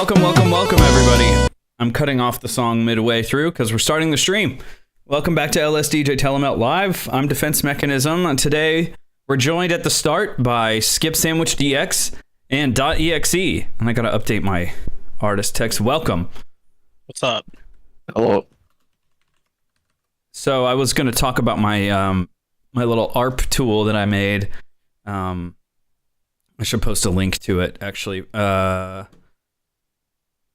Welcome, everybody. I'm cutting off the song midway through because we're starting the stream. Welcome back to LSDJ Telemelt Live. I'm Defense Mechanism, and today we're joined at the start by Skip Sandwich DX and .exe. And I gotta update my artist text. Welcome. What's up? Hello. So I was gonna talk about my my little ARP tool that I made. I should post a link to it, actually.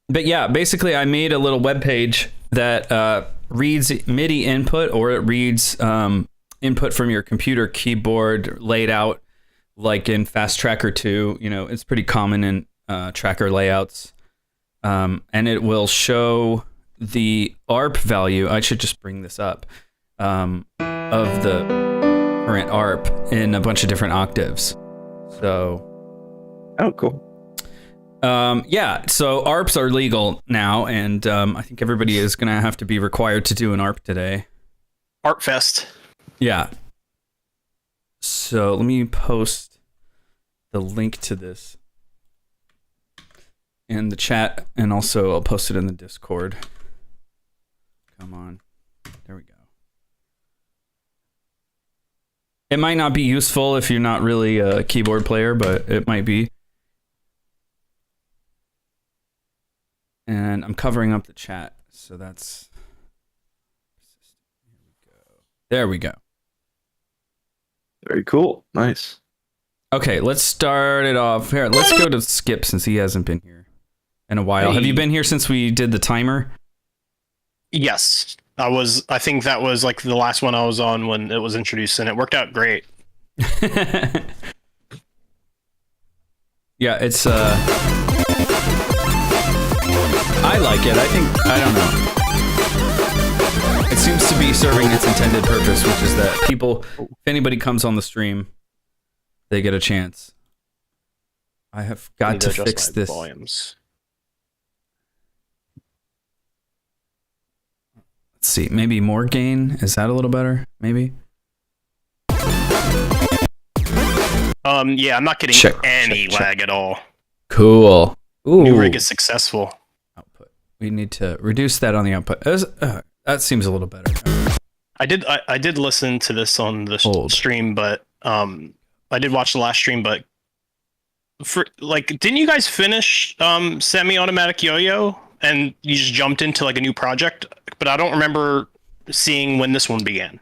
But yeah, basically I made a little web page that reads MIDI input, or it reads input from your computer keyboard laid out like in Fast Tracker 2. You know, it's pretty common in tracker layouts. And it will show the ARP value. I should just bring this up of the current ARP in a bunch of different octaves. So, oh, cool. Yeah, so ARPs are legal now, and I think everybody is going to have to be required to do an ARP today. Art Fest. Yeah. So let me post the link to this in the chat, and also I'll post it in the Discord. Come on. There we go. It might not be useful if you're not really a keyboard player, but it might be. And I'm covering up the chat, so that's... There we go. Very cool. Nice. Okay, let's start it off. Here, let's go to Skip since he hasn't been here in a while. Hey. Have you been here since we did the timer? Yes, I think that was like the last one I was on when it was introduced, and it worked out great. Yeah, it's I like it. I don't know. It seems to be serving its intended purpose, which is that people, if anybody comes on the stream, they get a chance. I have got to fix this. Volumes. Let's see, maybe more gain. Is that a little better? Maybe. Yeah, I'm not getting any lag at all. Cool. Ooh. New rig is successful. Output. We need to reduce that on the output. That seems a little better. I did listen to this on the stream, but I did watch the last stream, but didn't you guys finish semi-automatic yo-yo and you just jumped into like a new project? But I don't remember seeing when this one began.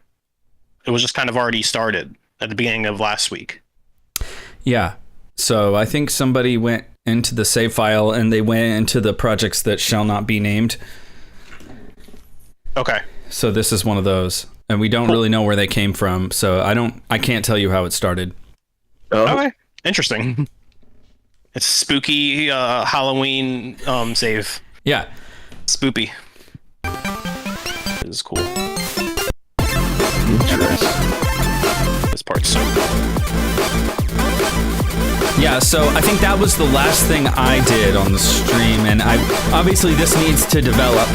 It was just kind of already started at the beginning of last week. Yeah. So I think somebody went into the save file and they went into the projects that shall not be named. Okay. So this is one of those, and we don't really know where they came from. So I can't tell you how it started. Oh. Okay. Interesting. It's spooky Halloween save. Yeah. Spoopy. This is cool. Interesting. This part's so cool. Yeah, so I think that was the last thing I did on the stream, and obviously this needs to develop,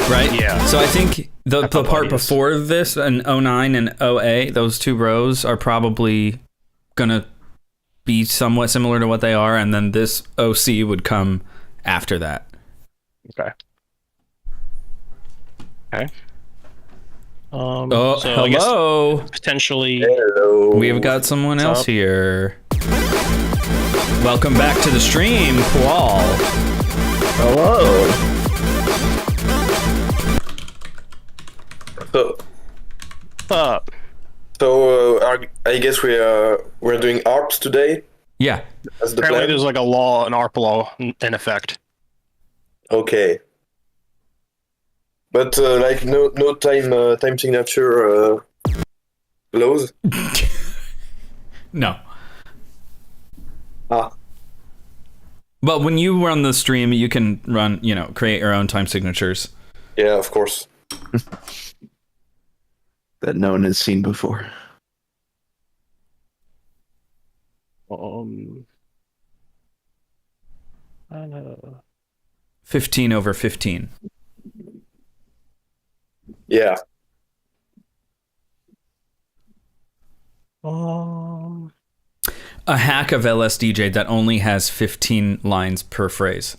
right? Yeah. So I think the part before this, in 09 and 08, those two rows are probably gonna be somewhat similar to what they are, and then this OC would come after that. Okay. Okay. Oh, so hello. I guess potentially. Hello. We've got someone else up? here. Welcome back to the stream, pouale. Hello. I guess we're doing ARPs today. Yeah. That's the Apparently, plan. there's like an ARP law in effect. Okay. But like no time signature laws. No. Ah. But when you run the stream, you can run, create your own time signatures. Yeah, of course. That no one has seen before. 15 over 15. Yeah. A hack of LSDJ that only has 15 lines per phrase.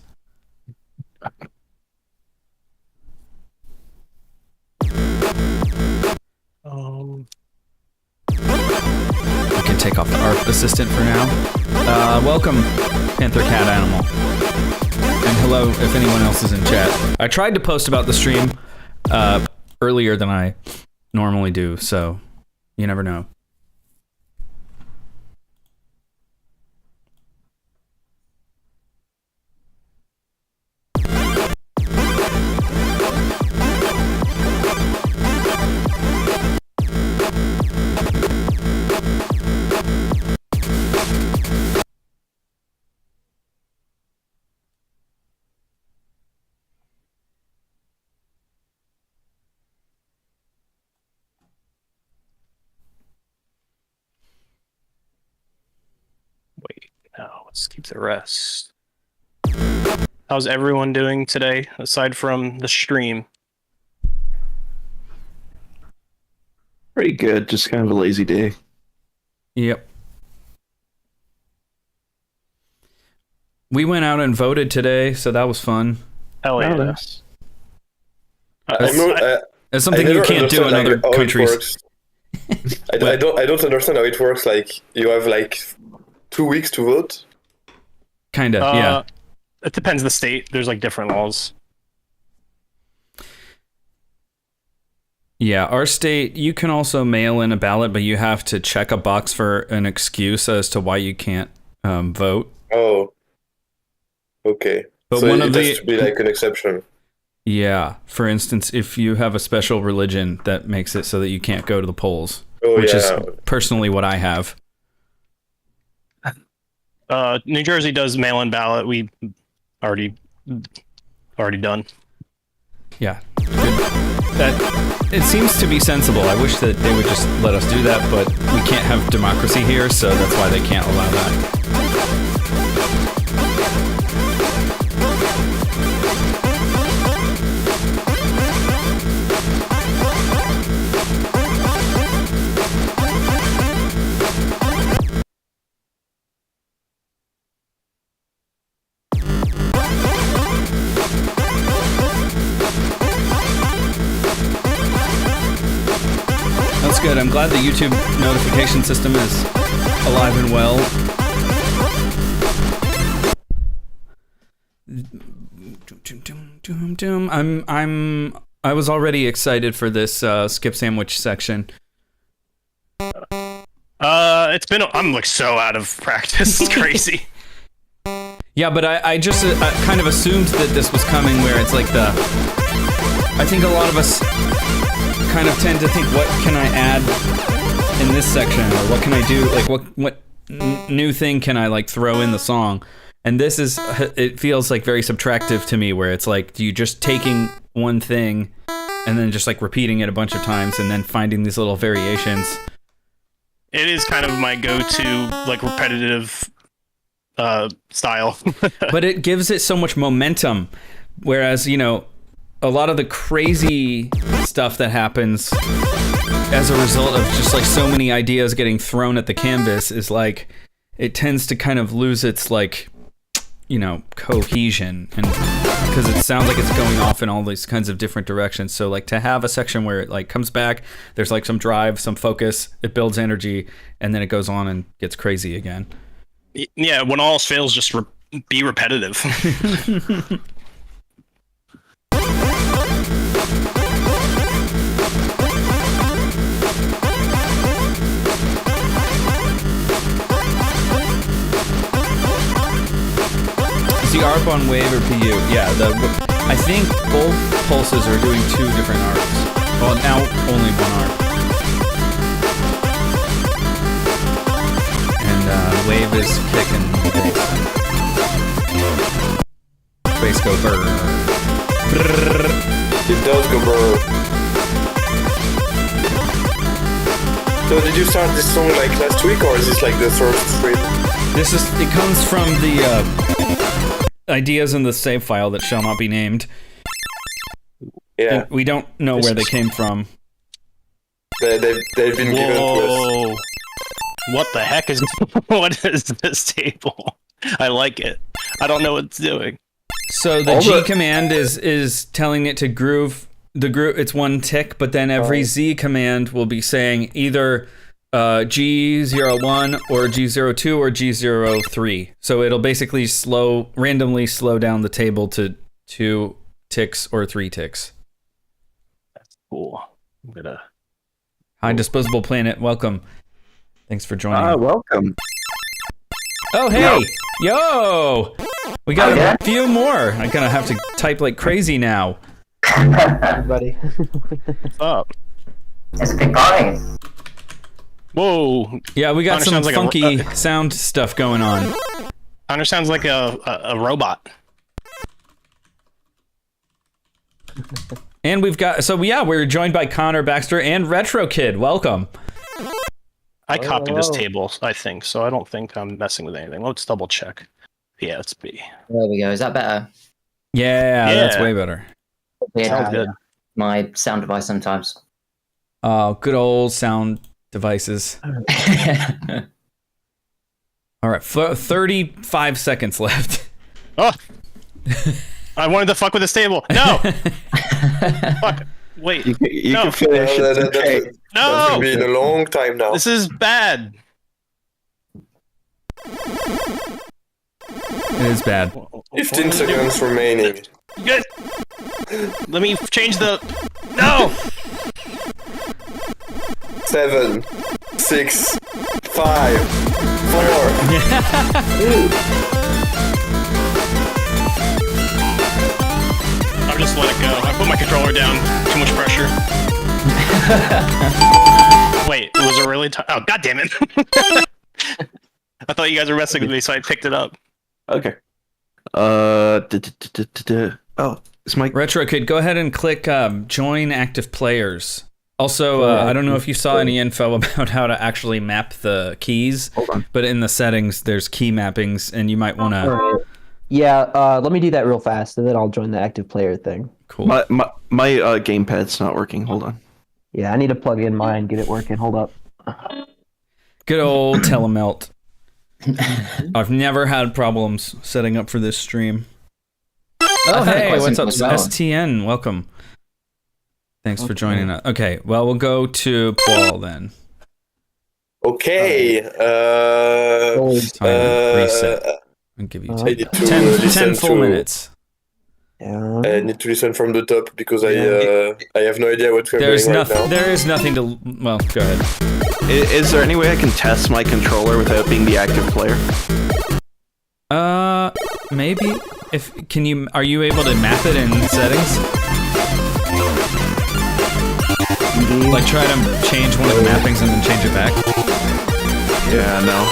take off the ARP assistant for now. Welcome, Panther Cat Animal. And hello if anyone else is in chat. I tried to post about the stream earlier than I normally do, so you never know. Wait, no, let's keep the rest. How's everyone doing today, aside from the stream? Pretty good. Just kind of a lazy day. Yep. We went out and voted today, so that was fun. Hell yeah. Nice. It's something you can't do in other countries. I don't understand how it works. Like, you have like 2 weeks to vote. Kind of, yeah. It depends the state. There's like different laws. Yeah, our state, you can also mail in a ballot, but you have to check a box for an excuse as to why you can't vote. Oh. Okay. But so one it of has to be like an exception. Yeah, for instance, if you have a special religion that makes it so that you can't go to the polls, Oh, which yeah. is personally what I have. New Jersey does mail-in ballot. We already done. Yeah, it seems to be sensible. I wish that they would just let us do that, but we can't have democracy here, so that's why they can't allow that. That's good. I'm glad the YouTube notification system is alive and well. I was already excited for this skip sandwich section. I'm like so out of practice. It's crazy. Yeah, but I just kind of assumed that this was coming, where it's like I think a lot of us kind of tend to think, what can I add in this section, or what can I do, like what new thing can I like throw in the song? And this it feels like very subtractive to me, where it's like you just taking one thing and then just like repeating it a bunch of times and then finding these little variations. It is kind of my go-to like repetitive style. But it gives it so much momentum, whereas, you know, a lot of the crazy stuff that happens as a result of just like so many ideas getting thrown at the canvas is like, it tends to kind of lose its like, you know, cohesion, and because it sounds like it's going off in all these kinds of different directions. So like to have a section where it like comes back, there's like some drive, some focus, it builds energy, and then it goes on and gets crazy again. Yeah, when all else fails, just be repetitive. Is the ARP on wave or PU? Yeah, I think both pulses are doing two different ARPs. Well, now only one ARP. And wave is kicking bass. Bass go burr. It does go burr. So did you start this song like last week, or is this like the third stream? It comes from the ideas in the save file that shall not be named. Yeah. And we don't know where they came from. They've been given to us. What the heck is what is this table? I like it. I don't know what it's doing. So the G command is telling it to groove the groove. It's one tick, but then every Z command will be saying either G01 or G02 or G03. So it'll basically randomly slow down the table to 2 ticks or 3 ticks. That's cool. I'm gonna. Hi, Disposable Planet. Welcome. Thanks for joining. Welcome. Oh, hey! Yo! We got a few more. I'm gonna have to type like crazy now. Everybody. What's up? It's a big party. Whoa! Yeah, we got Connor some sounds like funky sound stuff going on. Connor sounds like a robot. And we've got, we're joined by Connor Baxter and Retrokid. Welcome. I copied this table, I think, so I don't think I'm messing with anything. Let's double check. Yeah, let's be. There we go. Is that better? Yeah, that's way better. Sounds good. My sound device sometimes. Oh, good old sound devices. All right, 35 seconds left. Oh! I wanted to fuck with this table. No! Fuck. Wait. You No. can finish it. It's okay. That's No! been a long time now. This is bad. It is bad. 15 seconds remaining. Good. Let me change the. No! 7, 6, 5, 4. I'll just let it go. I put my controller down. Too much pressure. Wait, was it really? Oh, god damn it! I thought you guys were messing with me, so I picked it up. Okay. Oh, it's my Retrokid, go ahead and click join active players. Also, I don't know if you saw any info about how to actually map the keys, but in the settings, there's key mappings, and you might want to... Right. Yeah, let me do that real fast, and then I'll join the active player thing. Cool. my gamepad's not working. Hold on. Yeah, I need to plug in mine, get it working. Hold up. Good old Telemelt. I've never had problems setting up for this stream. Oh, hey, what's up? STN, welcome. Thanks for joining us. Okay, well, we'll go to Paul then. Okay. Reset. I'll give you 10 full minutes. Yeah. I need to listen from the top because I have no idea what we're doing right now. There is nothing to... Well, go ahead. Is there any way I can test my controller without being the active player? Maybe. Are you able to map it in settings? Like try to change one of the mappings and then change it back? Yeah, no.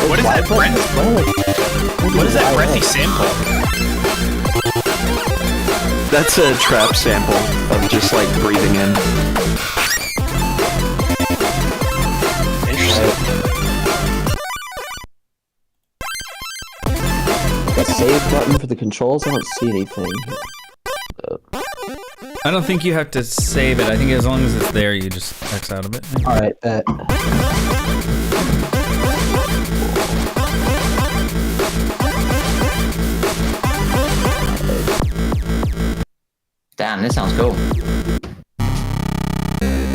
What is that What is that breathy sample? That's a trap sample of just like breathing in. Interesting. The save button for the controls? I don't see anything. I don't think you have to save it. I think as long as it's there, you just X out of it. Alright, Damn, this sounds cool.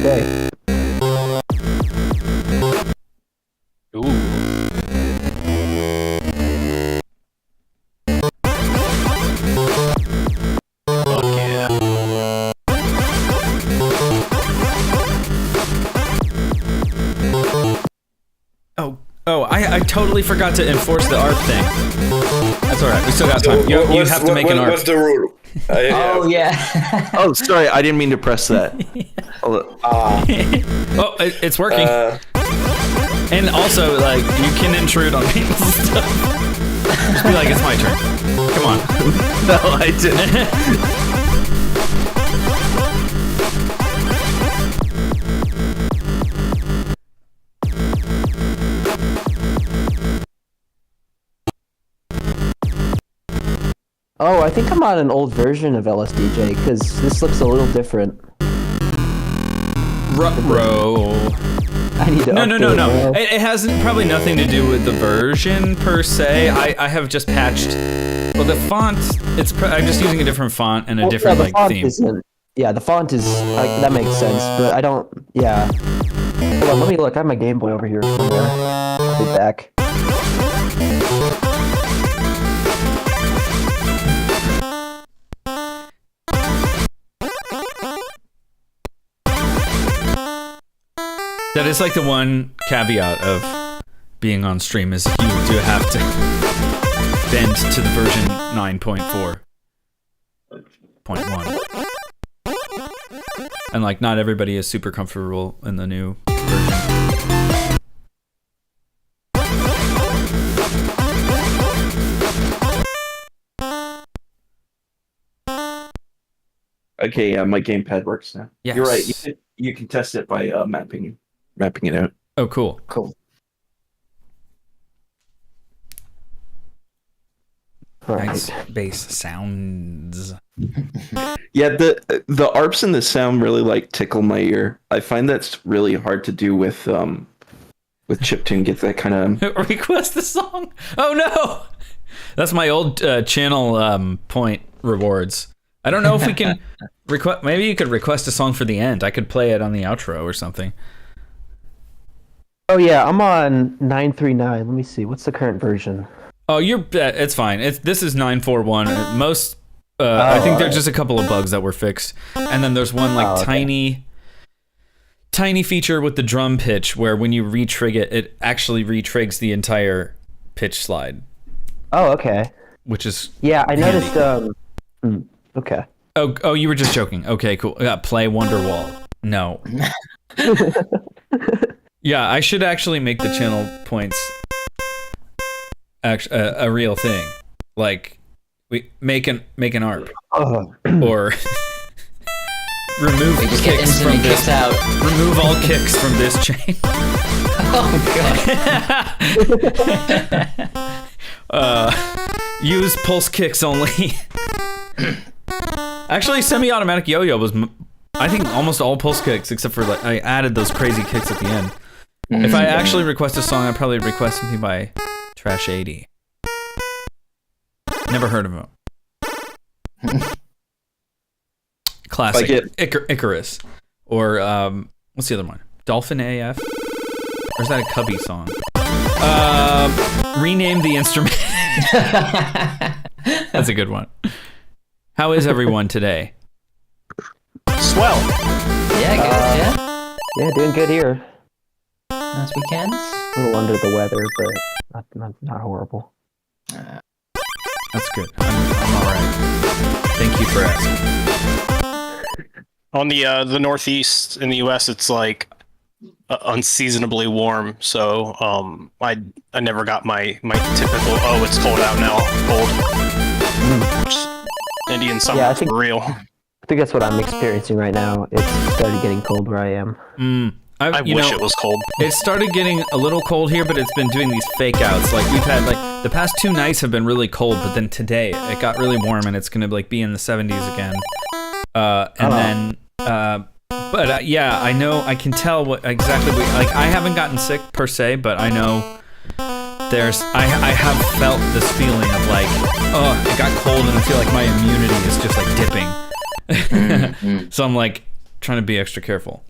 okay. Ooh. Fuck yeah. I totally forgot to enforce the ARP thing. That's alright, we still got time. You have to make an ARP. What's the rule? Oh, yeah. Oh, sorry, I didn't mean to press that. Oh, it's working. And also, like, you can intrude on people's stuff. Just be like, it's my turn. Come on. No, I didn't. Oh, I think I'm on an old version of LSDJ, because this looks a little different. Ruh-roh. I need to No. update it. It has probably nothing to do with the version per se. I have just patched Well, the font, I'm just using a different font and a different the font theme. The font is that makes sense, but I don't. Yeah. Hold on, let me look. I have my Game Boy over here somewhere. I'll be back. That is like the one caveat of being on stream is you do have to bend to the version 9.4.1. And like not everybody is super comfortable in the new version. Okay, yeah, my gamepad works now. Yes. You're right. You can test it by mapping it out. Oh, cool. Cool. Nice bass sounds. Yeah, the ARPs and the sound really like tickle my ear. I find that's really hard to do with chiptune. Get that kind of Request the song. Oh no, that's my old channel point rewards. I don't know if we can request. Maybe you could request a song for the end. I could play it on the outro or something. Oh yeah, I'm on 939. Let me see. What's the current version? Oh, it's fine. This is 941. Most, I think there's just a couple of bugs that were fixed, and then there's one tiny feature with the drum pitch where when you retrig it, it actually retrigs the entire pitch slide. Oh, okay. Which is I handy. noticed. Okay. Oh, you were just joking. Okay, cool. Yeah, play Wonderwall. No. Yeah, I should actually make the channel points a real thing. Like we make an ARP or remove kicks from this. Remove all kicks from this chain. Oh god. Use pulse kicks only. Actually, semi-automatic yo-yo was, I think, almost all pulse kicks except for I added those crazy kicks at the end. If I actually request a song, I'd probably request something by Trash 80. Never heard of him. Classic. Icarus. Or, what's the other one? Dolphin AF? Or is that a Cubby song? Rename the instrument. That's a good one. How is everyone today? Swell. Yeah, good, yeah. Yeah, doing good here. Nice weekends. A little under the weather, but not horrible. That's good. I'm all right. Thank you for asking. On the Northeast in the U.S., it's like unseasonably warm, so I never got my typical it's cold out now cold. Indian summer for real. I think that's what I'm experiencing right now. It's started getting cold where I am. I wish it was cold. It started getting a little cold here, but it's been doing these fake outs. Like we've had the past 2 nights have been really cold, but then today it got really warm and it's gonna be in the 70s again. Yeah, I know. I can tell what exactly. I haven't gotten sick per se, but I know I have felt this feeling of it got cold and I feel like my immunity is just dipping. So I'm trying to be extra careful.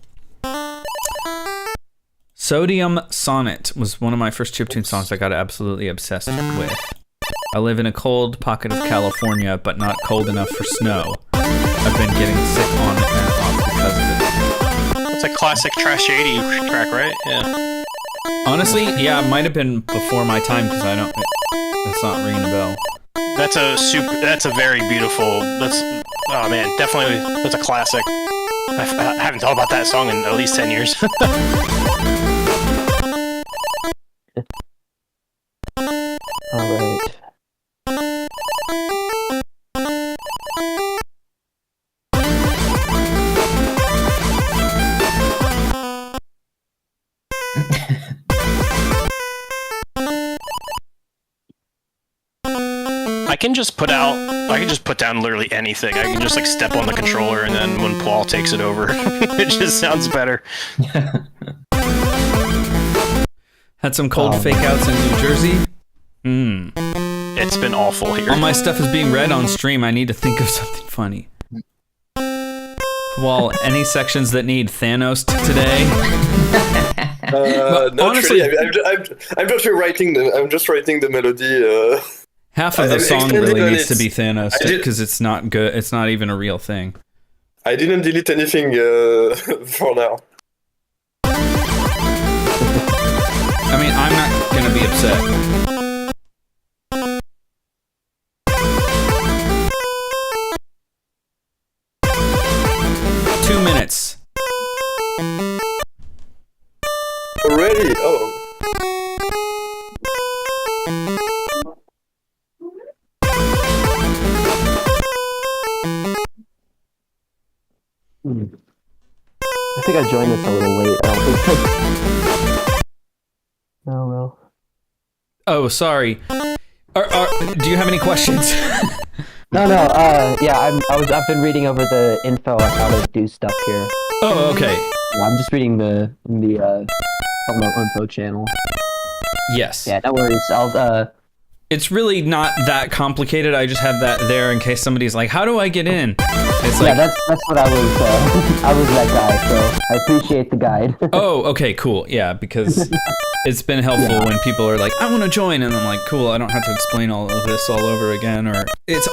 Sodium Sonnet was one of my first chiptune songs I got absolutely obsessed with. I live in a cold pocket of California, but not cold enough for snow. I've been getting sick on and off because of it. It's a classic Trash 80 track, right? Yeah. Honestly, yeah, it might have been before my time because it's not ringing a bell. That's a very beautiful. Definitely that's a classic. I haven't thought about that song in at least 10 years. All right. I can just put down literally anything. I can just step on the controller and then when Paul takes it over, it just sounds better. Had some cold fake outs in New Jersey. It's been awful here. All my stuff is being read on stream. I need to think of something funny. Well, any sections that need Thanos today? Not honestly- really. I'm just rewriting the melody. Half of the I'm song extending really on needs to it. be Thanos I did- because it's not good. It's not even a real thing. I didn't delete anything for now. I mean, I'm not gonna be upset. 2 minutes. Already? Oh. I think I joined this a little late. I don't think. Oh well. Oh, sorry. Do you have any questions? No. Yeah. I've been reading over the info on how to do stuff here. Oh, okay. Yeah, I'm just reading the info channel. Yes. Yeah. No worries. I'll It's really not that complicated. I just have that there in case somebody's like, "How do I get in?" It's Yeah, like, that's what I was. I was that guy, so I appreciate the guide. "Oh, okay, cool." Yeah, because it's been helpful when people are like, "I want to join," and I'm like, "Cool, I don't have to explain all of this all over again." Or it's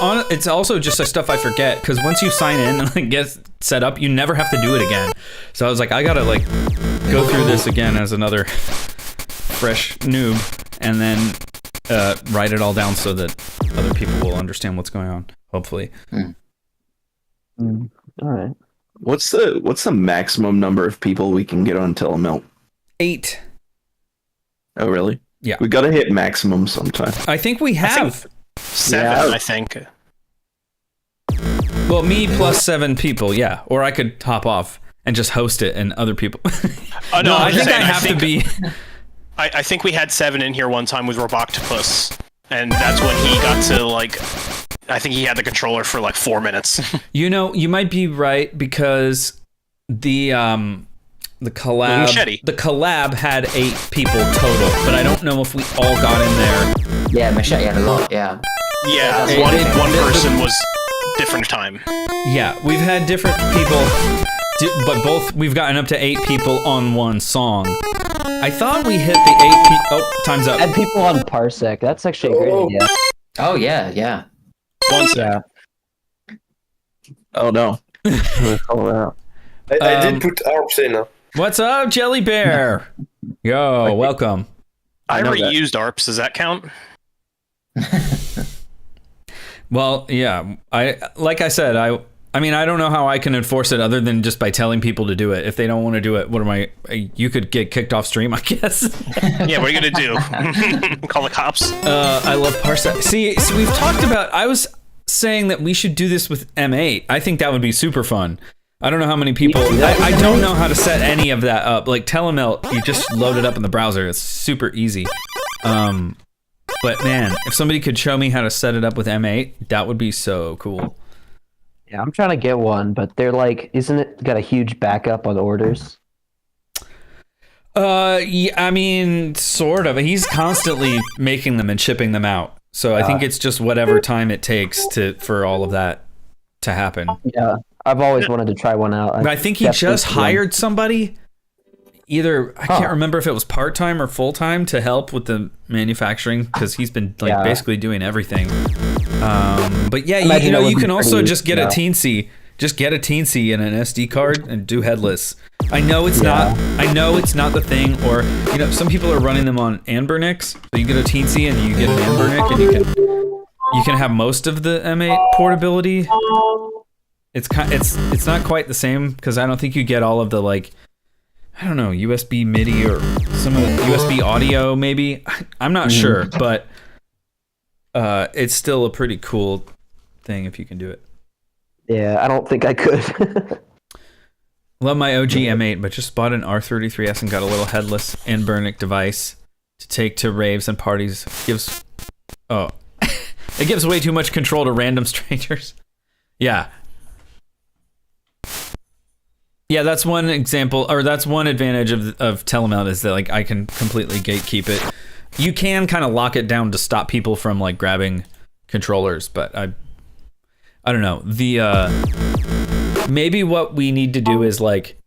also just the stuff I forget because once you sign in and like, get set up, you never have to do it again. So I was like, I gotta like go through this again as another fresh noob, and then write it all down so that other people will understand what's going on. Hopefully. All right. What's the maximum number of people we can get on Telemelt? 8. Oh, really? Yeah. We gotta hit maximum sometime. I think we have. 7, Yeah. I think. Well, me plus 7 people, yeah. Or I could hop off and just host it and other people. Oh, no, I I'm think saying, I have to be. I think we had 7 in here one time with Roboctopus, and that's when he got to like. I think he had the controller for like 4 minutes. You know, you might be right because the collab Machete. the collab had 8 people total, but I don't know if we all got in there. Yeah, Machete had a lot, yeah. Yeah, It- one it- person was different time. Yeah, we've had different people, but we've gotten up to 8 people on one song. I thought we hit the 8 people. Oh, time's up. Add people on Parsec. That's actually a great Oh. idea. Oh, yeah. One sec. Oh no. Oh, I Um, did put ARPs in. What's up, Jelly Bear? Yo, welcome. I know that. reused ARPs. Does that count? Well, yeah. Like I said, I mean, I don't know how I can enforce it other than just by telling people to do it. If they don't want to do it, what am I? You could get kicked off stream, I guess. Yeah, what are you gonna do? Call the cops? I love Parsec. See, so we've talked about. I was saying that we should do this with M8. I think that would be super fun. I don't know how many people. I don't know how to set any of that up. Like Telemelt, you just load it up in the browser. It's super easy. But man, if somebody could show me how to set it up with M8, that would be so cool. yeah, I'm trying to get one, but they're like, isn't it got a huge backup on orders? Yeah, I mean, sort of. He's constantly making them and shipping them out. So I think it's just whatever time it takes for all of that to happen. Yeah, I've always wanted to try one out. But I think he just hired somebody. Either I can't remember if it was part-time or full-time to help with the manufacturing because he's been like basically doing everything. But yeah, you know, you can also just get a teensy. Just get a teensy and an SD card and do headless. I know it's not the thing, or you know, some people are running them on Anbernics. So you get a teensy and you get an Anbernic and you can have most of the M8 portability. It's not quite the same because I don't think you get all of the like, I don't know, USB MIDI or some of the USB audio maybe. I'm not sure, but it's still a pretty cool thing if you can do it. Yeah, I don't think I could. Love my OG M8, but just bought an R33S and got a little headless Anbernic device to take to raves and parties. It gives way too much control to random strangers. Yeah. Yeah, that's one example, or that's one advantage of Telemelt is that like I can completely gatekeep it. you can kind of lock it down to stop people from like grabbing controllers, but I don't know. The maybe what we need to do is like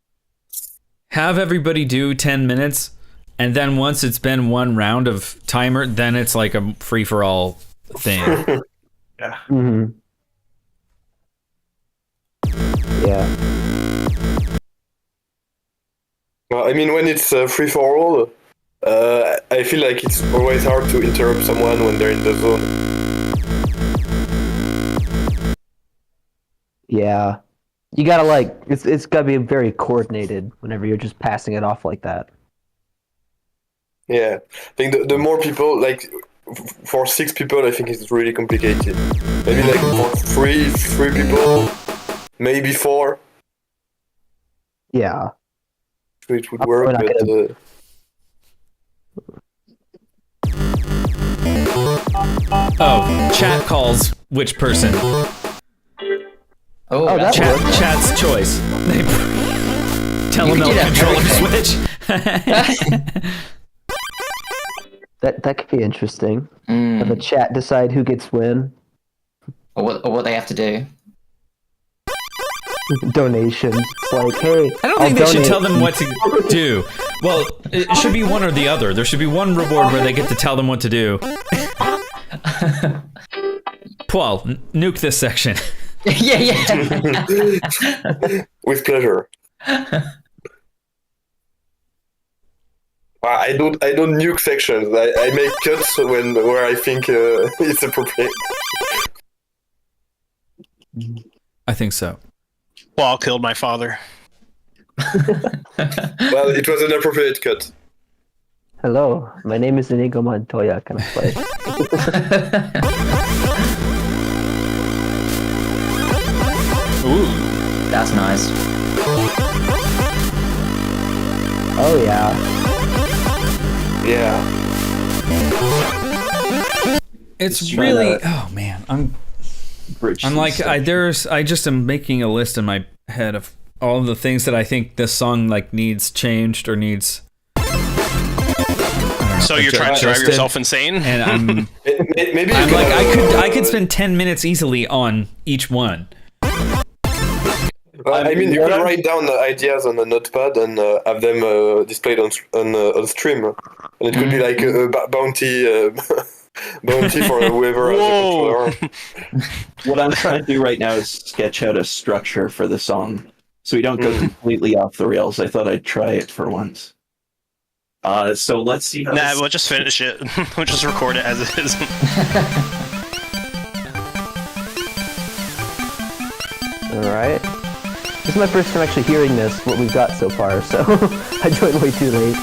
have everybody do 10 minutes, and then once it's been one round of timer, then it's like a free for all thing. Yeah. Mm-hmm. Yeah. Well, I mean, when it's free for all, I feel like it's always hard to interrupt someone when they're in the zone. Yeah. You gotta like it's gotta be very coordinated whenever you're just passing it off like that. Yeah, I think the more people, like for 6 people, I think it's really complicated. Maybe like for three people, maybe 4, Yeah. it would work. We're not But Oh, chat calls which person? Oh, Oh, that's that Chat, chat's choice. Telemelt do that controller everything. switch. That could be interesting. Have the chat decide who gets win. or what they have to do. Donations. It's like, hey, I don't I'll think they should donate. tell them what to do. Well, it should be one or the other. There should be one reward where they get to tell them what to do. Pouale, nuke this section. yeah. with pleasure. I don't nuke sections. I make cuts where I think it's appropriate. I think so. Paul killed my father. Well, it was an appropriate cut. Hello, my name is Inigo Montoya. Can I play? Ooh. That's nice. Oh yeah. Yeah. It's Just really. trying to- Oh man, I'm Bridge like some I stuff. just am making a list in my head of all of the things that I think this song like needs changed or needs. So you're trying to drive adjusted. yourself insane? And I'm Maybe you I'm can like have, I could spend 10 minutes easily on each one. I mean, you can write down the ideas on a notepad and have them displayed on stream, and it could be like a bounty for whoever has Whoa. a controller. What I'm trying to do right now is sketch out a structure for the song, so we don't go completely off the rails. I thought I'd try it for once. So let's see how. Nah, this- we'll just finish it. We'll just record it as it is. All right. This is my first time actually hearing this, what we've got so far, so I joined way too late.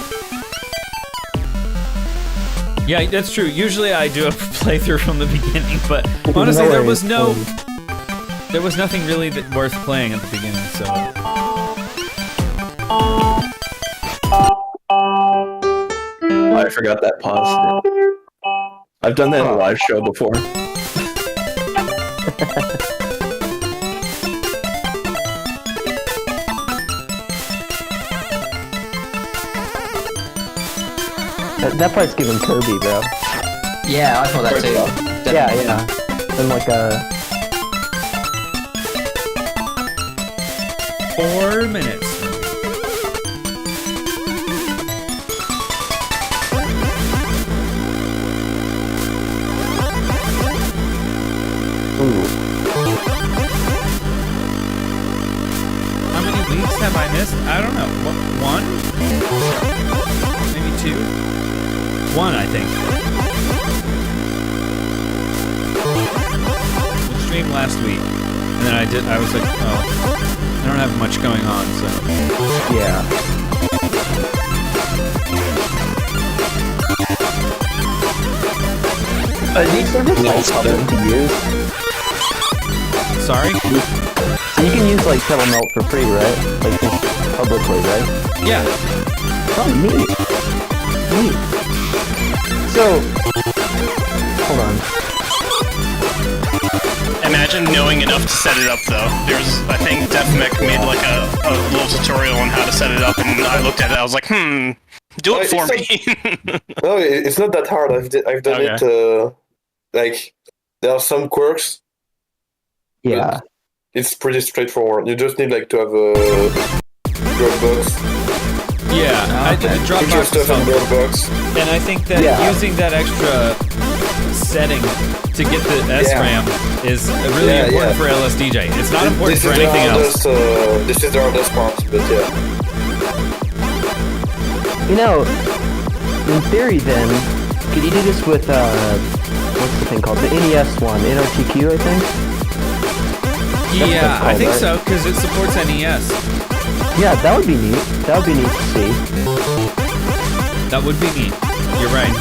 Yeah, that's true. Usually I do a playthrough from the beginning, but honestly, No there worries. was nothing really worth playing at the beginning. So I forgot that pause. I've done that in a live show before. That part's giving Kirby, bro. Yeah, I thought that too. Yeah, yeah. And like a 4 minutes. ooh. How many weeks have I missed? I don't know. One? Maybe 2? 1, I think. We streamed last week, and then I was like, oh, I don't have much going on, so. Yeah. These servers like public to use. Sorry? So you can use like Telemelt for free, right? Like just publicly, right? Yeah. Oh, neat. Neat. So, hold on. Imagine knowing enough to set it up, though. There's, I think, DefMech made like a little tutorial on how to set it up, and I looked at it, I was like, Do it for it's me. No, it's not that hard. I've done Okay. it. Like there are some quirks. Yeah. It's pretty straightforward. You just need like to have a Dropbox. Yeah, Okay. the Put your Dropbox is stuff in helpful. Dropbox. And I think that Yeah. using that extra setting to get the SRAM is really Yeah, important yeah. for LSDJ. It's not important This for is the anything else. hardest. This is the hardest part, but yeah. You know, in theory, then, could you do this with what's the thing called? The NES one, NOTQ, I think. Yeah, I called, think right? so, because it supports NES. Yeah, that would be neat. That would be neat to see. That would be neat. You're right.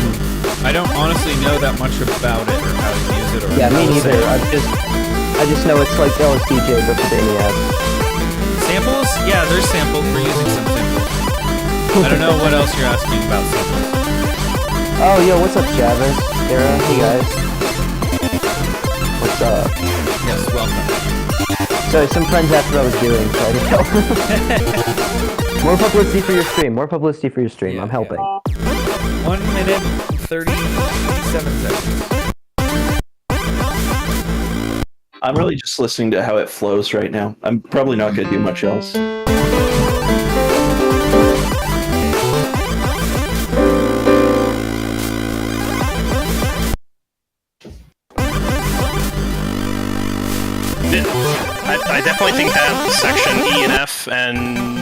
I don't honestly know that much about it or how to use it. Or Yeah, me how to say neither. it. I just know it's like LSDJ, but for the NES. Samples? Yeah, there's samples. We're using some samples. I don't know what else you're asking about samples. Oh, yo, what's up, Javis? Sarah, hey guys. What's up? Yes, welcome. Sorry, some friends asked what I was doing, so I didn't know. More publicity for your stream. More publicity for your stream. Yeah, I'm helping. 1 minute, 37 seconds. I'm really just listening to how it flows right now. I'm probably not going to do much else. I definitely think that section E and F and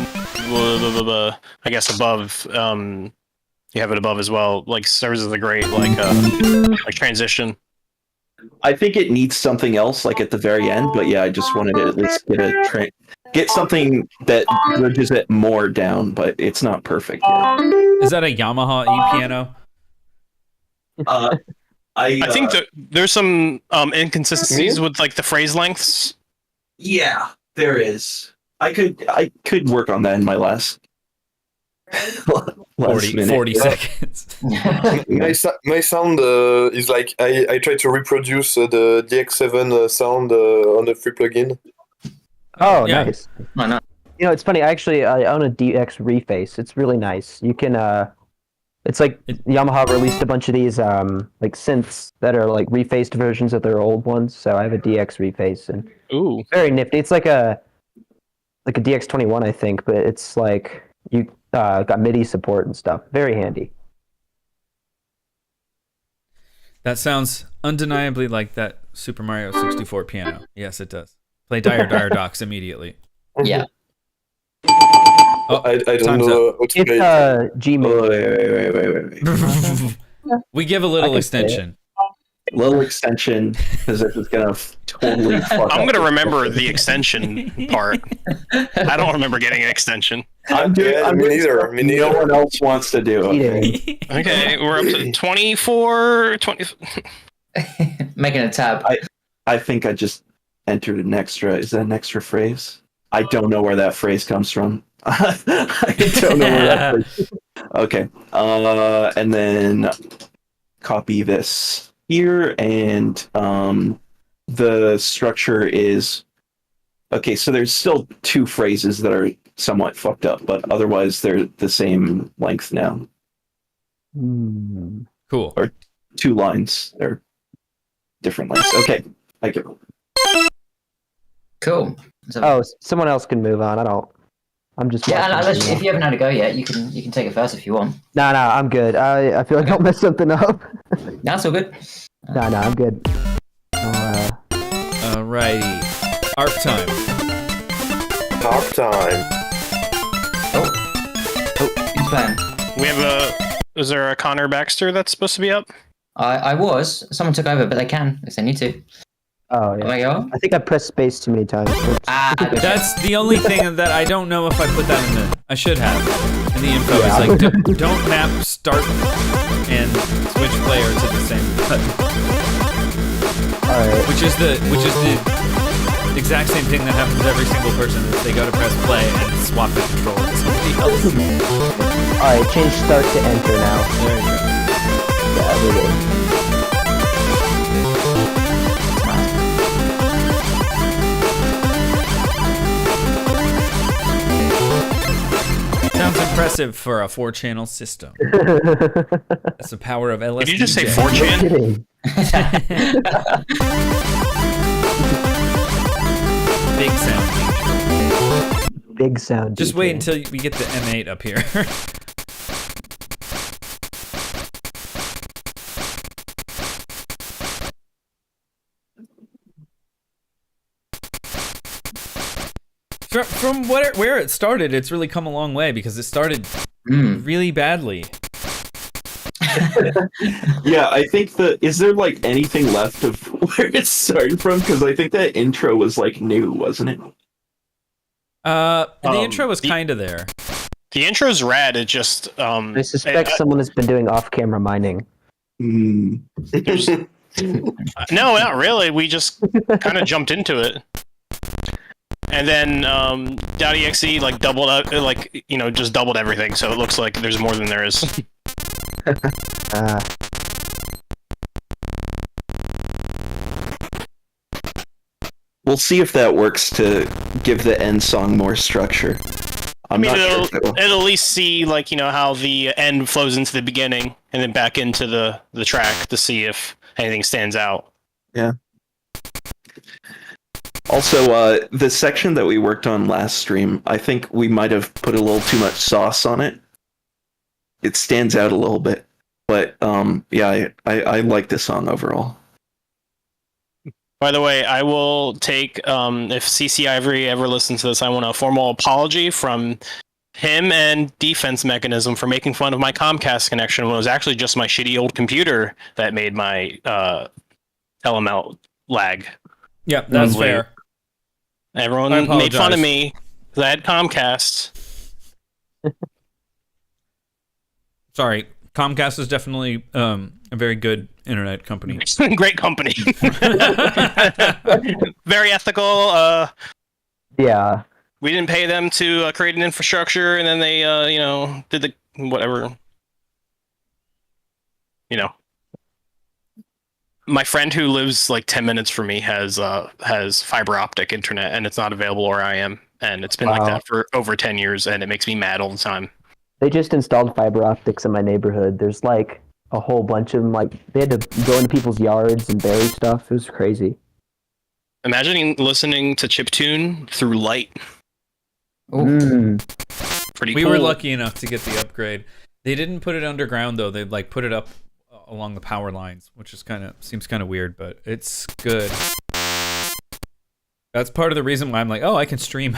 I guess above, you have it above as well, like serves as a great like transition. I think it needs something else, like at the very end. But yeah, I just wanted to at least get something that bridges it more down. But it's not perfect yet. Is that a Yamaha E piano? I think that there's some inconsistencies with like the phrase lengths. Yeah, there is. I could work on that in my last 40 minute. seconds. My sound is like I try to reproduce the DX7 sound on the free plugin. Oh, Yeah. nice. Why not? You know, it's funny. I own a DX reface. It's really nice. You can it's like Yamaha released a bunch of these like synths that are like refaced versions of their old ones. So I have a DX reface and Ooh. very nifty. It's like a DX21, I think, but it's like you got MIDI support and stuff. Very handy. That sounds undeniably like that Super Mario 64 piano. Yes, it does. Play Dire Docks immediately. Yeah. Oh, I don't time's know how to play it. It's G Oh, major. wait. we give a little I can say it. extension. Little extension, because this is gonna totally fuck I'm up gonna this remember session. the extension part. I don't remember getting an extension. I'm doing. Yeah, I'm me doing neither, stuff me No neither. one else wants to do. Okay. Okay, we're up to 24, 20. Making a tab. I think I just entered an extra. Is that an extra phrase? I don't know where that phrase comes from. I don't know where that phrase. Okay. And then copy this here, and the structure is okay. So there's still two phrases that are somewhat fucked up, but otherwise they're the same length now. Cool. Two lines. They're different lengths. Okay. I get it. Cool. So, Oh, someone else can move on. I'm just. yeah, watching no, right if you haven't had a go yet, you can take it first if you want. now. Nah, I'm good. I feel like I'll mess something up. That's all good. Nah, I'm good. Alrighty. ARP time. Harp time. Who's playing? We have is there a Connor Baxter that's supposed to be up? I was. Someone took over, but they can if they need to. Oh Am yeah. I go? I think I pressed space too many times. Oops. That's the only thing that I don't know if I put that in the. I should have. In the info, Yeah. it's like don't map start and switch player to the same button, All right. which is the exact same thing that happens to every single person. Is they go to press play and swap the controller to somebody else. All right. Change start to enter now. There you go. Yeah, we're good. Sounds impressive for a 4-channel system. That's the power of LSDJ. Did you just say 4chan? Kidding. Big sound. Big sound. Just DJ. wait until we get the M8 up here. From where it started, it's really come a long way because it started really badly. Yeah, I think is there like anything left of where it started from? Because I think that intro was like new, wasn't it? The intro was kind of there. The intro's rad. It just I suspect someone has been doing off-camera mining. there's- no, not really. We just kind of jumped into it. And then .exe like doubled up, like just doubled everything, so it looks like there's more than there is. We'll see if that works to give the end song more structure. I'm not sure if it will. It'll at least see how the end flows into the beginning and then back into the track to see if anything stands out. Yeah. Also, the section that we worked on last stream, I think we might have put a little too much sauce on it. It stands out a little bit, but yeah, I like this song overall. By the way, I will take if CC Ivory ever listens to this, I want a formal apology from him and Defense Mechanism for making fun of my Comcast connection when it was actually just my shitty old computer that made my Telemelt lag. Yeah, that's Lovely. fair. Everyone I made fun of apologize. me because I had Comcast. Sorry, Comcast is definitely a very good internet company. Great company. Very ethical. Yeah. We didn't pay them to create an infrastructure, and then they, did the whatever. My friend who lives like 10 minutes from me has fiber optic internet, and it's not available where I am, and it's been like that for over 10 years, and it makes me mad all the time. They just installed fiber optics in my neighborhood. There's like a whole bunch of them. Like they had to go into people's yards and bury stuff. It was crazy. Imagine listening to chiptune through light. Pretty We cool. were lucky enough to get the upgrade. They didn't put it underground though. They like put it up along the power lines, which is seems kind of weird, but it's good. That's part of the reason why I'm like, oh, I can stream.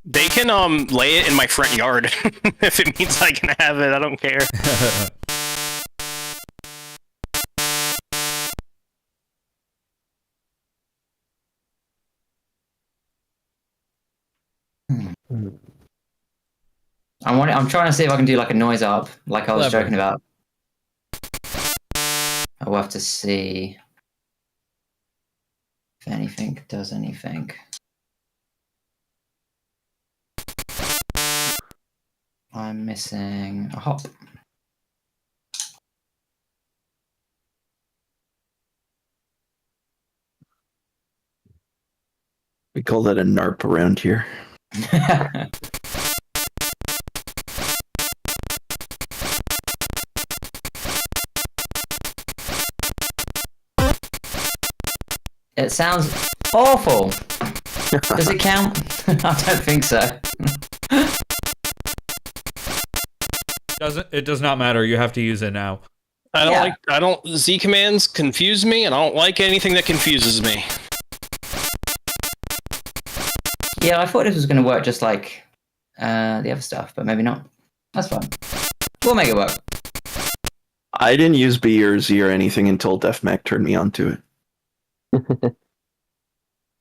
They can lay it in my front yard if it means I can have it. I don't care. I'm trying to see if I can do like a noise up, like I was Clever. joking about. I'll have to see if anything does anything. I'm missing a hop. We call that a NARP around here. It sounds awful. Does it count? I don't think so. It does not matter. You have to use it now. Z commands confuse me, and I don't like anything that confuses me. Yeah, I thought this was going to work just like the other stuff, but maybe not. That's fine. We'll make it work. I didn't use B or Z or anything until DefMech turned me onto it.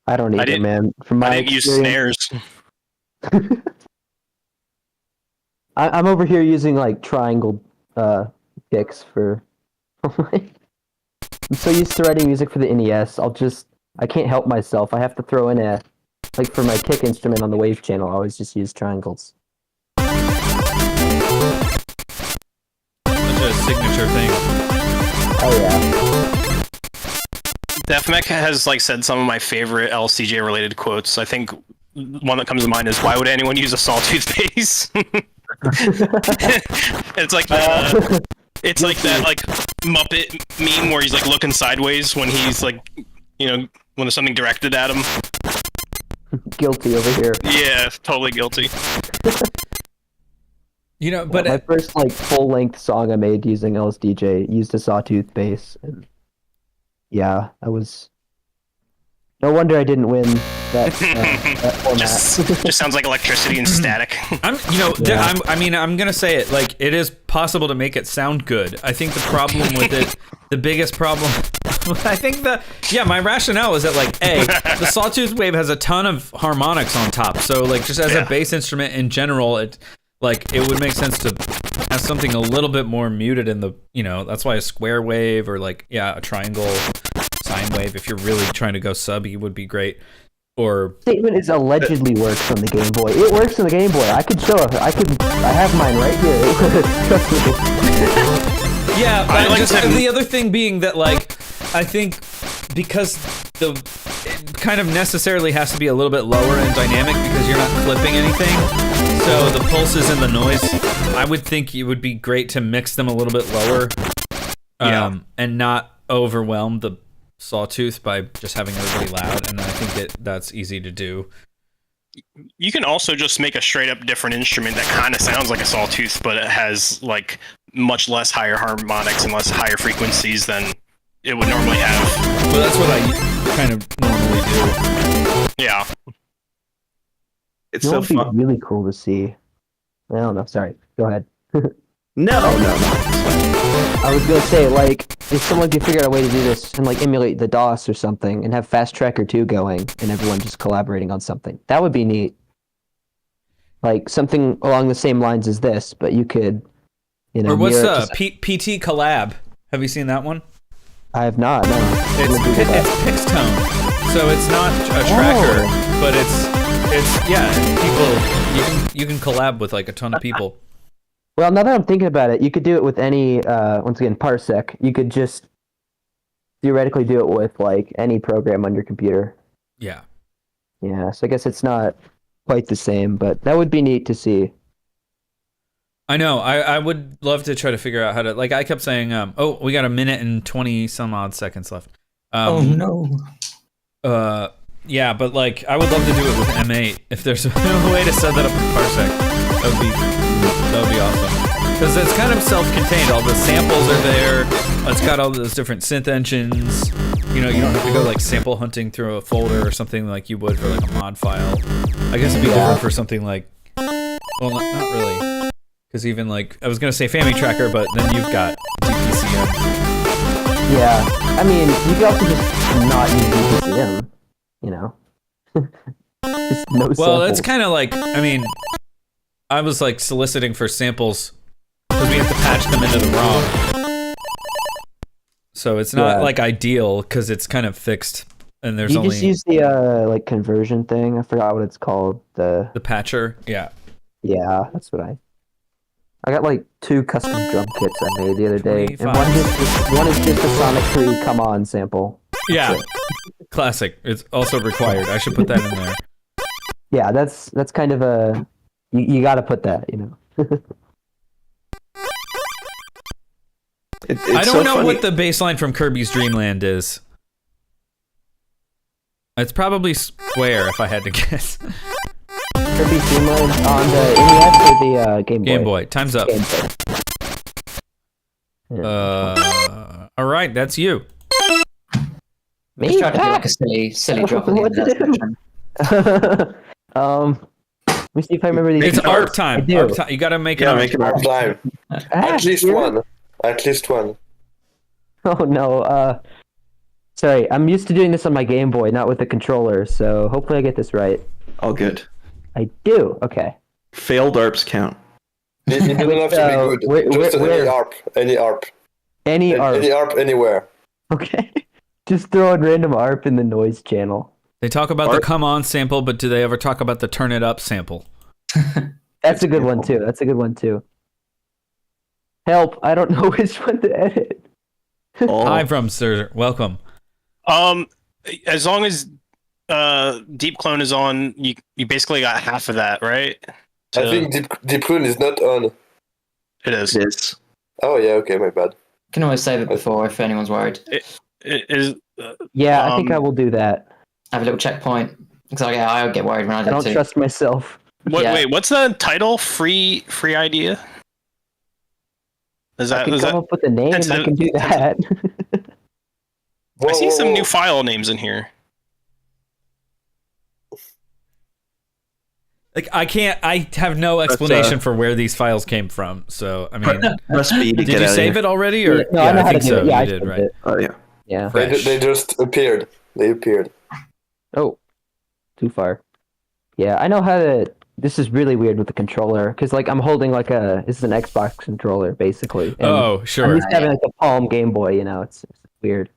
I don't either, man. From my I didn't use snares. I'm over here using like triangle kicks for. I'm so used to writing music for the NES. I can't help myself. I have to throw in like for my kick instrument on the Wave channel. I always just use triangles. Such a signature thing. Oh yeah. DefMech has said some of my favorite LCJ related quotes. I think one that comes to mind is, "Why would anyone use a sawtooth base?" It's like it's like that like Muppet meme where he's like looking sideways when he's like, when there's something directed at him. Guilty over here. Yeah, totally guilty. But my first like full length song I made using LSDJ used a sawtooth bass, and yeah, I was. No wonder I didn't win that format. just sounds like electricity and static. I'm gonna say it, like, it is possible to make it sound good. I think the problem with it, the biggest problem, I think my rationale is that, like, the sawtooth wave has a ton of harmonics on top, so like just as a bass instrument in general, it would make sense to have something a little bit more muted in the, that's why a square wave or like a triangle sine wave, if you're really trying to go subby, would be great. Or statement is allegedly works on the Game Boy. It works on the Game Boy. I could show it. I have mine right here. Trust me. Yeah, the other thing being that, like, I think because it kind of necessarily has to be a little bit lower and dynamic because you're not clipping anything. So the pulses and the noise, I would think it would be great to mix them a little bit lower, and not overwhelm the sawtooth by just having everybody loud. And I think that's easy to do. You can also just make a straight up different instrument that kind of sounds like a sawtooth, but it has like much less higher harmonics and less higher frequencies than it would normally have. Well, that's what I kind of normally do. Yeah. It's so It'd be fun. really cool to see. I don't know. Sorry. Go ahead. No. I was gonna say, like, if someone could figure out a way to do this and like emulate the DOS or something, and have Fast Tracker 2 going, and everyone just collaborating on something, that would be neat. Like something along the same lines as this, but you could, Or what's PT Collab? Have you seen that one? I have not. No. It's Pixtone, so it's not a tracker, but it's people. You can collab with like a ton of people. Well, now that I'm thinking about it, you could do it with any, once again, Parsec. You could just theoretically do it with, like, any program on your computer. Yeah. Yeah, so I guess it's not quite the same, but that would be neat to see. I know. I would love to try to figure out how to, like, I kept saying, we got a minute and 20 some odd seconds left. Oh, no. Yeah, but, like, I would love to do it with M8. If there's a way to set that up with Parsec, that would be awesome. Because it's kind of self-contained. All the samples are there. It's got all those different synth engines. You don't have to go like sample hunting through a folder or something like you would for like a mod file. I guess it'd be different for something like, well, not really. Because even like, I was going to say Family Tracker, but then you've got DPCM. Yeah, I mean, you could also just not use DPCM, just no samples. Well, it's kind of like, I mean, I was like soliciting for samples because we have to patch them into the ROM. So it's not like ideal because it's kind of fixed and there's only... You just use the like conversion thing. I forgot what it's called. The patcher, yeah. Yeah, that's what I got like 2 custom drum kits I made the other day. 25. And one is just a Sonic 3 Come On sample. Yeah. Classic. It's also required. I should put that in there. Yeah, that's kind of a... You got to put that, I don't know what the baseline from Kirby's Dream Land is. It's probably square, if I had to guess. Kirby's Dream Land on the NES or the Game Boy? Game Boy. Time's up. Game Boy. Yeah. All right, that's you. Me? Just try to do like a silly drop at the end of that section. Let me see if I remember these. It's art time. I do. Art time. You got to make it Make it art time. At least one. Oh no. Sorry, I'm used to doing this on my Game Boy, not with the controller, so hopefully I get this right. All good. I do. Okay. Failed ARPs count. It doesn't have to be good. Just any ARP. Any ARP. Any ARP. Any ARP anywhere. Okay. Just throw in random ARP in the noise channel. They talk about the Come On sample, but do they ever talk about the Turn It Up sample? That's a good one too. Help! I don't know which one to edit. Hi, from sir. Welcome. As long as Deep Clone is on, you basically got half of that, right? I think Deep Rune is not on. It is. It is. Oh yeah, okay, my bad. Can always save it before if anyone's worried. It is. Yeah, I think I will do that. Have a little checkpoint. Because I get worried when I I do don't too. trust myself. Wait, what's the title? Free idea? I can come up with a name. I can do that. I see some new file names in here. Like I have no explanation for where these files came from. So I mean, Press B to did get you out save of it already? Or No, I know how to do so. it. Yeah, You I did, saved right? it. Oh yeah. Yeah. They just appeared. They appeared. Oh, too far. Yeah, I know how to. This is really weird with the controller because like I'm holding like this is an Xbox controller basically. And Oh, I'm sure. just having like a Palm Game Boy. You know, it's weird.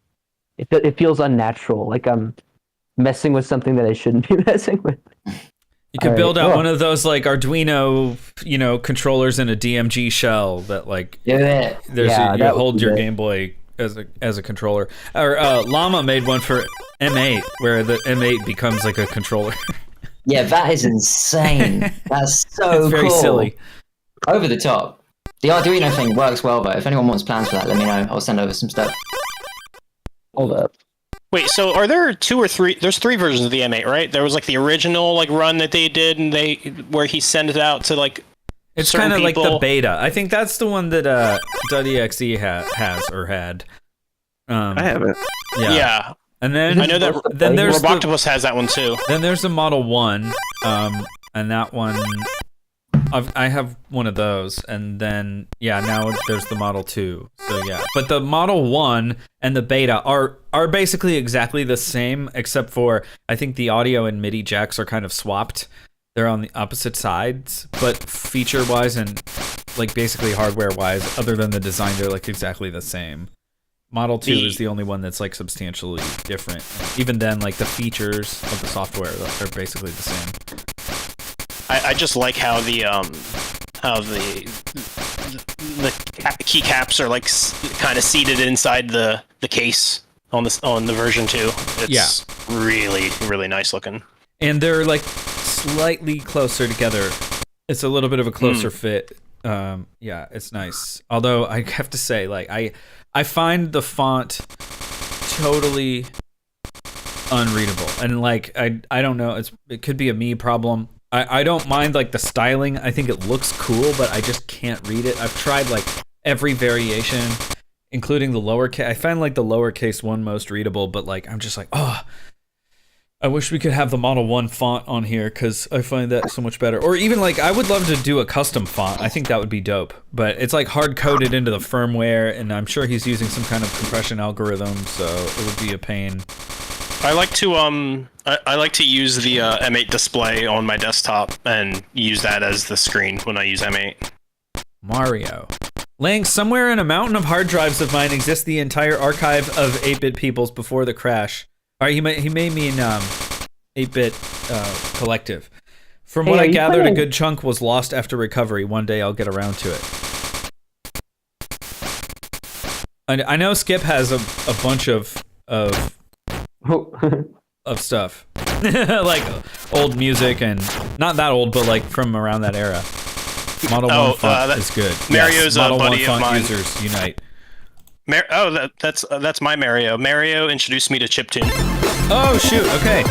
It feels unnatural. Like I'm messing with something that I shouldn't be messing with. You could build out one of those like Arduino, controllers in a DMG shell that like Do it. there's Yeah, you that would hold be your good. Game Boy as a controller. Or Llama made one for M8 where the M8 becomes like a controller. Yeah, that is insane. That's so It's very cool. silly. Over the top. The Arduino thing works well, though. If anyone wants plans for that, let me know. I'll send over some stuff. Hold up. Wait, so are there 2 or 3? There's 3 versions of the M8, right? There was like the original like run that they did, and where he sent it out to like. It's certain kind of like the people. beta. I think that's the one that .exe has or had. I have it. Yeah. And then I know that. then there's Roboctopus has that one too. Then there's the Model 1, and that one, I have one of those, and then, now there's the Model 2, so yeah. But the Model 1 and the beta are basically exactly the same, except for, I think the audio and MIDI jacks are kind of swapped. They're on the opposite sides, but feature-wise and, like, basically hardware-wise, other than the design, they're, like, exactly the same. Model 2 is the only one that's like substantially different. Even then, like the features of the software are basically the same. I just like how the keycaps are like kind of seated inside the case on the version 2. It's really, really nice looking. And they're like slightly closer together. It's a little bit of a closer fit. It's nice. Although I have to say, like I find the font totally unreadable, and like I don't know, it could be a me problem. I don't mind like the styling. I think it looks cool, but I just can't read it. I've tried like every variation, including the lowercase. I find like the lowercase one most readable, but like I'm just like, I wish we could have the Model 1 font on here because I find that so much better. Or even like, I would love to do a custom font. I think that would be dope. But it's like hard coded into the firmware, and I'm sure he's using some kind of compression algorithm, so it would be a pain. I like to I like to use the M8 display on my desktop and use that as the screen when I use M8. Mario. Lang, somewhere in a mountain of hard drives of mine exists the entire archive of 8-bit peoples before the crash. All right, he may mean 8-bit collective. From what I gathered, a good chunk was lost after recovery. One day I'll get around to it. I know Skip has a bunch of stuff, like old music, and not that old, but like from around that era. Model 1 font is good. Mario's Model a buddy 1 of font mine. users unite. That's my Mario. Mario introduced me to chiptune. Oh shoot! Okay.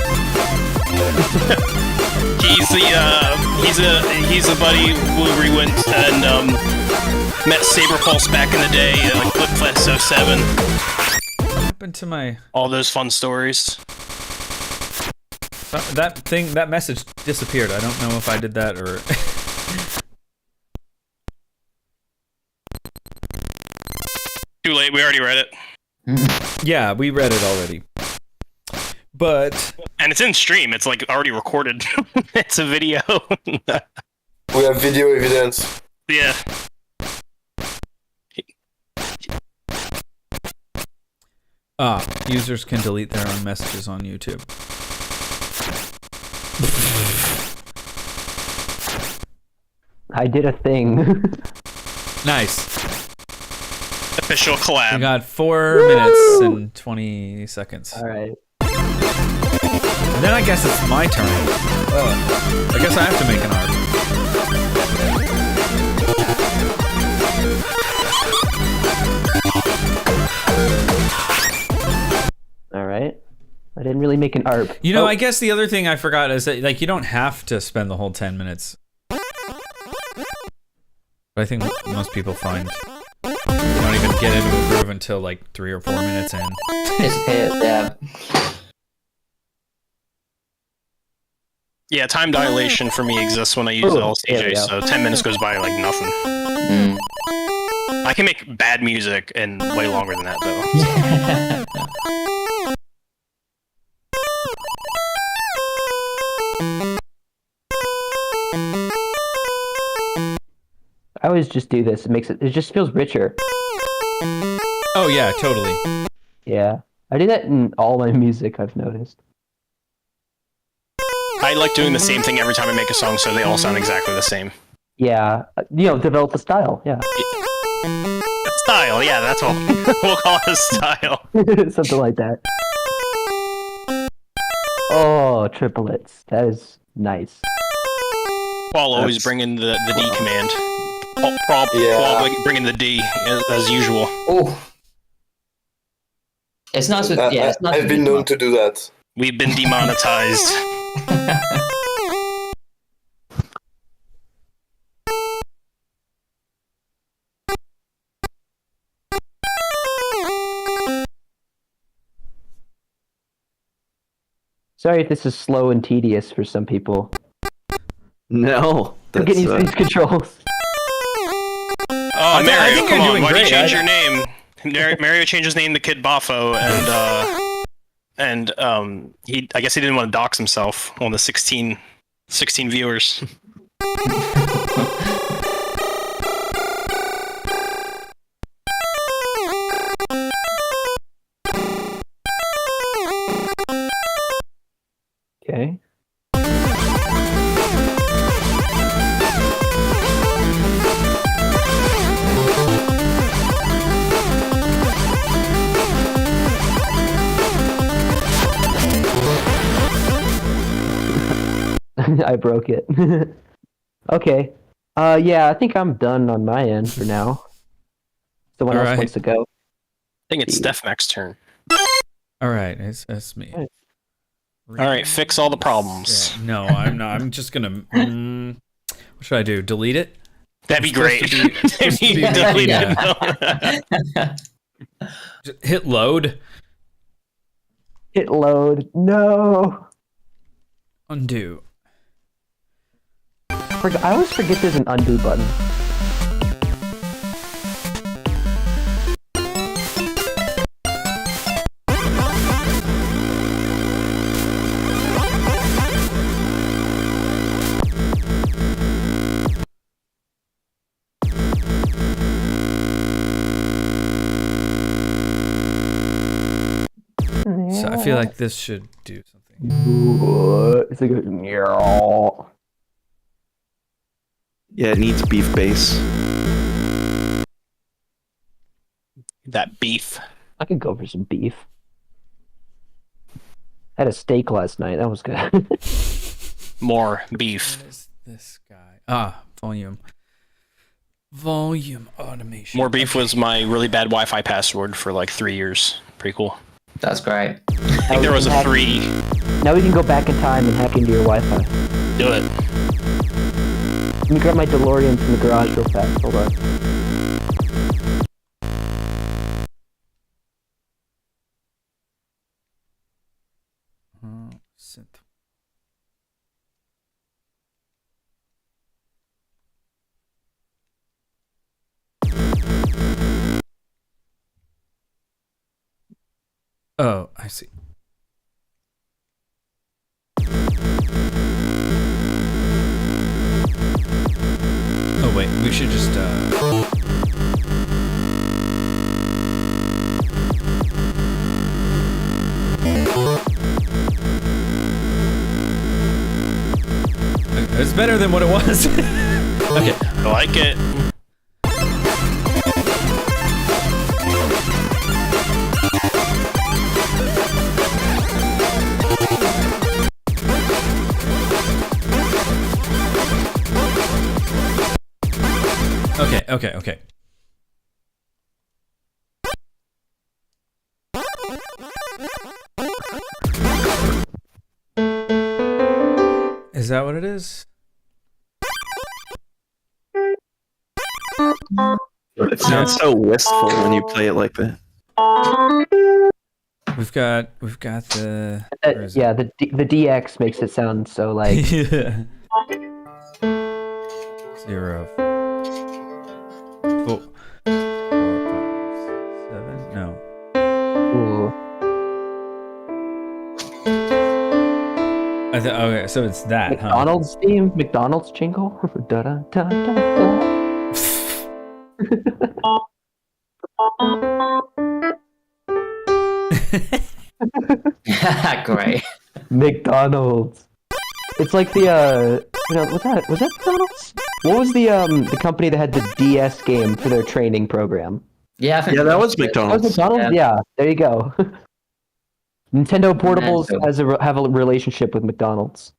he's a buddy where we went and met Saber Pulse back in the day, like FlipFest 07. What happened to my? All those fun stories. That message disappeared. I don't know if I did that or. Too late. We already read it. Yeah, we read it already. But And it's in stream. It's like already recorded. It's a video. We have video evidence. Yeah. users can delete their own messages on YouTube. I did a thing. Nice. Official We collab. got 4 minutes and 20 seconds. All right. And then I guess it's my turn. I guess I have to make an art. didn't really make an ARP. You know, I guess the other thing I forgot is that like you don't have to spend the whole 10 minutes. But I think most people find you don't even get into a groove until like 3 or 4 minutes in. Yeah. Yeah, time dilation for me exists when I use LSDJ, so 10 minutes goes by like nothing. Mm. I can make bad music in way longer than that, though. I always just do this. It just feels richer. Oh yeah, totally. Yeah. I do that in all my music, I've noticed. I like doing the same thing every time I make a song, so they all sound exactly the same. Yeah. Develop a style. Yeah. Style, yeah, that's all. We'll call it a style. Something like that. Oh, triplets. That is nice. Paul always bring in the D command. Paul bring in the D, as usual. Oh. It's nice with, it's nice. I've been known to do that. We've been demonetized. Sorry if this is slow and tedious for some people. No. I'm getting used to these controls. Oh, Mario, come on, why did you change I- your name? Mario changed his name to Kid Boffo, and I guess he didn't want to dox himself on the 16 viewers. Okay. I broke it. Okay. Yeah, I think I'm done on my end for now. Someone else Alright. wants to go. I think it's Def Mac's turn. All right, it's me. All All right, fix all the problems. Yeah, no, I'm not. I'm just gonna. What should I do? Delete it? That'd be great. It's supposed to be Just hit load. Hit load. No. Undo. I always forget there's an undo button. So I feel like this should do something. It's like a... Yeah, it needs beef base. That beef. I could go for some beef. I had a steak last night. That was good. More beef. What is this guy? Volume. Volume automation. More beef was my really bad Wi-Fi password for like 3 years. Pretty cool. That's great. I think there was a 3. Now we can go back in time and hack into your Wi-Fi. Do it. Let me grab my DeLorean from the garage real fast. Hold on. Synth. Oh, I see. Oh wait, we should just it's better than what it was. Okay. I like it. Okay. Is that what it is? It sounds so wistful when you play it like that. We've got the where is Yeah, the DX makes it sound so like. yeah. 0 4 4 5 7 no. Ooh. Okay, so it's that, McDonald's theme, McDonald's jingle. Da, da, da, da, da. Great. McDonald's. It's like the what's that? Was that McDonald's? What was the company that had the DS game for their training program? Yeah, I think Yeah, that was That was McDonald's. McDonald's. Yeah, there you go. Nintendo Portables Mental. have a relationship with McDonald's.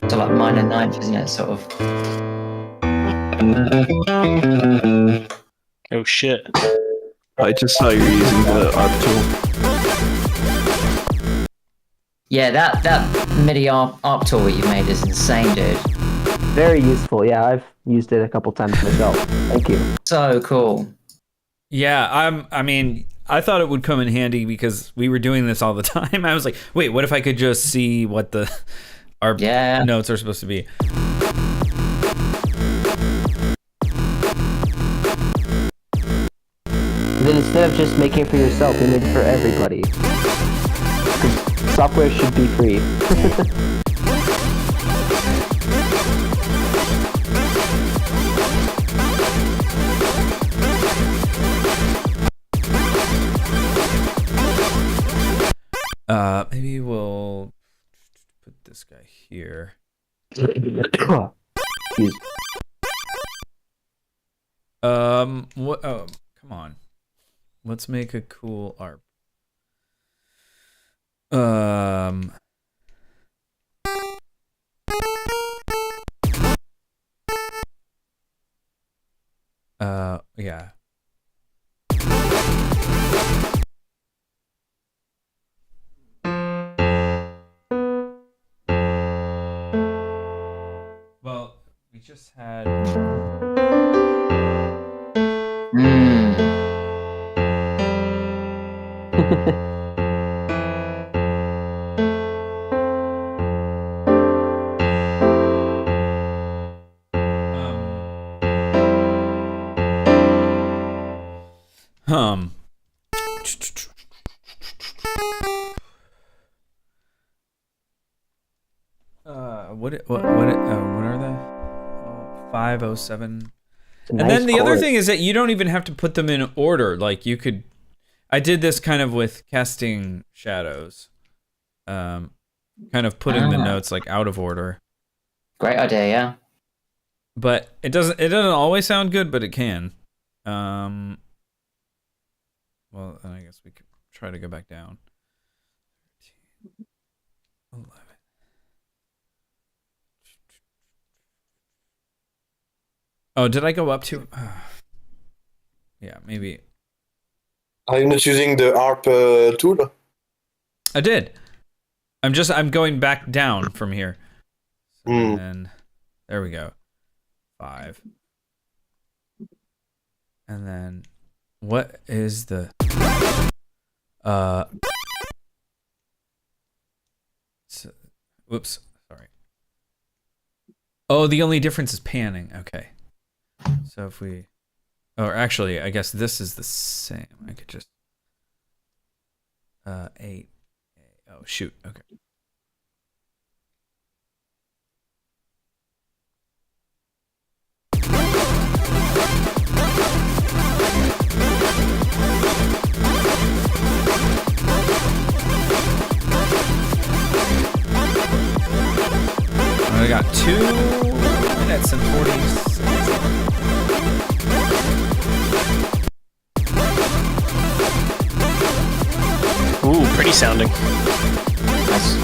So like minor ninth, isn't it? Sort of. Oh shit. I just saw you're using the ARP tool. Yeah, that MIDI ARP tool that you made is insane, dude. Very useful. Yeah, I've used it a couple times myself. Thank you. So cool. Yeah, I mean, I thought it would come in handy because we were doing this all the time. I was like, wait, what if I could just see what our Yeah. notes are supposed to be? And then instead of just making it for yourself, you make it for everybody. 'Cause software should be free. Maybe we'll put this guy here. Excuse. What? Oh, come on. Let's make a cool ARP. Yeah. Well, we just had. What are they? 507. And then the other thing is that you don't even have to put them in order. Like you could, I did this kind of with casting shadows, kind of putting the notes like out of order. Great idea, yeah. But it doesn't always sound good, but it can. Well, then I guess we could try to go back down. 13, 11. Oh, did I go up to? Yeah, maybe. Are you not using the ARP tool? I did. I'm going back down from here. And then, there we go. 5. And then, what is the? Whoops. Sorry. Oh, the only difference is panning. Okay. So if we, or actually, I guess this is the same. I could just 8. Oh shoot. Okay. I got 2 minutes and 40 seconds. Ooh, pretty sounding. Nice.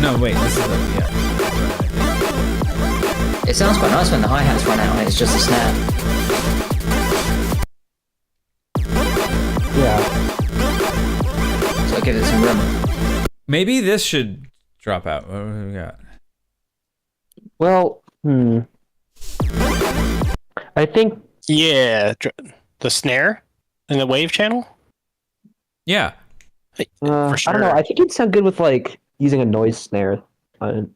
no, wait. This is yeah. It sounds quite nice when the hi-hats run out and it's just a snare. Yeah. So it gives it some room. Maybe this should drop out. What do we got? Well, I think Yeah, the snare in the wave channel. Yeah. For sure. I don't know. I think it'd sound good with like using a noise snare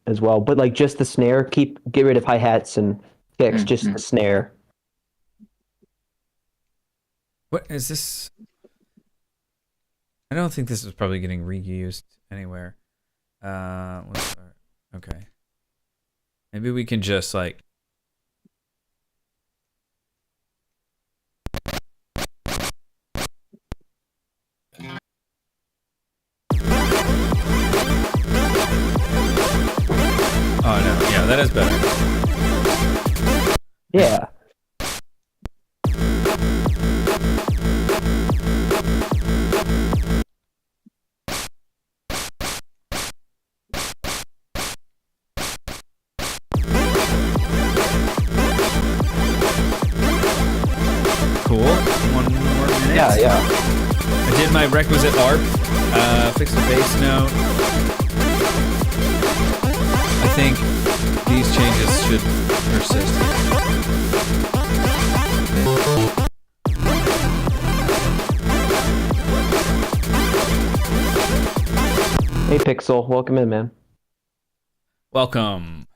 as well, but like just the snare. Get rid of hi hats and kicks. Just the snare. What is this? I don't think this is probably getting reused anywhere. Okay. Maybe we can just like. Oh no, yeah, that is better. Yeah. Cool. 1 more minute. Yeah. I did my requisite ARP. Fixed the bass note. I think these changes should persist here. Hey, Pixel, welcome in, man. Welcome.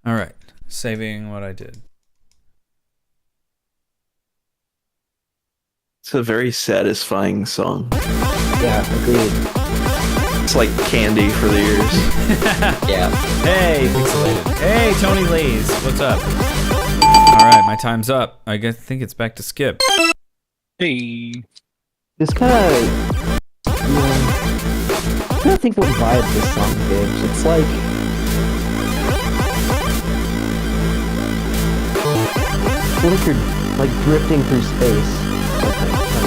All right, saving what I did. It's a very satisfying song. Yeah, agreed. It's like candy for the ears. Yeah. Hey, Pixelated. Hey, Tony Lays. What's up? All right, my time's up. I think it's back to Skip. Hey. This kind of. I'm trying to think what vibe this song gives. It's like. I feel like you're like drifting through space. Something. I don't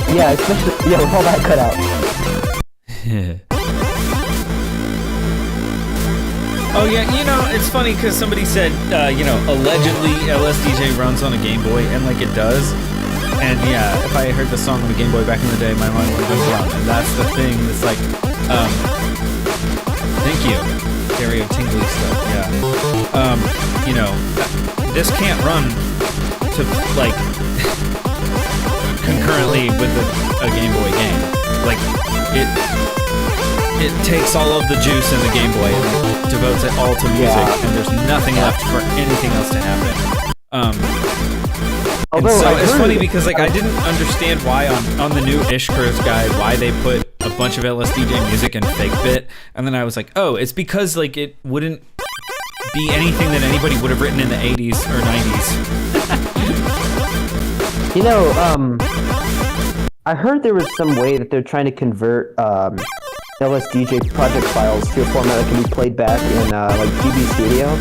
know. Yeah, especially with all that cut out. Oh yeah, it's funny because somebody said, allegedly LSDJ runs on a Game Boy, and like it does. And yeah, if I heard the song on the Game Boy back in the day, my mind would go blown. And that's the thing. It's like, thank you. Stereo tingly stuff, yeah. This can't run to like concurrently with a Game Boy game. Like it takes all of the juice in the Game Boy and devotes it all to music, and there's nothing left for anything else to happen. Although so it's funny because like I didn't understand why on the new Ishkur's guide why they put a bunch of LSDJ music in fake bit, and then I was like, oh, it's because like it wouldn't be anything that anybody would have written in the 80s or 90s. I heard there was some way that they're trying to convert LSDJ project files to a format that can be played back in like GB Studio,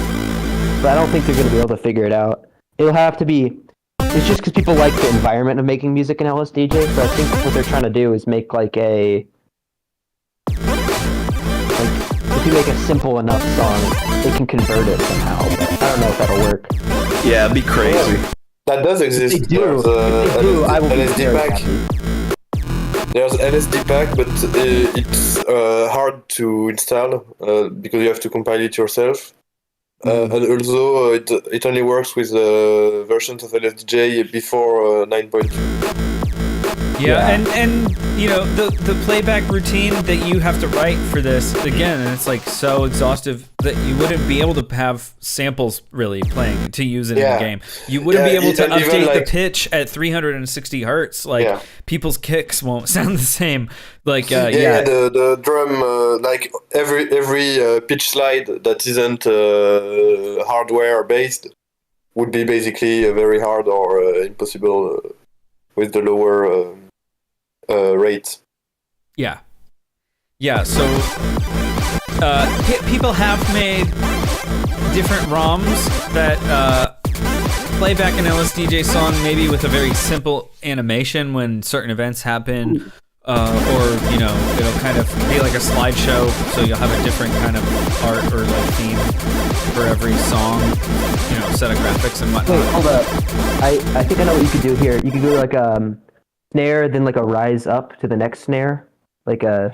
but I don't think they're going to be able to figure it out. It'll have to be. It's just because people like the environment of making music in LSDJ, so I think what they're trying to do is make like if you make a simple enough song, they can convert it somehow. But I don't know if that'll work. Yeah, it'd be crazy. That does exist. If they do, I will be LSD very pack. happy. There's LSD pack, but it's hard to install because you have to compile it yourself. And also, it only works with versions of LSDJ before 9.2. Yeah, and you know the playback routine that you have to write for this again, and it's like so exhaustive that you wouldn't be able to have samples really playing to use it in the game. You wouldn't be able to update the pitch at 360 hertz. Like people's kicks won't sound the same. Like the drum like every pitch slide that isn't hardware based would be basically very hard or impossible with the lower rates. Yeah. So people have made different ROMs that play back an LSDJ song, maybe with a very simple animation when certain events happen, or you know, it'll kind of be like a slideshow, so you'll have a different kind of art or like theme for every song, you know, set of graphics and whatnot. Wait, hold up. I think I know what you could do here. You could do like snare, then like a rise up to the next snare, like a.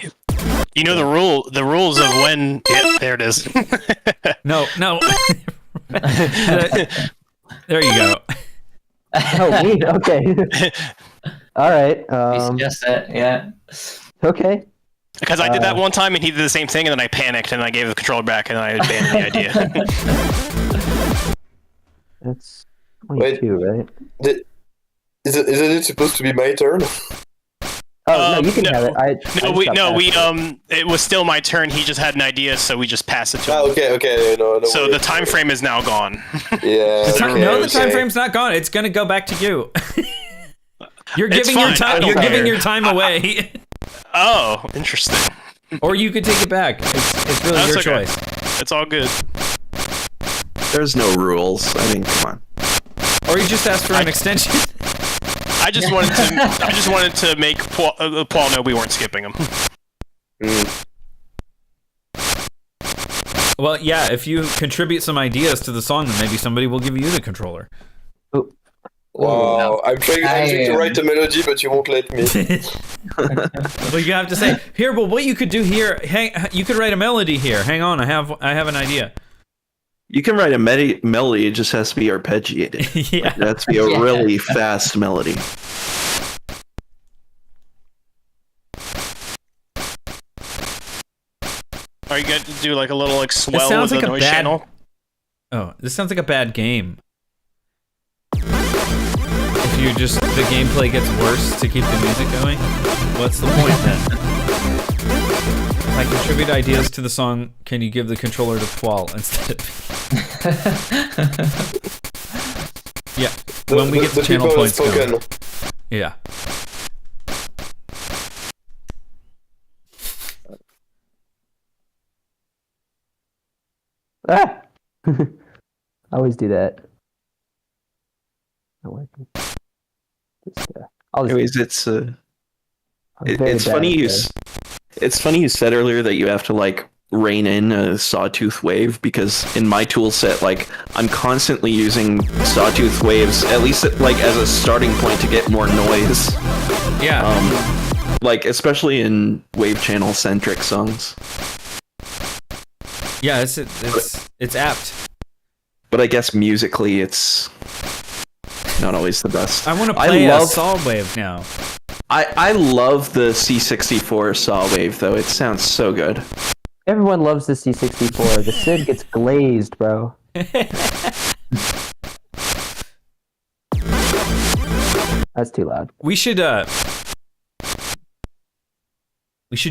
You know the rules of when. Yeah, there it is. No. There you go. Oh, me? Okay. All right. Just that, yeah. Okay. Because I did that one time and he did the same thing, and then I panicked and I gave the controller back and I abandoned the idea. That's 22, right? Isn't it supposed to be my turn? Oh no, you can have it. It was still my turn. He just had an idea, so we just passed it to him. Okay. No, so the time frame is now gone. Yeah. The time frame's not gone. It's gonna go back to you. You're giving your time. You're giving your time away. Oh, interesting. Or you could take it back. It's really your choice. It's all good. There's no rules. I mean, come on. Or you just ask for an extension. I just wanted to make Paul know we weren't skipping him. Well, yeah. If you contribute some ideas to the song, then maybe somebody will give you the controller. Wow, I'm trying to write a melody, but you won't let me. Well, you have to say here. Well, what you could do here? You could write a melody here. Hang on, I have an idea. You can write a melody. It just has to be arpeggiated. Yeah, it has to be a really fast melody. Are you going to do like a little swell with the noise channel? Oh, this sounds like a bad game. If you the gameplay gets worse to keep the music going, what's the point then? If I contribute ideas to the song, can you give the controller to pouale instead of... Yeah, when we get the channel points going. Yeah. Ah! I always do that. Anyways, it's funny it's funny you said earlier that you have to like rein in a sawtooth wave, because in my tool set, like, I'm constantly using sawtooth waves, at least like as a starting point to get more noise. Yeah. Like especially in wave channel centric songs. Yeah, it's apt. But I guess musically it's not always the best. I want to play a saw wave now. I love the C64 saw wave though. It sounds so good. Everyone loves the C64. The SID gets glazed, bro. That's too loud. We should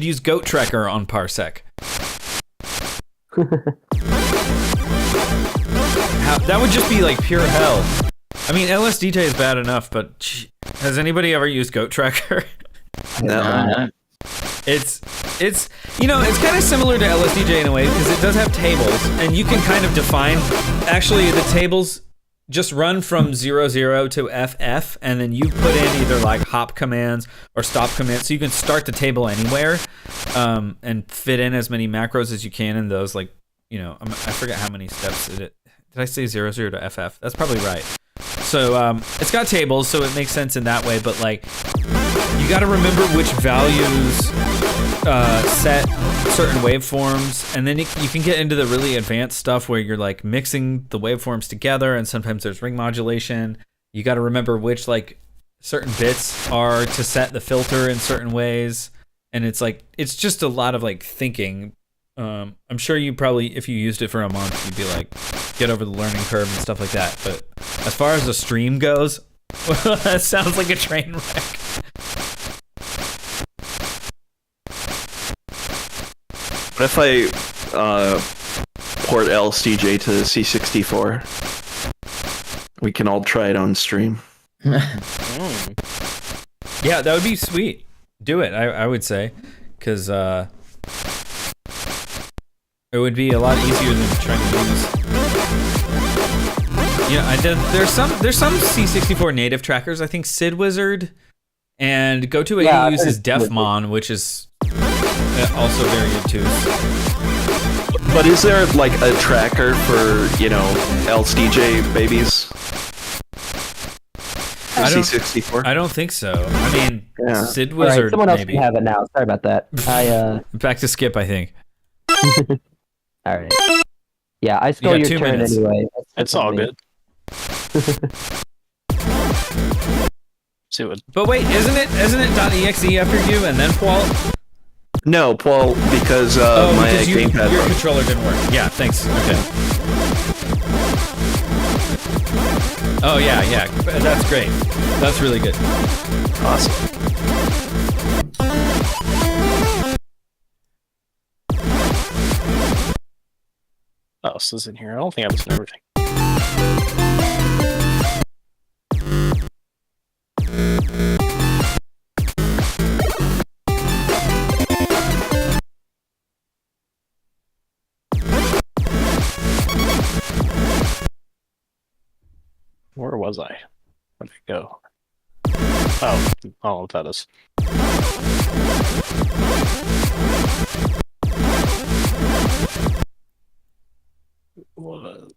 use Goat Trekker on Parsec. That would just be like pure hell. I mean, LSDJ is bad enough, but has anybody ever used Goat Trekker? No. It's you know, it's kind of similar to LSDJ in a way, because it does have tables, and you can kind of define. Actually, the tables just run from 00 to FF, and then you put in either like hop commands or stop commands, so you can start the table anywhere, and fit in as many macros as you can in those, like, you know, I forget how many steps did I say 00 to FF? That's probably right. So it's got tables, so it makes sense in that way, but like, you got to remember which values set certain waveforms, and then you can get into the really advanced stuff where you're like mixing the waveforms together, and sometimes there's ring modulation. You got to remember which like certain bits are to set the filter in certain ways, and it's just a lot of like thinking. I'm sure you probably, if you used it for a month, you'd be like, get over the learning curve and stuff like that. But as far as the stream goes, that sounds like a train wreck. What if I port LSDJ to C64? We can all try it on stream. Yeah, that would be sweet. Do it, I would say, because it would be a lot easier than trying to use. Yeah, there's some C64 native trackers. I think Sid Wizard and GoToAE uses Defmon, which is also very good too. But is there like a tracker for, LSDJ babies? C64? I don't think so. I mean, Yeah. Sid All right, Wizard someone else maybe. can have it now. Sorry about that. Back to Skip, I think. All right. Yeah, I stole got your 2 turn minutes. anyway. It's all good. See what? But wait, isn't it .exe after you and then pouale? No, Paul, because my because gamepad your broke. controller didn't work. Yeah, thanks. Okay. Oh yeah, that's great. That's really good. Awesome. What else is in here? I don't think I listened to everything. Where was I? Where'd I go? Oh, I don't know what that is. What?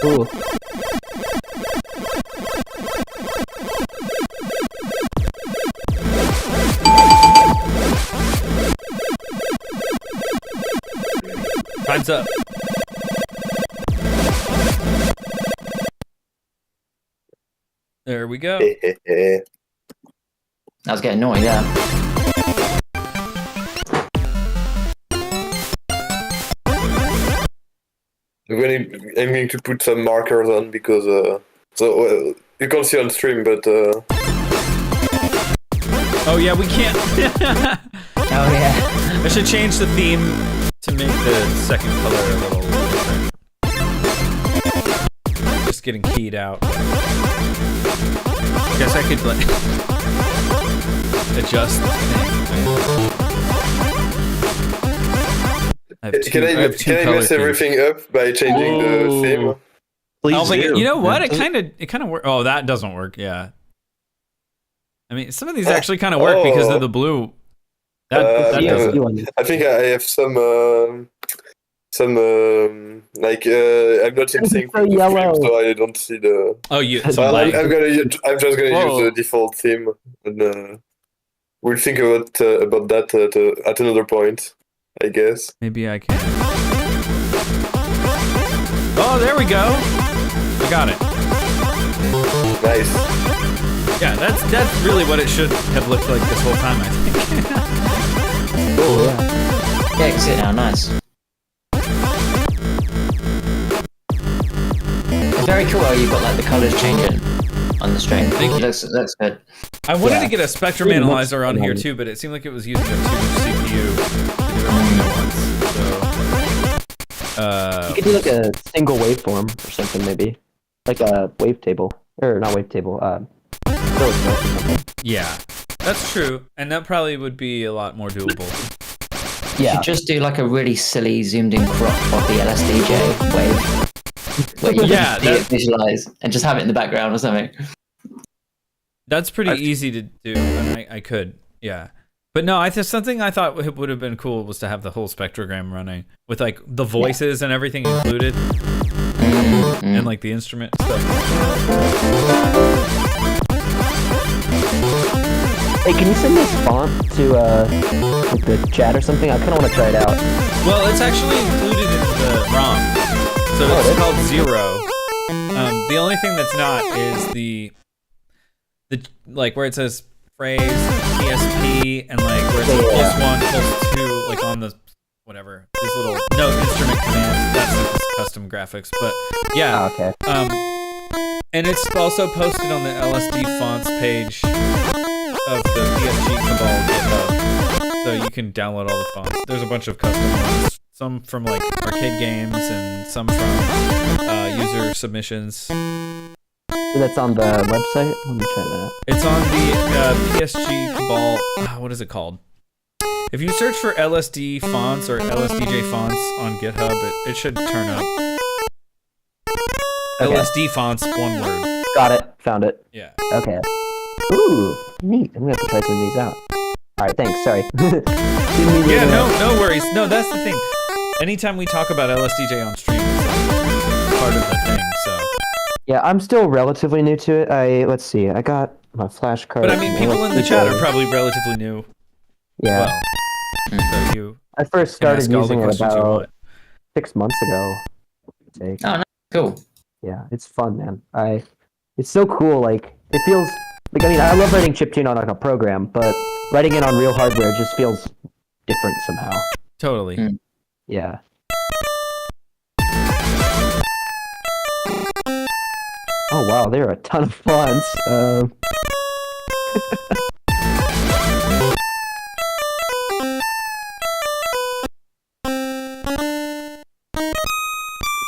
Cool. Time's up. There we go. That was getting annoying, yeah. I'm going to put some markers on because you can't see on stream, but Oh yeah, we can't. Oh yeah. I should change the theme to make the second color a little different. Just getting keyed out. Guess I could like adjust the thing. can I mess everything up by changing the theme? Please do. You know what? It kind of works. Oh, that doesn't work. Yeah. I mean, some of these actually kind of work because of the blue. That doesn't. I think I have some like I'm not in sync with the yellow. theme, so I don't see the. Oh, you. So I'm just gonna use the default theme, and we'll think about that at another point, I guess. Maybe I can. Oh, there we go. I got it. Nice. Yeah, that's really what it should have looked like this whole time, I think. Cool, yeah. Yeah, you can see it now, nice. It's very cool how you've got like the colours changing on the stream. Thank you. Looks good. I wanted to get a spectrum Really analyzer on looks here good. too, but it seemed like it was using too much CPU to do everything at once. So You could do like a single waveform or something, maybe. Like a wavetable. Or not wavetable, or something. Yeah, that's true, and that probably would be a lot more doable. You should just do like a really silly zoomed in crop of the LSDJ wave. Where you Yeah, just visualize and just have it in the background or something. That's pretty easy to do, and I could, yeah. But no, something I thought would have been cool was to have the whole spectrogram running with like the voices and everything included, and like the instrument stuff. Hey, can you send this font to like the chat or something? I kind of want to try it out. Well, it's actually included in the ROM, so it's called Zero. The only thing that's not is the like where it says phrase ESP and like where it says +1 +2 like on the whatever these little note instrument commands. That's like the custom graphics, but yeah. Okay. And it's also posted on the LSD fonts page of the PSG Cabal GitHub, so you can download all the fonts. There's a bunch of custom ones, some from like arcade games and some from user submissions. So that's on the website? Let me try that. It's on the PSG Cabal, what is it called? If you search for LSD fonts or LSDJ fonts on GitHub, it should turn up. Okay. LSD fonts, one word. Got it. Found it. Yeah. Okay. Ooh, neat. I'm gonna have to try some of these out. Alright, thanks. Sorry. Yeah, no worries. No, that's the thing. Anytime we talk about LSDJ on stream, it's part of the thing, so. Yeah, I'm still relatively new to it. Let's see. I got my flashcard. But I mean, people in the chat are probably relatively new. Yeah. Well, so I first can started ask all the using it questions you about want. 6 months ago. Oh, no, cool. Yeah, it's fun, man. It's so cool. Like, it feels like, I mean, I love writing chiptune on like a program, but writing it on real hardware just feels different somehow. Totally. Yeah. Oh wow, there are a ton of fonts.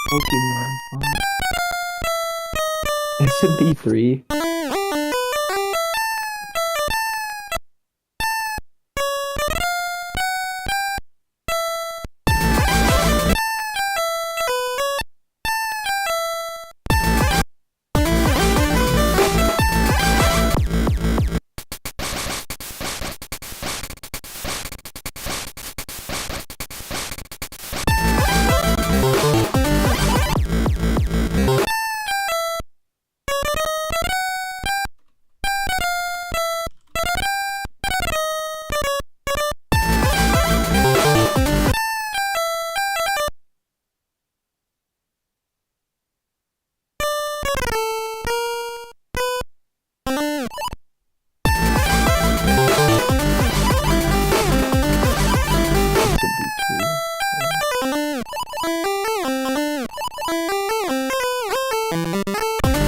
Pokemon fonts. SMB3.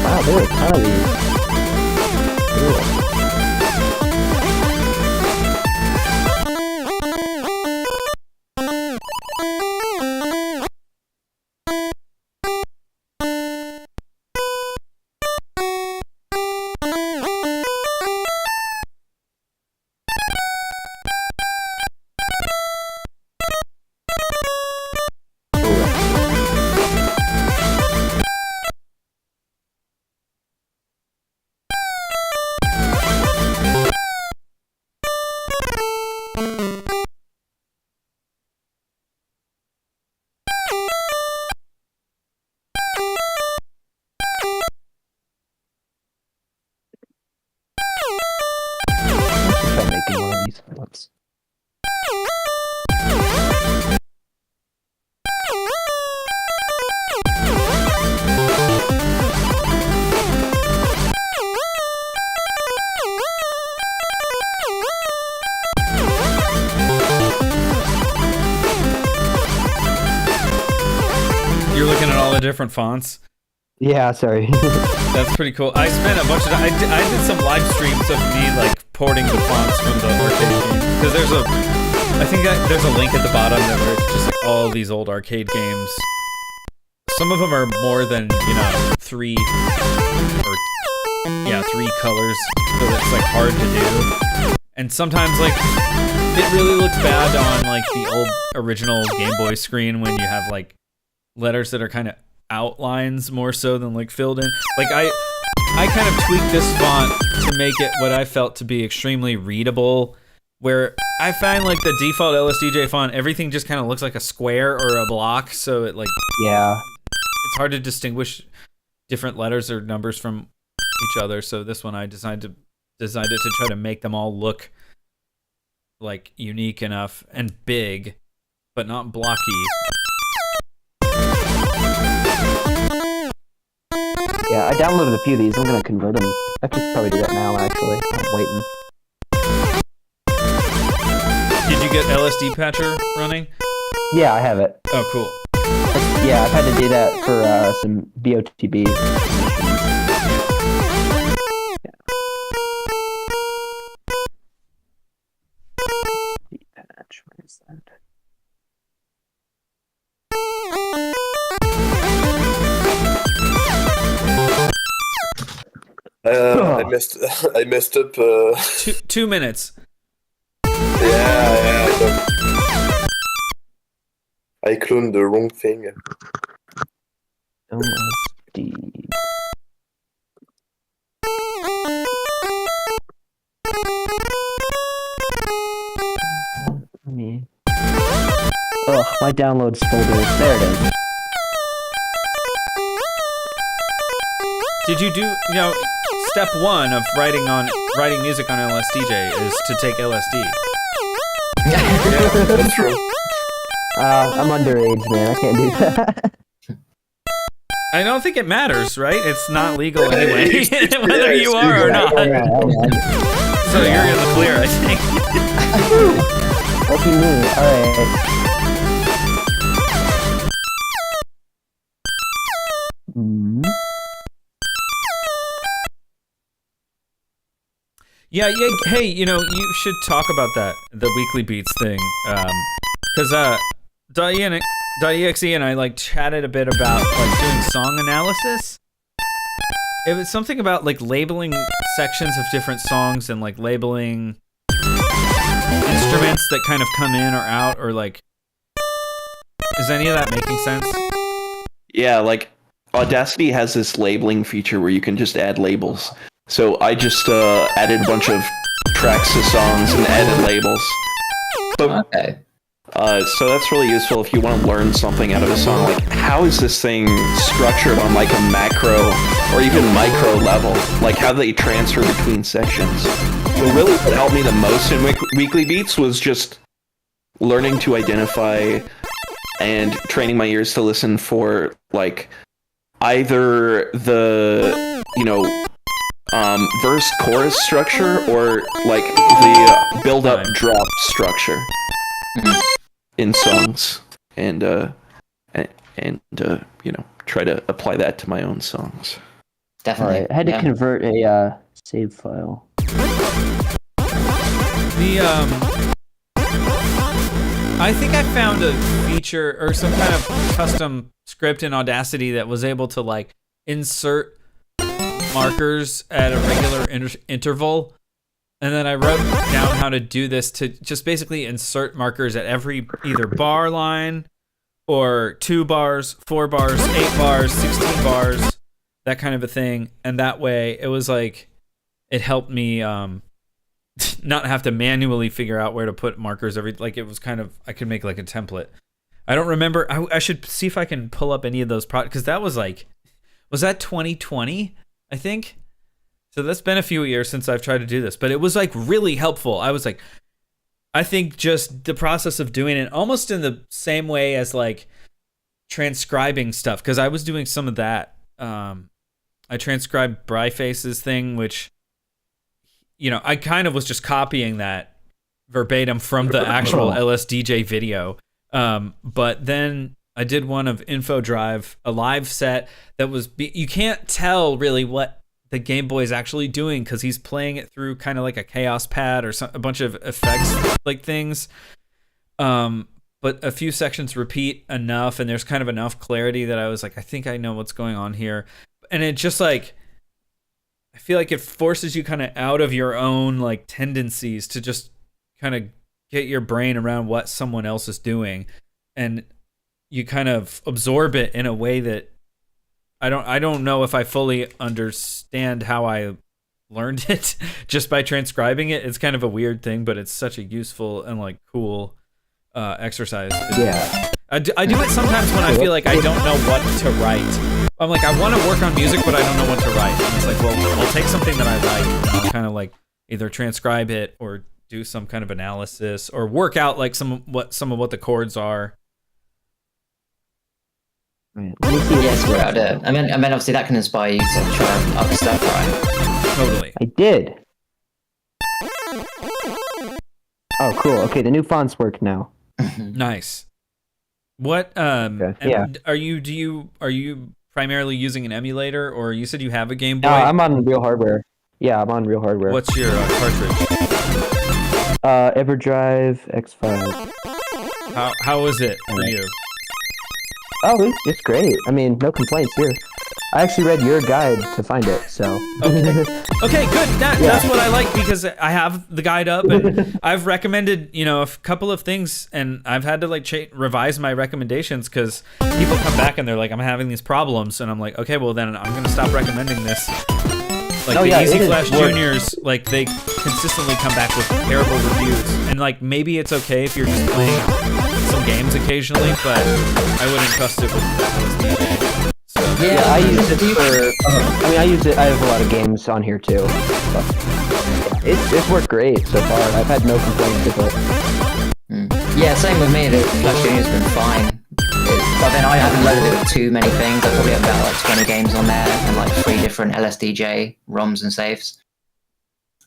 Wow, there are a ton of these. Cool. Try making one of these once. You're looking at all the different fonts. Yeah, sorry. That's pretty cool. I spent a bunch of I did some live streams of me like porting the fonts from the arcade game because there's a link at the bottom that where it's just like all of these old arcade games. Some of them are more than, three colors, so it's like hard to do. And sometimes like it really looks bad on like the old original Game Boy screen when you have like letters that are kind of outlines more so than like filled in. Like I kind of tweaked this font to make it what I felt to be extremely readable, where I find like the default LSDJ font, everything just kind of looks like a square or a block, so it like it's hard to distinguish different letters or numbers from each other. So this one I designed it to try to make them all look like unique enough and big, but not blocky. Yeah, I downloaded a few of these. I'm gonna convert them. I could probably do that now, actually. I'm waiting. Did you get LSD Patcher running? Yeah, I have it. Oh, cool. Yeah, I've had to do that for some BOTB. Patch, where is that? I messed up. 2 minutes. Yeah, I cloned the wrong thing. LSD. Ugh, my downloads folder. There it is. Did you do, step one of writing music on LSDJ is to take LSD. Yeah, that's true. I'm underage, man. I can't do that. I don't think it matters, right? It's not legal anyway, It's whether you are or not. So you're in the clear, I think. Lucky me. Alright. Yeah. Hey, you should talk about that, the weekly beats thing, because .exe and I like chatted a bit about like doing song analysis. It was something about like labeling sections of different songs and like labeling instruments that kind of come in or out, or like, is any of that making sense? Yeah, like Audacity has this labeling feature where you can just add labels. So I just added a bunch of tracks to songs and added labels. Okay. So that's really useful if you want to learn something out of a song. Like, how is this thing structured on like a macro or even micro level? Like, how do they transfer between sections? So really what helped me the most in Weekly Beats was just learning to identify and training my ears to listen for like either the, verse chorus structure or like the build up drop structure in songs, and try to apply that to my own songs. Definitely. Alright, I had to convert a save file. I think I found a feature or some kind of custom script in Audacity that was able to like insert markers at a regular interval, and then I wrote down how to do this to just basically insert markers at every either bar line or 2 bars, 4 bars, 8 bars, 16 bars, that kind of a thing. And that way it was like it helped me not have to manually figure out where to put markers it was kind of, I could make like a template. I don't remember. I should see if I can pull up any of those products, because that was that 2020, I think? So that's been a few years since I've tried to do this, but it was like really helpful. I was like, I think just the process of doing it almost in the same way as like transcribing stuff, because I was doing some of that. I transcribed Bryface's thing, which, I kind of was just copying that verbatim from the actual LSDJ video. But then I did one of Info Drive, a live set that was, you can't tell really what the Game Boy is actually doing because he's playing it through kind of like a chaos pad or a bunch of effects like things. but a few sections repeat enough, and there's kind of enough clarity that I was like, I think I know what's going on here. And it just like, I feel like it forces you kind of out of your own like tendencies to just kind of get your brain around what someone else is doing, and you kind of absorb it in a way that I don't know if I fully understand how I learned it just by transcribing it. It's kind of a weird thing, but it's such a useful and like cool exercise. Yeah. I do it sometimes when I feel like I don't know what to write. I'm like, I want to work on music, but I don't know what to write. And it's like, well, I'll take something that I like and I'll kind of like either transcribe it or do some kind of analysis or work out like some of what the chords are. Yes, we're out there. I mean, obviously that can inspire you to try other stuff, right? Totally. I did. Oh, cool. Okay, the new fonts work now. Nice. What Okay. Yeah. are you primarily using an emulator, or you said you have a Game Boy? No, I'm on real hardware. Yeah, I'm on real hardware. What's your cartridge? EverDrive X5. How is it for you? Oh, it's great. I mean, no complaints here. I actually read your guide to find it, so. Okay, good. That's what I like, because I have the guide up and I've recommended, a couple of things, and I've had to like revise my recommendations because people come back and they're like, I'm having these problems, and I'm like, okay, well then I'm gonna stop recommending this. Like Easy Flash Juniors, like they consistently come back with terrible reviews, and like maybe it's okay if you're just playing some games occasionally, but I wouldn't trust it with LSDJ. So. Yeah, I use it for. I use it. I have a lot of games on here too. But it's worked great so far. I've had no complaints with it. Yeah, same with me. The Flash Junior's been fine. But then I haven't loaded it with too many things. I probably have about like 20 games on there and like 3 different LSDJ ROMs and saves.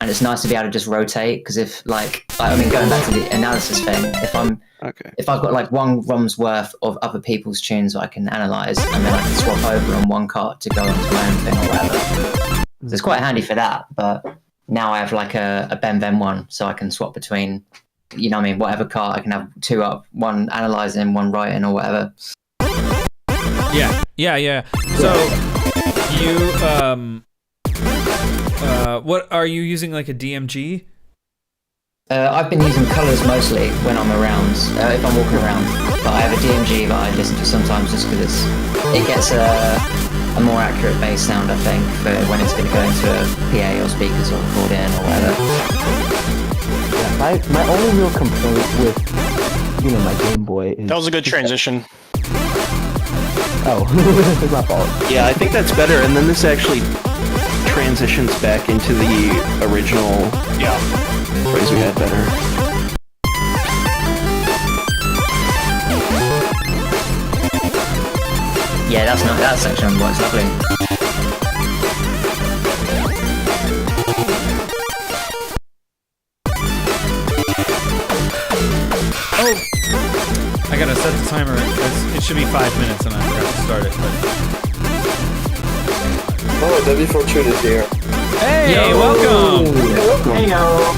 And it's nice to be able to just rotate, because if going back to the analysis thing, if I've got like one ROM's worth of other people's tunes that I can analyze, and then I can swap over on one card to go onto my own thing or whatever. So it's quite handy for that. But now I have like a Ben one, so I can swap between, whatever card. I can have 2 up, one analyzing, one writing or whatever. Yeah. So you what are you using, like a DMG? I've been using colours mostly when I'm around, if I'm walking around. But I have a DMG that I listen to sometimes just because it gets a more accurate bass sound, I think, for when it's going to go into a PA or speakers or record in or whatever. Yeah, my only real complaint with, my Game Boy is... That was a good transition. Oh, it's my fault. Yeah, I think that's better, and then this actually transitions back into the original phrase we had better. Yeah, that's not that section works lovely. Oh, I gotta set the timer. It should be 5 minutes, and I forgot to start it. But... Oh, damifortune is here. Hey, welcome. Hey yo.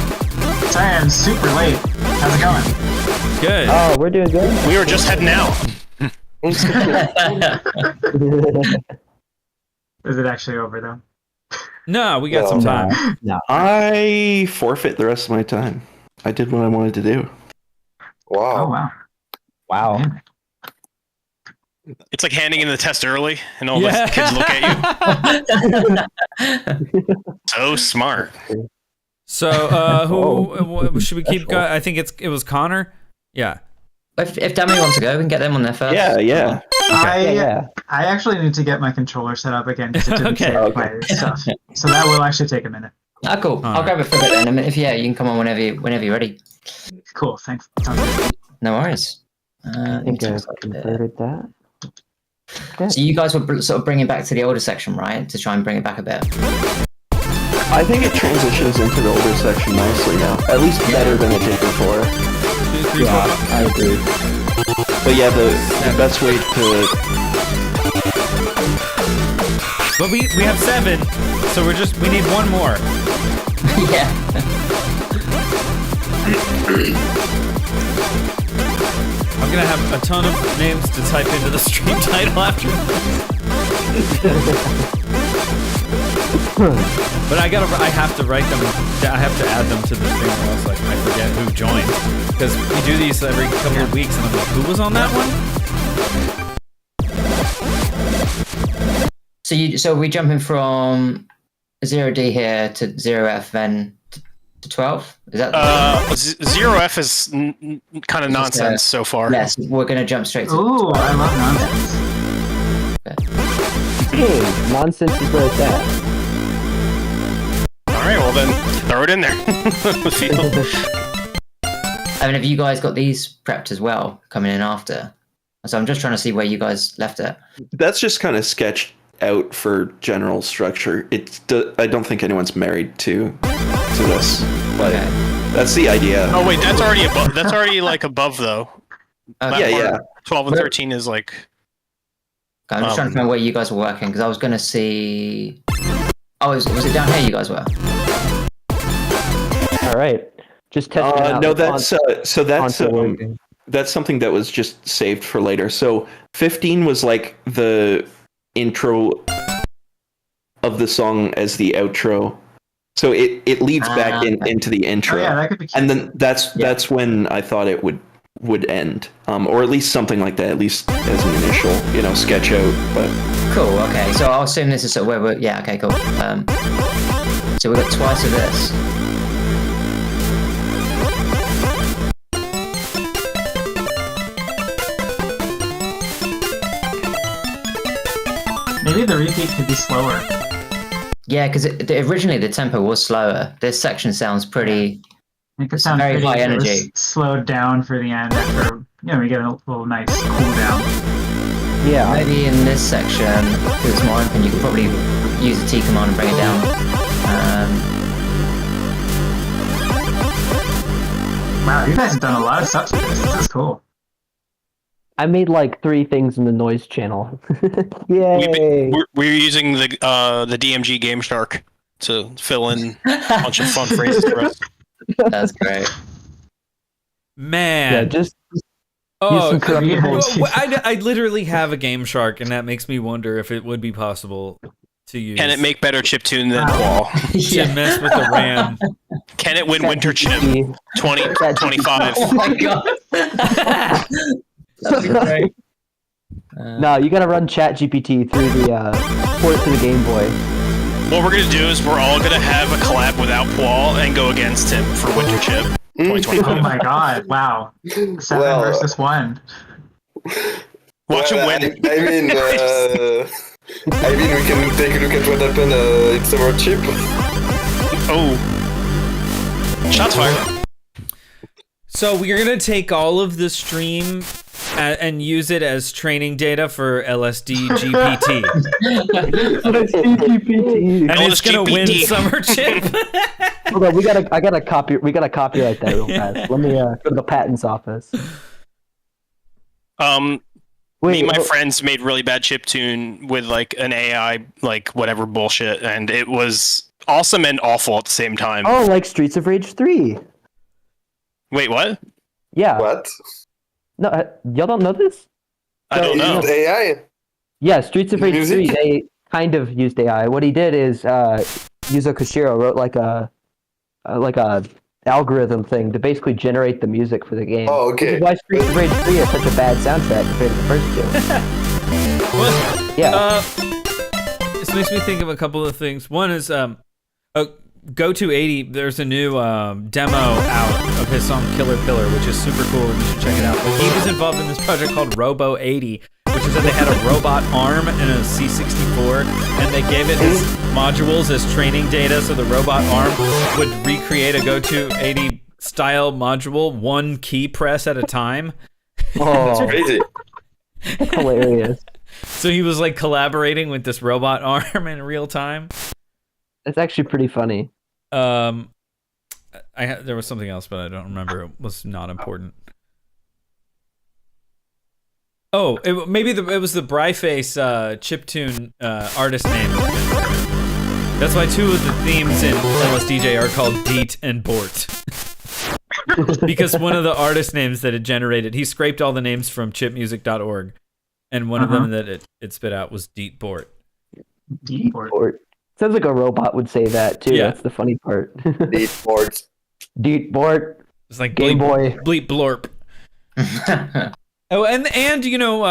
Sorry, I'm super late. How's it going? Good. Oh, we're doing good. We were just heading out. Is it actually over though? No, we got some time. No. I forfeit the rest of my time. I did what I wanted to do. Wow. Oh wow. Wow. Man. It's like handing in the test early, and all the kids look at you. So smart. So, who should we keep going? I think it was Connor. Yeah. If Dami wants to go, we can get them on there first. Yeah. I actually need to get my controller set up again because it didn't save my stuff. So that will actually take a minute. Ah, cool. I'll grab it for a bit then. If you can come on whenever you're ready. Cool. Thanks. Sounds good. No worries. I think I converted that. So you guys were sort of bringing back to the older section, right? To try and bring it back a bit. I think it transitions into the older section nicely now. At least better than it did before. Yeah, I agree. But yeah, the best way to... But we have 7, so we need one more. Yeah. I'm gonna have a ton of names to type into the stream title after this. But I have to write them. I have to add them to the stream, or else I forget who joined. Because we do these every couple of weeks, and I'm like, who was on that one? So we jumping from 0D here to 0F, then to 12. Is that 0F is kind of nonsense so far. Yes, we're gonna jump straight to. Ooh, I love nonsense. Hey, nonsense is where it's at. All right, well then throw it in there. I mean, have you guys got these prepped as well coming in after? So I'm just trying to see where you guys left it. That's just kind of sketched out for general structure. I don't think anyone's married to this, but that's the idea. Oh wait, that's already above. That's already like above though. Okay. 12 and 13 is like. I'm just trying to find where you guys were working because I was going to see. Oh, was it down here you guys were? All right, just testing out. No, that's that's something that was just saved for later. So 15 was like the intro of the song as the outro. So it leads back into the intro. Oh, yeah, that could be cute. And then that's when I thought it would end, or at least something like that, at least as an initial, sketch out. But cool. Okay, so I'll assume this is sort of where we're. Yeah. Okay. Cool. So we've got twice of this. Maybe the repeat could be slower. Yeah, because originally the tempo was slower. This section sounds pretty. It could sound very pretty high if it was energy. slowed down for the end after we get a little nice cool down. Yeah. Maybe in this section, because it's more open, you could probably use the T command and bring it down. Wow, you guys have done a lot of stuff to this. This is cool. I made like 3 things in the noise channel. Yay! We're using the DMG Game Shark to fill in a bunch of fun phrases for us. That's great. Man. Yeah, just Oh, use some I literally have a Game Shark, and that makes me wonder if it would be possible to use. Can it make better chiptune than Pouale? To mess with the RAM? Can it win Winter Chip 2025? Oh my god. That'd be great. No, you gotta run ChatGPT through the port to the Game Boy. What we're gonna do is we're all gonna have a collab without Pouale and go against him for Winter Chip 2025. Oh my god! Wow, 7 versus 1. Watch him win. I mean, we can take a look at what happened in Summer Chip. Oh, shots fired. So we're gonna take all of the stream and use it as training data for LSDGPT. LSDGPT. And it's gonna win Summer Chip. Hold on, we gotta copyright that real fast. Let me go to the patents office. Me and my friends made really bad chiptune with like an AI, like whatever bullshit, and it was awesome and awful at the same time. Oh, like Streets of Rage 3. Wait, what? Yeah. What? No, y'all don't know this? I don't know. AI? Yeah, Streets of Rage 3, Music? they kind of used AI. What he did is Yuzo Koshiro wrote like a algorithm thing to basically generate the music for the game. Oh, okay. Which is why Streets of Rage 3 is such a bad soundtrack compared to the first two. Well, Yeah. this makes me think of a couple of things. One is Go to 80. There's a new demo out of his song Killer Pillar, which is super cool, and you should check it out. But he was involved in this project called Robo 80, which is that they had a robot arm and a C64, and they gave it his modules as training data, so the robot arm would recreate a Go to 80 style module, one key press at a time. Oh, Crazy. that's hilarious. So he was like collaborating with this robot arm in real time. It's actually pretty funny. There was something else, but I don't remember. It was not important. Oh, maybe it was the Bryface chiptune artist name. That's why 2 of the themes in LSDJ are called Deet and Bort. because one of the artist names that it generated, he scraped all the names from chipmusic.org, and one of them that it spit out was Deetbort. Deetbort. Sounds like a robot would say that too. Yeah. That's the funny part. Deetbort. Deetbort. It's like Game Boy. bleep blorp. Oh, and you know,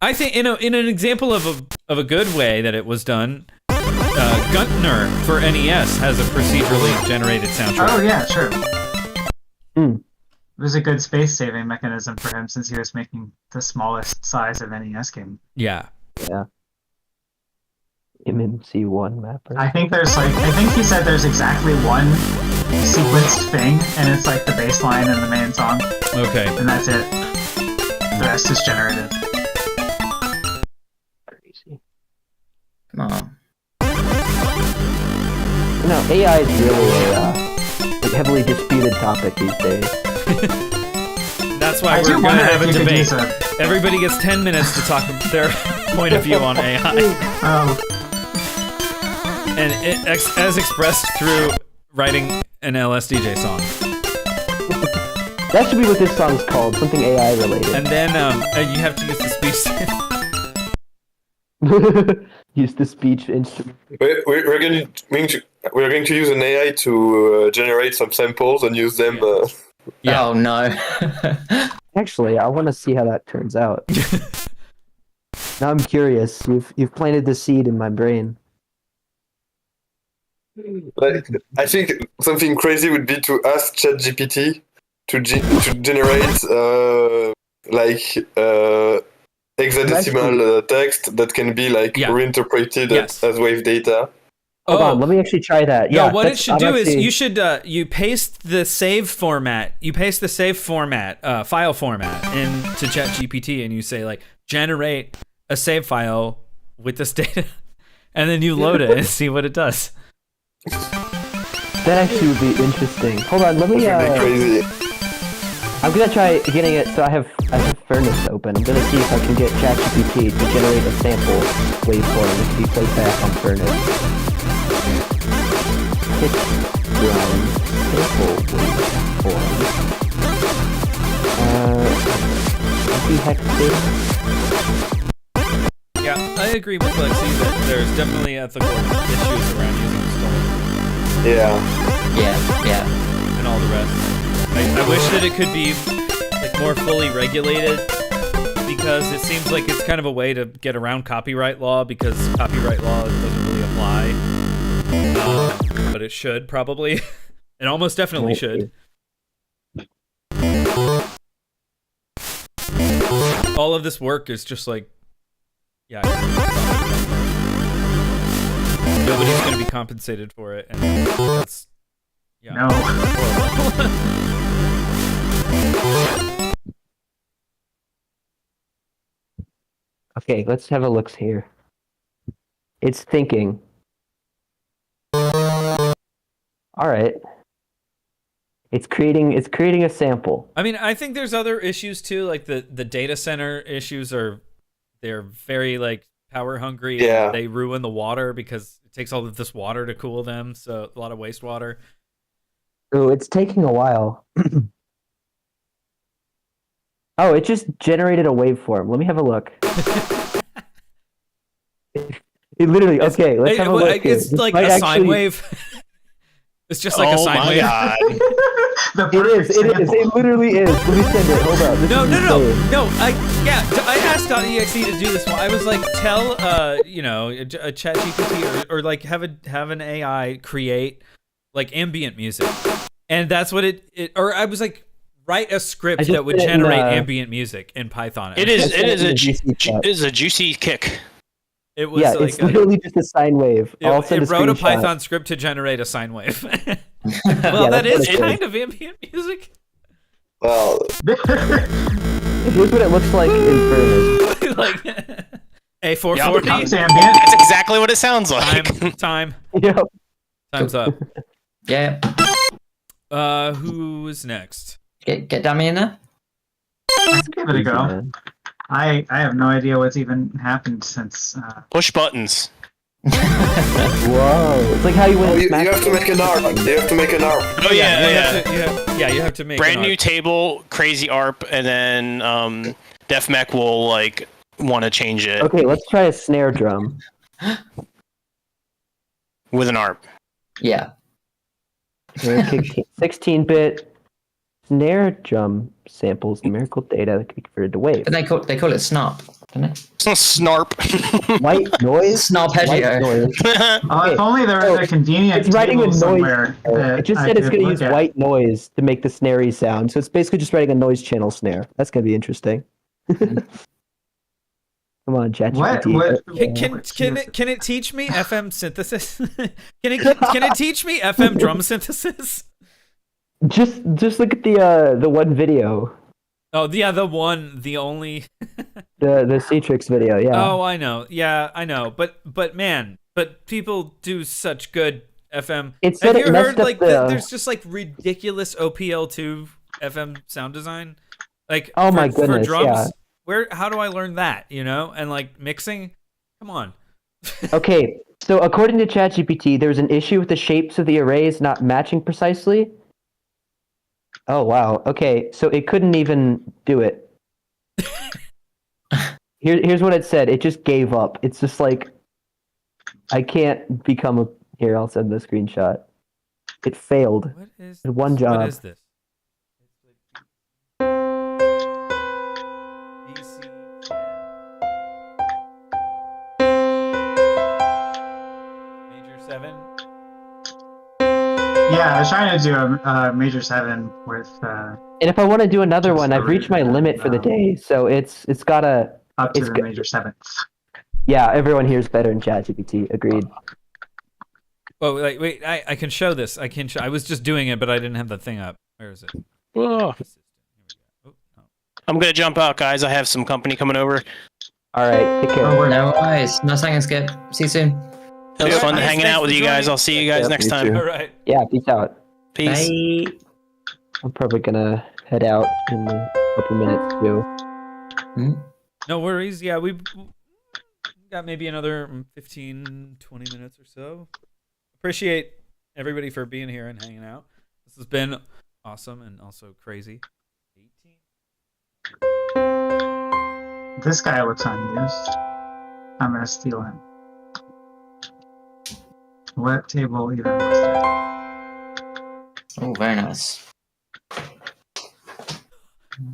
I think in an example of a good way that it was done, Guntner for NES has a procedurally generated soundtrack. Oh yeah, sure. Hmm. It was a good space saving mechanism for him since he was making the smallest size of NES game. Yeah. Yeah. MMC1 mapper. I think he said there's exactly one sequenced thing, and it's like the bass line and the main song, Okay. and that's it. The rest is generated. Crazy. Come on. No, AI is really a heavily disputed topic these days. That's why I we're do going to wonder have if a you could debate. use a. Everybody gets 10 minutes to talk their point of view on AI. And as expressed through writing an LSDJ song. That should be what this song's called, something AI related. And then you have to use the speech. Use the speech instrument. We're going to use an AI to generate some samples and use them. Yeah. Oh no. Actually, I want to see how that turns out. Now I'm curious. You've planted the seed in my brain. Like, I think something crazy would be to ask ChatGPT to generate hexadecimal text that can be reinterpreted as wave data. Hold on, let me actually try that. No, Yeah, what it should do is you should you paste the save format. You paste the save format, file format into ChatGPT, and you say like generate a save file with this data, and then you load it and see what it does. That actually would be interesting. Hold on, let me. Crazy. I'm gonna try getting it. So I have Furnace open. I'm gonna see if I can get ChatGPT to generate a sample waveform to be played back on Furnace. Sample waveform. Hexadecimal. Yeah, I agree with Lexi that there's definitely ethical issues around using stolen Yeah. Yeah. and all the rest. I wish that it could be like more fully regulated, because it seems like it's kind of a way to get around copyright law, because copyright law doesn't really apply, but it should probably. It almost definitely should. All of this work is just like, yeah, nobody's going to be compensated for it, and that's No. Okay, let's have a look here. It's thinking. All right. It's creating a sample. I mean, I think there's other issues too, like the data center issues they're very like power hungry. Yeah. And they ruin the water because it takes all of this water to cool them, so a lot of wastewater. Oh, it's taking a while. Oh, it just generated a waveform. Let me have a look. It literally. Okay, let's have a look. It's here. like This a might sine wave. It's just like a Oh sine my wave. god. The It is. sample. It literally is. Let me send it. Hold up. This No. is insane. I asked .exe to do this one. I was like, tell a chat GPT or like have an AI create like ambient music, and that's what it or I was like, write a script that would generate ambient music in Python. It is a juicy kick. It was Yeah, like it's literally just a sine wave. I'll it send a wrote a screenshot. Python script to generate a sine wave. Well, Yeah, that that's is what it kind of ambient music. Well, Here's what it looks like in Furnace. Like A440. Sounds ambient. That's exactly what it sounds like. Time. Yep. Time's up. Yeah. Who's next? Get Dammy in there. Let's give it a go. I have no idea what's even happened since. Push buttons. Whoa! It's like how you win. You have to make an ARP. You have to make an ARP. Oh yeah. You have to make Brand an new ARP. table, crazy ARP, and then Def Mech will like want to change it Okay, let's try a snare drum. with an ARP. Yeah. 16-bit snare drum samples numerical data that can be converted to wave. But they call it snarp, don't they? It's not snarp. White noise. Snarpeggio. White noise. Oh, if only there was a convenient It's writing table with noise. somewhere. It just said it's going to use white noise to make the snarey sound. So it's basically just writing a noise channel snare. That's going to be interesting. Come on, ChatGPT. Can it teach me FM synthesis? Can it teach me FM drum synthesis? Just look at the one video. Oh yeah, the only. The Citrix video, yeah. Oh, I know. Yeah, I know. But people do such good FM. Have you heard like there's just like ridiculous OPL2 FM sound design? Like my goodness, for drums. yeah. How do I learn that? And like mixing? Come on. Okay, so according to ChatGPT, there's an issue with the shapes of the arrays not matching precisely. Oh wow. Okay, so it couldn't even do it. Here's what it said. It just gave up. It's just like I can't become a. Here, I'll send the screenshot. It failed. What is one job? What is this? Major 7. Yeah, I was trying to do a major 7 with. And if I want to do another one, I've reached my limit for the day, so it's gotta up to the major 7th. Yeah, everyone here is better than ChatGPT. Agreed. Oh, wait! I can show this. I was just doing it, but I didn't have the thing up. Where is it? Whoa. I'm gonna jump out, guys. I have some company coming over. All right, take care. No worries. Nice hanging, Skip. See you soon. It was fun hanging out with you guys. I'll see you guys next time. All right. Yeah, peace out. Peace. Bye. I'm probably gonna head out in a couple minutes too. No worries. Yeah, we got maybe another 15, 20 minutes or so. Appreciate everybody for being here and hanging out. This has been awesome and also crazy. 18. This guy looks unused. I'm gonna steal him. What table even was that? Oh, very nice.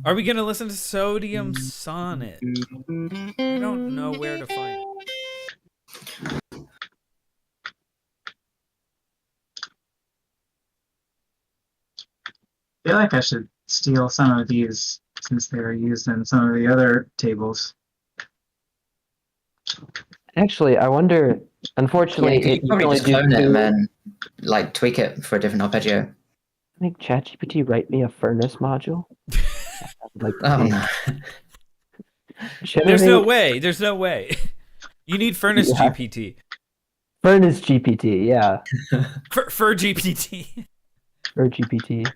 Are we gonna listen to Sodium Sonnet? I don't know where to find it. I feel like I should steal some of these since they are used in some of the other tables. Actually, I wonder. Unfortunately, You probably just clone it and then like tweak it for a different arpeggio. Make ChatGPT write me a furnace module. Like, Oh no. There's no way. There's no way. You need Furnace GPT. Furnace GPT, yeah. For GPT. Or GPT.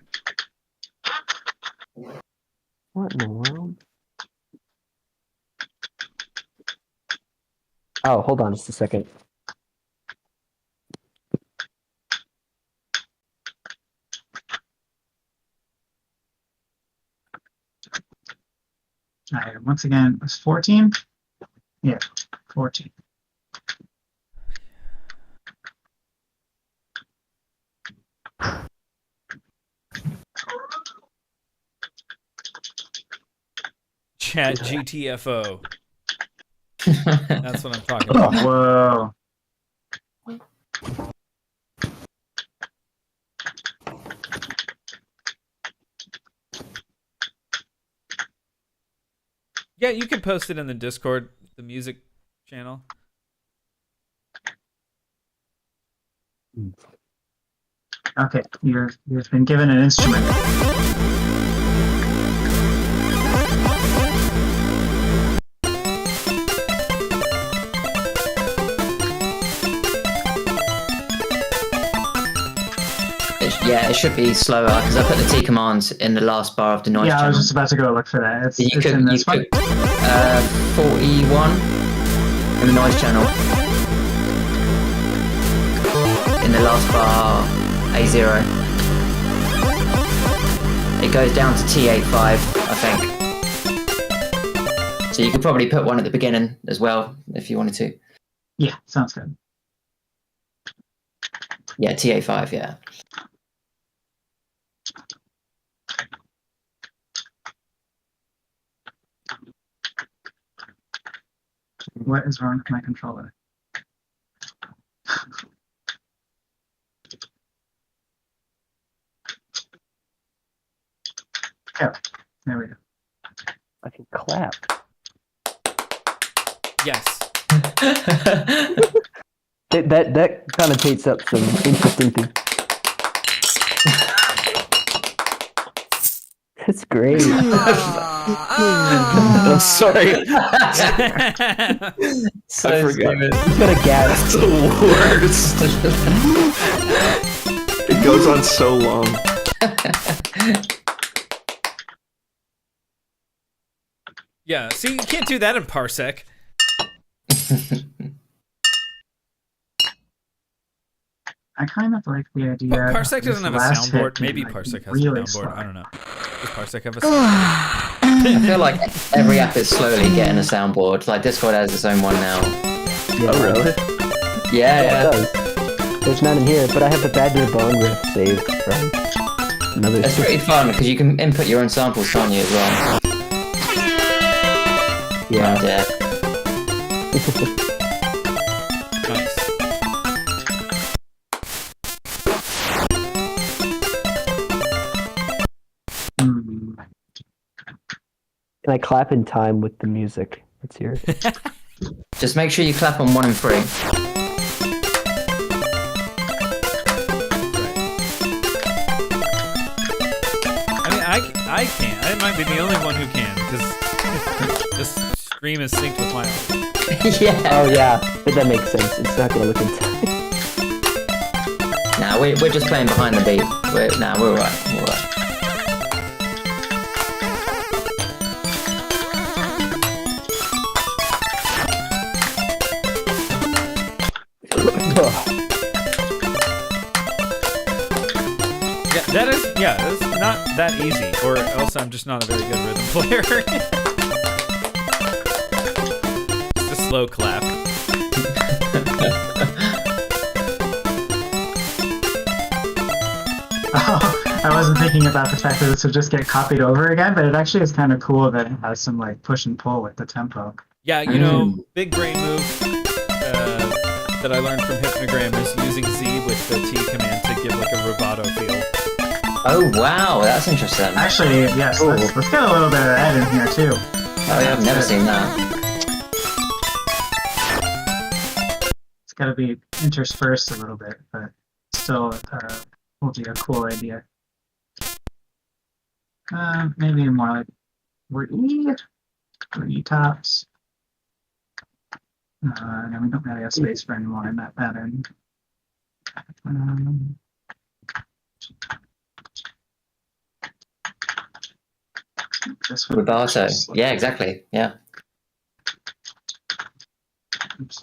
What in the world? Oh, hold on just a second. Alright, once again, it was 14? Yeah, 14. Chat GTFO. That's what I'm talking about. Whoa. Yeah, you can post it in the Discord, the music channel. Okay, you've been given an instrument. It should be slower because I put the T commands in the last bar of the noise Yeah, channel. I was just about to go look for that. It's in this one. 41 in the noise channel. the last bar, A0. It goes down to T85, I think. So you could probably put one at the beginning as well, if you wanted to. Yeah, sounds good. Yeah, T85, yeah. What is wrong with my controller? Oh, there we go. I can clap. Yes. That connotates up some interesting things. That's great. I'm sorry. So I forgot. stupid. He's got a gas. That's the worst. It goes on so long. Yeah, see, you can't do that in Parsec. I kind of like the idea. Parsec of doesn't this have a last hit soundboard. Maybe being, like, Parsec has really a soundboard. slow. I don't know. Does Parsec have a soundboard? I feel like every app is slowly getting a soundboard. Like Discord has its own one now. Yeah. Oh, really? Yeah, It yeah. does. There's none in here, but I have the Bad News Bone riff saved from another. It's pretty fun because you can input your own samples, can't you, as well? Yeah. Oh, dear. Nice. Hmm. Can I clap in time with the music? Let's hear it. Just make sure you clap on 1 and 3. I mean, I can't. I might be the only one who can because this stream is synced with my own. Yeah. Oh yeah, but that makes sense. It's not gonna look in time. Nah, we're just playing behind the beat. We're alright. We're alright. That's not that easy, or else I'm just not a very good rhythm player. It's a slow clap. Oh, I wasn't thinking about the fact that this would just get copied over again, but it actually is kind of cool that it has some like push and pull with the tempo. Yeah, you know, big brain move that I learned from Hypnogram is using Z with the T command to give like a rubato feel. Oh, wow. That's interesting. Actually, yes, let's get a little bit of that in here too. Oh, yeah, I've never seen that. It's got to be interspersed a little bit, but still will be a cool idea. Maybe more like we're E tops. And we don't really have space for any more in that pattern. This one. Rubato. Yeah, exactly. Yeah. Oops.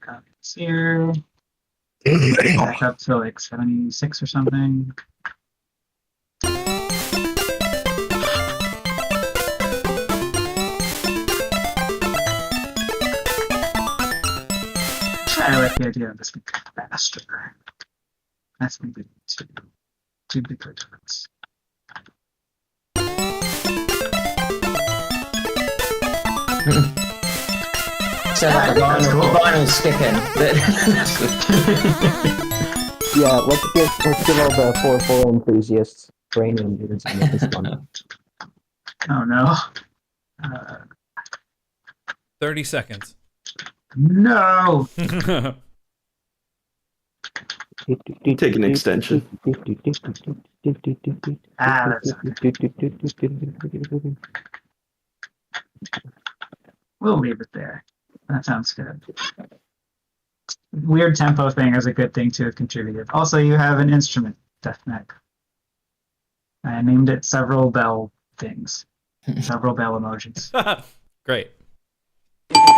Copies here. Back up to like 76 or something. I like the idea of this being faster. That's maybe two bigger difference. So like the vinyl's skipping. Yeah, let's give all the 4-4 enthusiasts brain injuries and make this fun. Oh no. 30 seconds. No! Take an extension. Ah, that's We'll leave it there. That sounds good. Weird tempo thing is a good thing to have contributed. Also, you have an instrument, Death Neck. I named it several bell things. Several bell emojis. Great.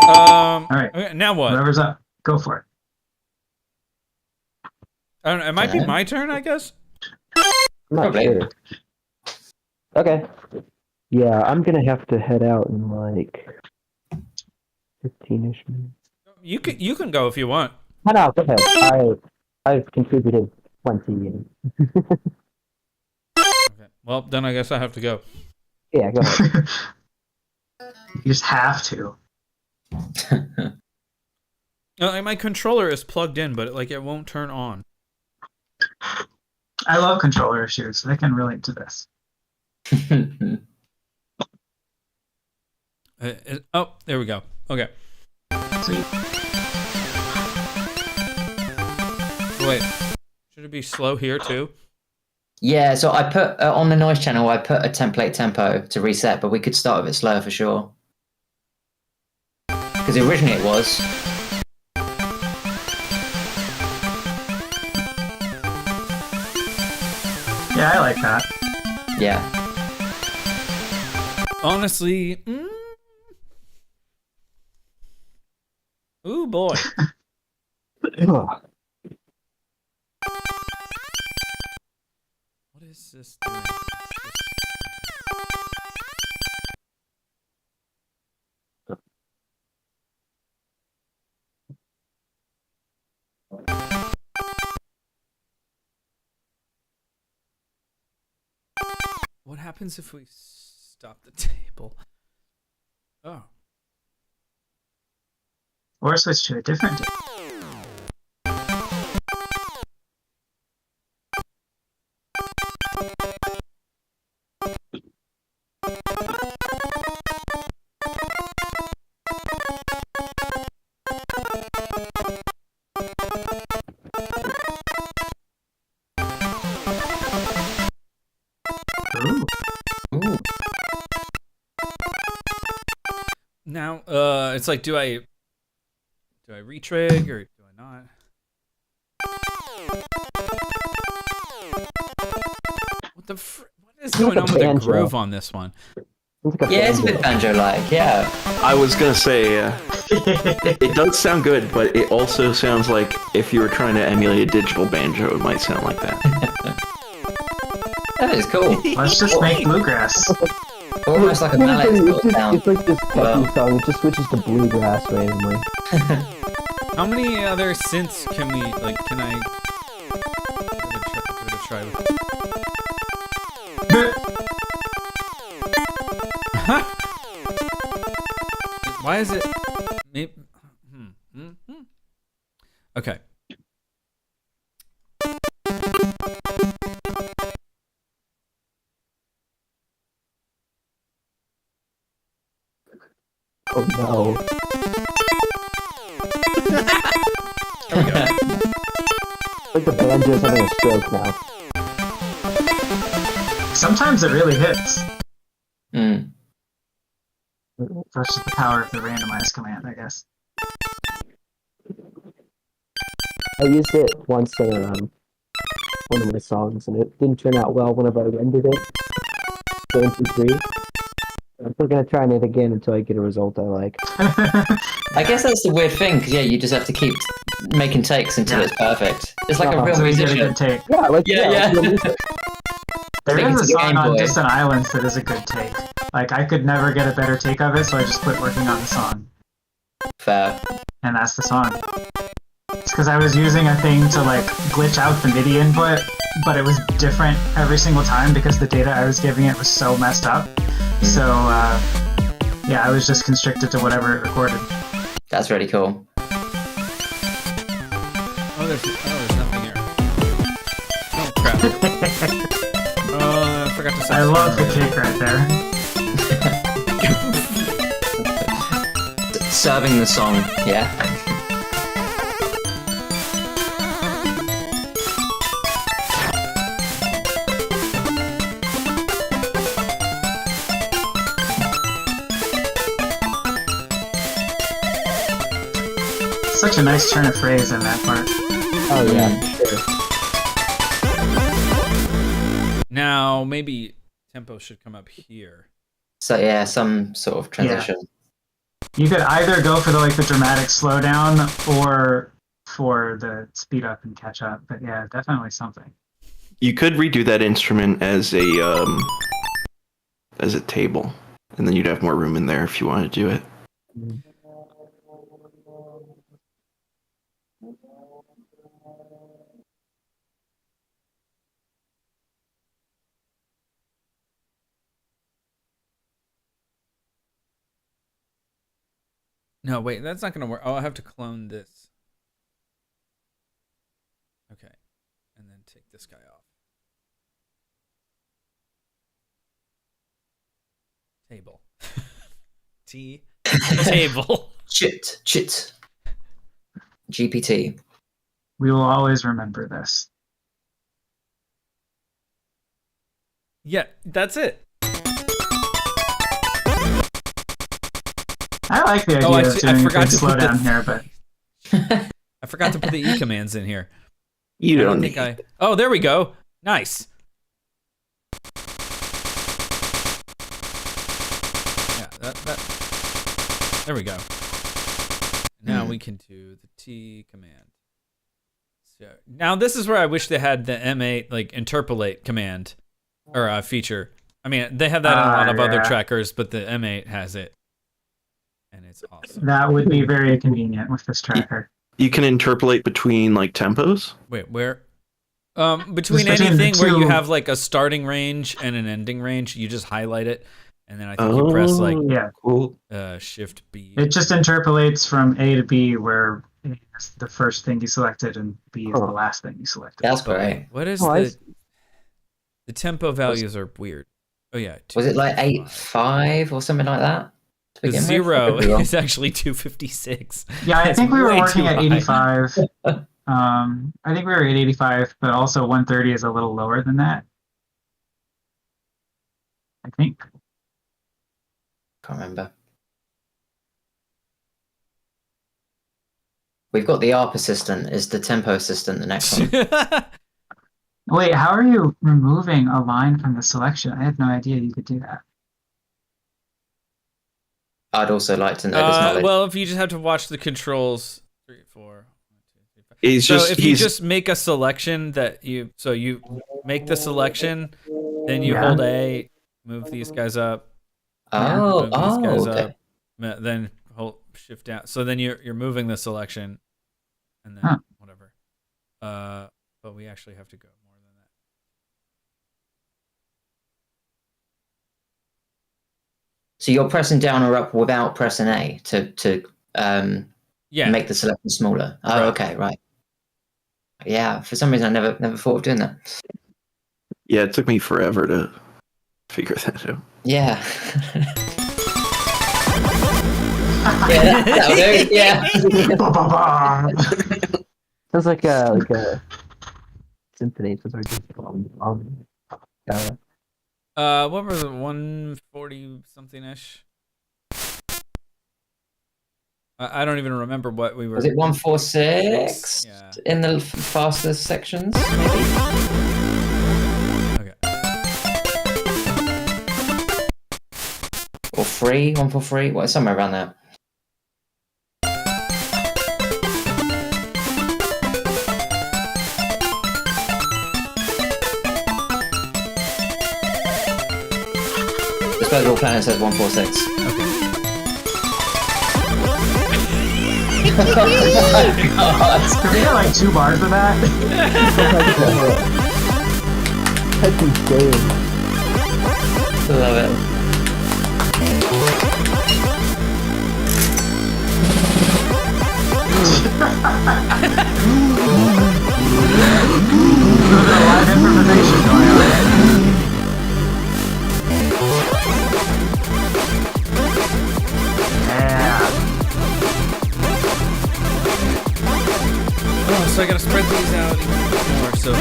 All right. Okay, now what? Whoever's up, go for it. I don't know, it might be my turn, I guess. I'm not Probably. sure. Okay. Yeah, I'm gonna have to head out in like 15-ish minutes. You can go if you want. No, go ahead. I've contributed plenty. And... Okay. Well, then I guess I have to go. Yeah, go ahead. You just have to. My controller is plugged in, but it won't turn on. I love controller issues, so I can relate to this. Oh, there we go. Okay. Sweet. Wait, should it be slow here too? Yeah, so I put on the noise channel, I put a template tempo to reset, but we could start with it slower for sure. Because originally it was. Yeah, I like that. Yeah. Honestly, ooh boy. Ugh. What is this doing? What happens if we stop the table? Oh. Or switch to a different day. Ooh. Ooh. Now, it's like, do I retrig or do I not? What is going on with the groove on this one? Yeah, it's a bit banjo-like, yeah. I was gonna say, it does sound good, but it also sounds like if you were trying to emulate a digital banjo, it might sound like that. That is cool. Let's just make bluegrass. Almost like a mallet sort of sound. It's like this techie song. It just switches to bluegrass randomly. How many other synths can we can I give it a try with? Why is it? Okay. Oh no. There we go. Like the banjo's having a stroke now. Sometimes it really hits. Mm. That's just the power of the randomize command, I guess. I used it once in one of my songs, and it didn't turn out well whenever I rendered it. So into 3. I'm still gonna try it again until I get a result I like. I guess that's the weird thing, because yeah, you just have to keep making takes until it's perfect. It's like a real So we get a musician. good take. Yeah, like Yeah. There Take it is to a the song Game on Boy. Distant Islands that is a good take. Like, I could never get a better take of it, so I just quit working on the song. Fair. And that's the song. It's because I was using a thing to, like, glitch out the MIDI input, but it was different every single time because the data I was giving it was so messed up. So, yeah, I was just constricted to whatever it recorded. That's really cool. Oh, there's nothing here. Oh crap. I forgot to. I love the cake right there. Serving the song, yeah. Such a nice turn of phrase in that part. Oh yeah, sure. Now maybe tempo should come up here. So yeah, some sort of transition. You could either go for the dramatic slowdown or for the speed up and catch up. But yeah, definitely something. You could redo that instrument as a table, and then you'd have more room in there if you wanted to do it. No, wait, that's not gonna work. Oh, I have to clone this. Okay, and then take this guy off. Table. Table. Chit. GPT. We will always remember this. Yeah, that's it. I like the idea Oh, I of doing a forgot good to put slowdown here, but I forgot to put the E commands in here. You I don't think need. Oh, there we go. Nice. Yeah, that. There we go. Now we can do the T command. So now this is where I wish they had the M8 like interpolate command or feature. I mean, they have that in a lot of other trackers, but the M8 has it, and it's awesome. that would be very convenient with this tracker. You can interpolate between like tempos. Wait, where? Between Just between anything the where you two. have like a starting range and an ending range, you just highlight it, and then I think you press like Yeah, Cool. Shift B. it just interpolates from A to B, where A is the first thing you selected and B is the last thing you selected. That's But great. what is Oh, I the tempo values are weird. Oh yeah, Was it like 255. 8.5 or something like that? to The begin with? I zero could be wrong. is actually 256. Yeah, I That's think we were way working too at high. 85. I think we were at 85, but also 130 is a little lower than that. I think. Can't remember. We've got the ARP assistant. Is the tempo assistant the next one? Wait, how are you removing a line from the selection? I had no idea you could do that. I'd also like to know this knowledge. Well, if you just have to watch the controls, 3, 4, 1, 2, 3, 4. He's So just if you just make a selection that you make the selection, then you hold A, move these guys up, move these guys Okay. up, then hold shift down. So then you're moving the selection, and then whatever. But we actually have to go more than that. So you're pressing down or up without pressing A to make the selection smaller. Oh, Right. okay, right. Yeah, for some reason I never thought of doing that. Yeah, it took me forever to figure that out. Yeah. Yeah, that'll do. Yeah. Sounds like a symphony. Sounds like What was it? 140 something ish. I don't even remember what we were. Was it 146 Yeah. in the fastest sections? Maybe. Okay. Or 143? What, somewhere around there. Disposable Planet says 146. Can we get like 2 bars of that? That's insane. Love it. There's a lot of improvisation going on. Yeah. Oh, so I gotta spread these out even more. So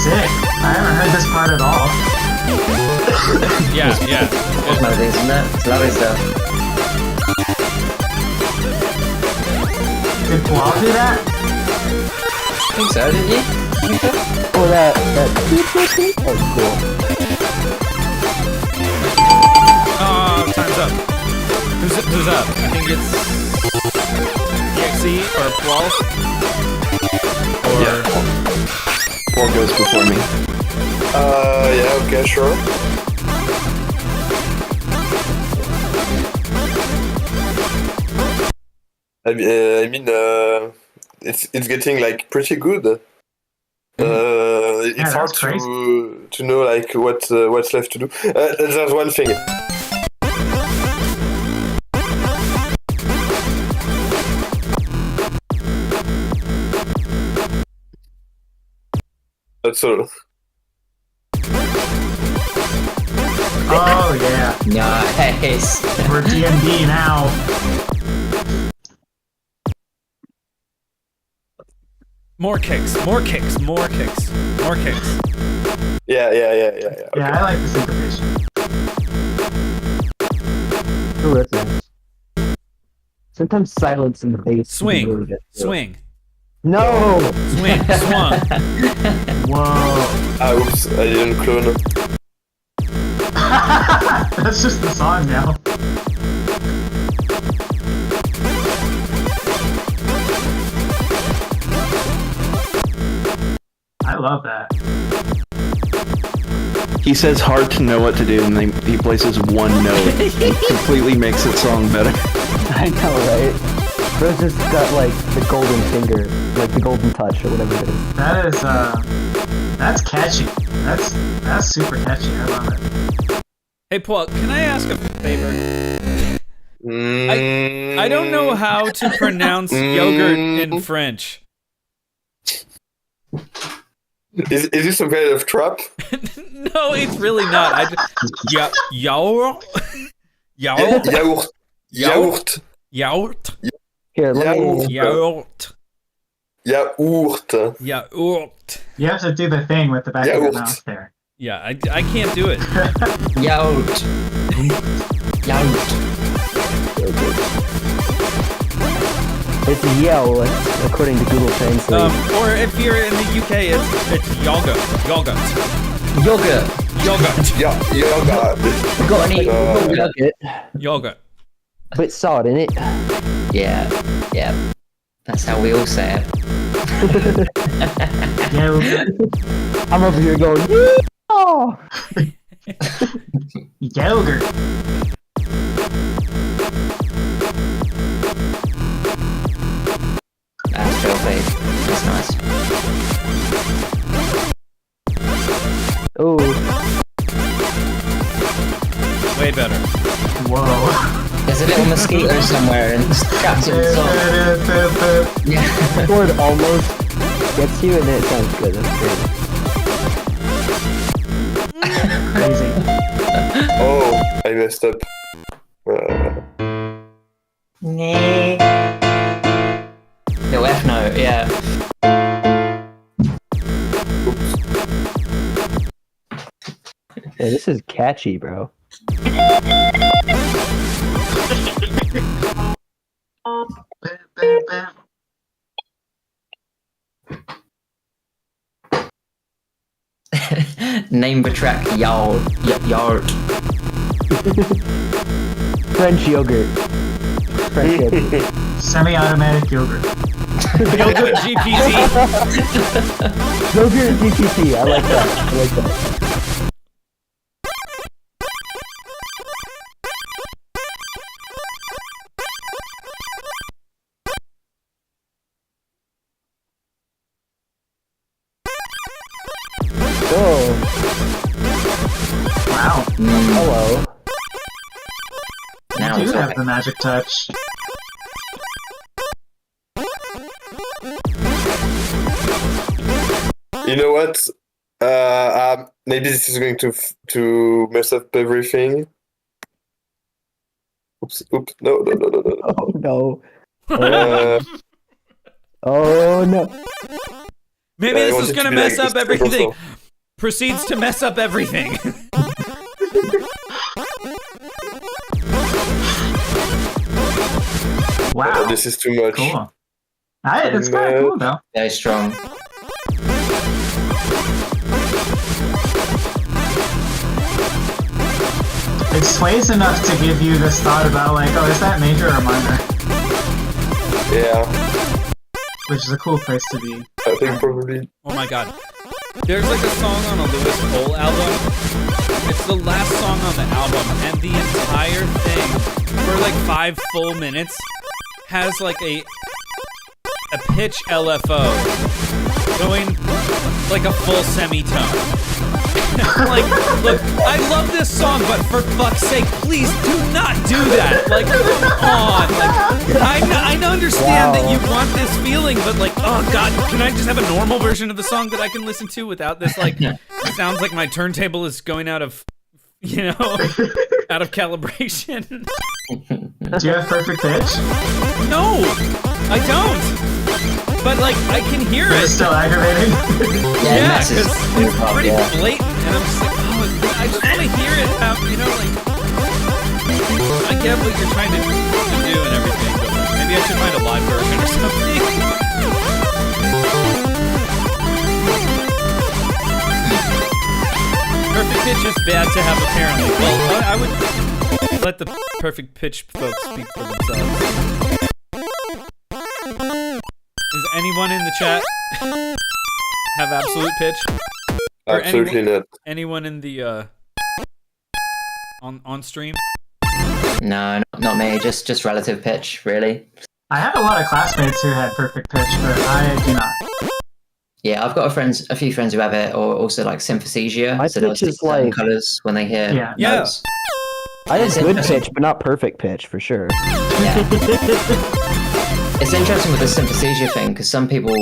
sick. I haven't heard this part at all. Yeah. It's melodies, isn't it? It's lovely stuff. Did pouale do that? I think so, didn't you? Oh, that. Oh, cool. Oh, time's up. Who's up? I think it's EXE or pouale. Or Pouale goes before me. Yeah, okay, sure. I mean, it's getting like pretty good. It's Yeah, hard that's crazy. to know like what's left to do. There's one thing. That's all. Oh yeah, Nice. we're D&D now. more kicks. Yeah. Yeah, Okay. I like the syncopation. Ooh, that's nice. Sometimes silence in the bass. can be really good, too. Swing. No! Swung. Whoa. Oops, I didn't clone. That's just the song now. I love that. He says hard to know what to do, and then he places one note. and completely makes the song better. I know, right? Bro's just got, like, the golden finger. Like, the golden touch, or whatever it is. That is that's catchy. That's super catchy. I love it. Hey, Paul, can I ask a favor? I don't know how to pronounce yogurt in French. Is this some kind of trap? No, it's really not. Yaourt. Yaourt. Here, let me... Yaourt. Yaourt. Yaourt. You have to do the thing with the back of your Yaourt. mouth there. Yeah, I can't do it. Yaourt. It's yell, according to Google Translate. Or if you're in the UK, it's yogurt. Yogurt. Yeah, yoga. Got any? Nugget. Yogurt. Bit salt in it. Yeah. That's how we all say it. Yogurt. I'm over here going, oh! Yogurt. That's filthy. That's nice. Oh, Way better. Whoa. There's a little mosquito somewhere and it's trapped in the song. Yeah. the word almost gets you, and it sounds good. That's great. Crazy. Oh, I messed up. Little F note, yeah. Yeah, this is catchy, bro. Name the track Yard. French yogurt. French yogurt. Semi-automatic yogurt. Yogurt GPT. Yogurt GPT. I like that. Oh, Wow. hello. Now You it's do have okay. the magic touch. You know what? Maybe this is going to mess up everything. Oops! No. Oh no. Uh, Oh no. Maybe I this want is it to gonna be mess like up this simple everything. song. Proceeds to mess up everything. Wow. This is too much. Cool. It's kind of cool though. Very strong. It sways enough to give you this thought about like, oh, is that major or minor? Yeah, Which is a cool place to be. I think probably. Oh my god. There's like a song on a Lewis Cole album. It's the last song on the album, and the entire thing, for like 5 full minutes, has like a pitch LFO going like a full semitone. Like, look, I love this song, but for fuck's sake, please do not do that. Like, come on. Like, I understand that you want this feeling, but like, oh god, can I just have a normal version of the song that I can listen to without this? Like, sounds like my turntable is going out of, out of calibration. Do you have perfect pitch? No, I don't. But like, I can hear it. It's still aggravating. Yeah, it because messes it's up, pretty yeah. blatant, and I'm just like, oh, I just want to hear it. Like, I get what you're trying to do and everything, but like, maybe I should find a live version or something. Perfect pitch is bad to have, apparently. Well, I would let the perfect pitch folks speak for themselves. Is anyone in the chat have absolute pitch? Or Absolutely not. Anyone in the on stream? No, not me. Just relative pitch, really. I have a lot of classmates who had perfect pitch, but I do not. Yeah, I've got a few friends who have it, or also like sympaesthesia. My So they'll pitch see is certain like- colours when they hear Yeah. notes. I have It's good interesting. pitch, but not perfect pitch for sure. Yeah. It's interesting with the sympaesthesia thing because some people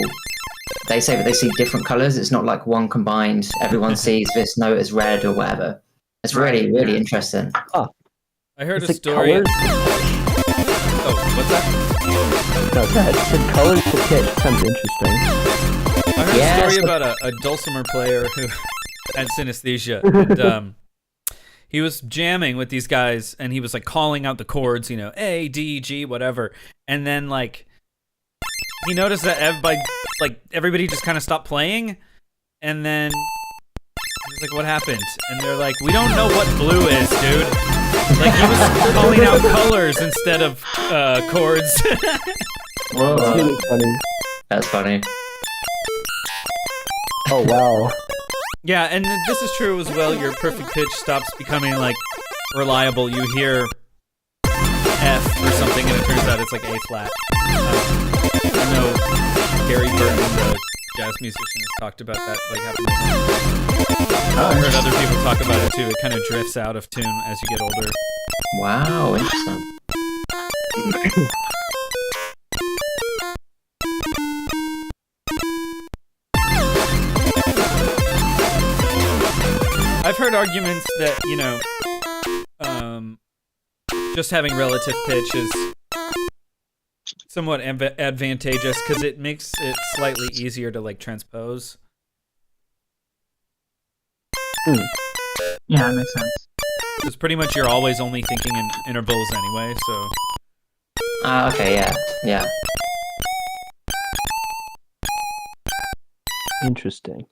they say that they see different colours. It's not like one combined. Everyone sees this note as red or whatever. It's really, really interesting. I heard It's a like story. colors. Oh, what's that? No, go ahead. It said colors to pitch. Sounds interesting. I heard Yeah, a story so- about a dulcimer player who had synesthesia, and he was jamming with these guys, and he was like calling out the chords, A, D, G, whatever, and then like he noticed that everybody just kind of stopped playing, and then he was like, "What happened?" And they're like, "We don't know what blue is, dude." Like he was calling out colors instead of chords. Whoa, It's really funny. that's funny. Oh wow. Yeah, and this is true as well. Your perfect pitch stops becoming like reliable. You hear F or something, and it turns out it's like A flat. I know Gary Burton, the jazz musician, has talked about that. Like happening. I've heard other people talk about it too. It kind of drifts out of tune as you get older. Wow, interesting. I've heard arguments that just having relative pitch is somewhat advantageous because it makes it slightly easier to like transpose. Yeah, it makes sense. Because pretty much you're always only thinking in intervals anyway, so... Okay, yeah. Interesting.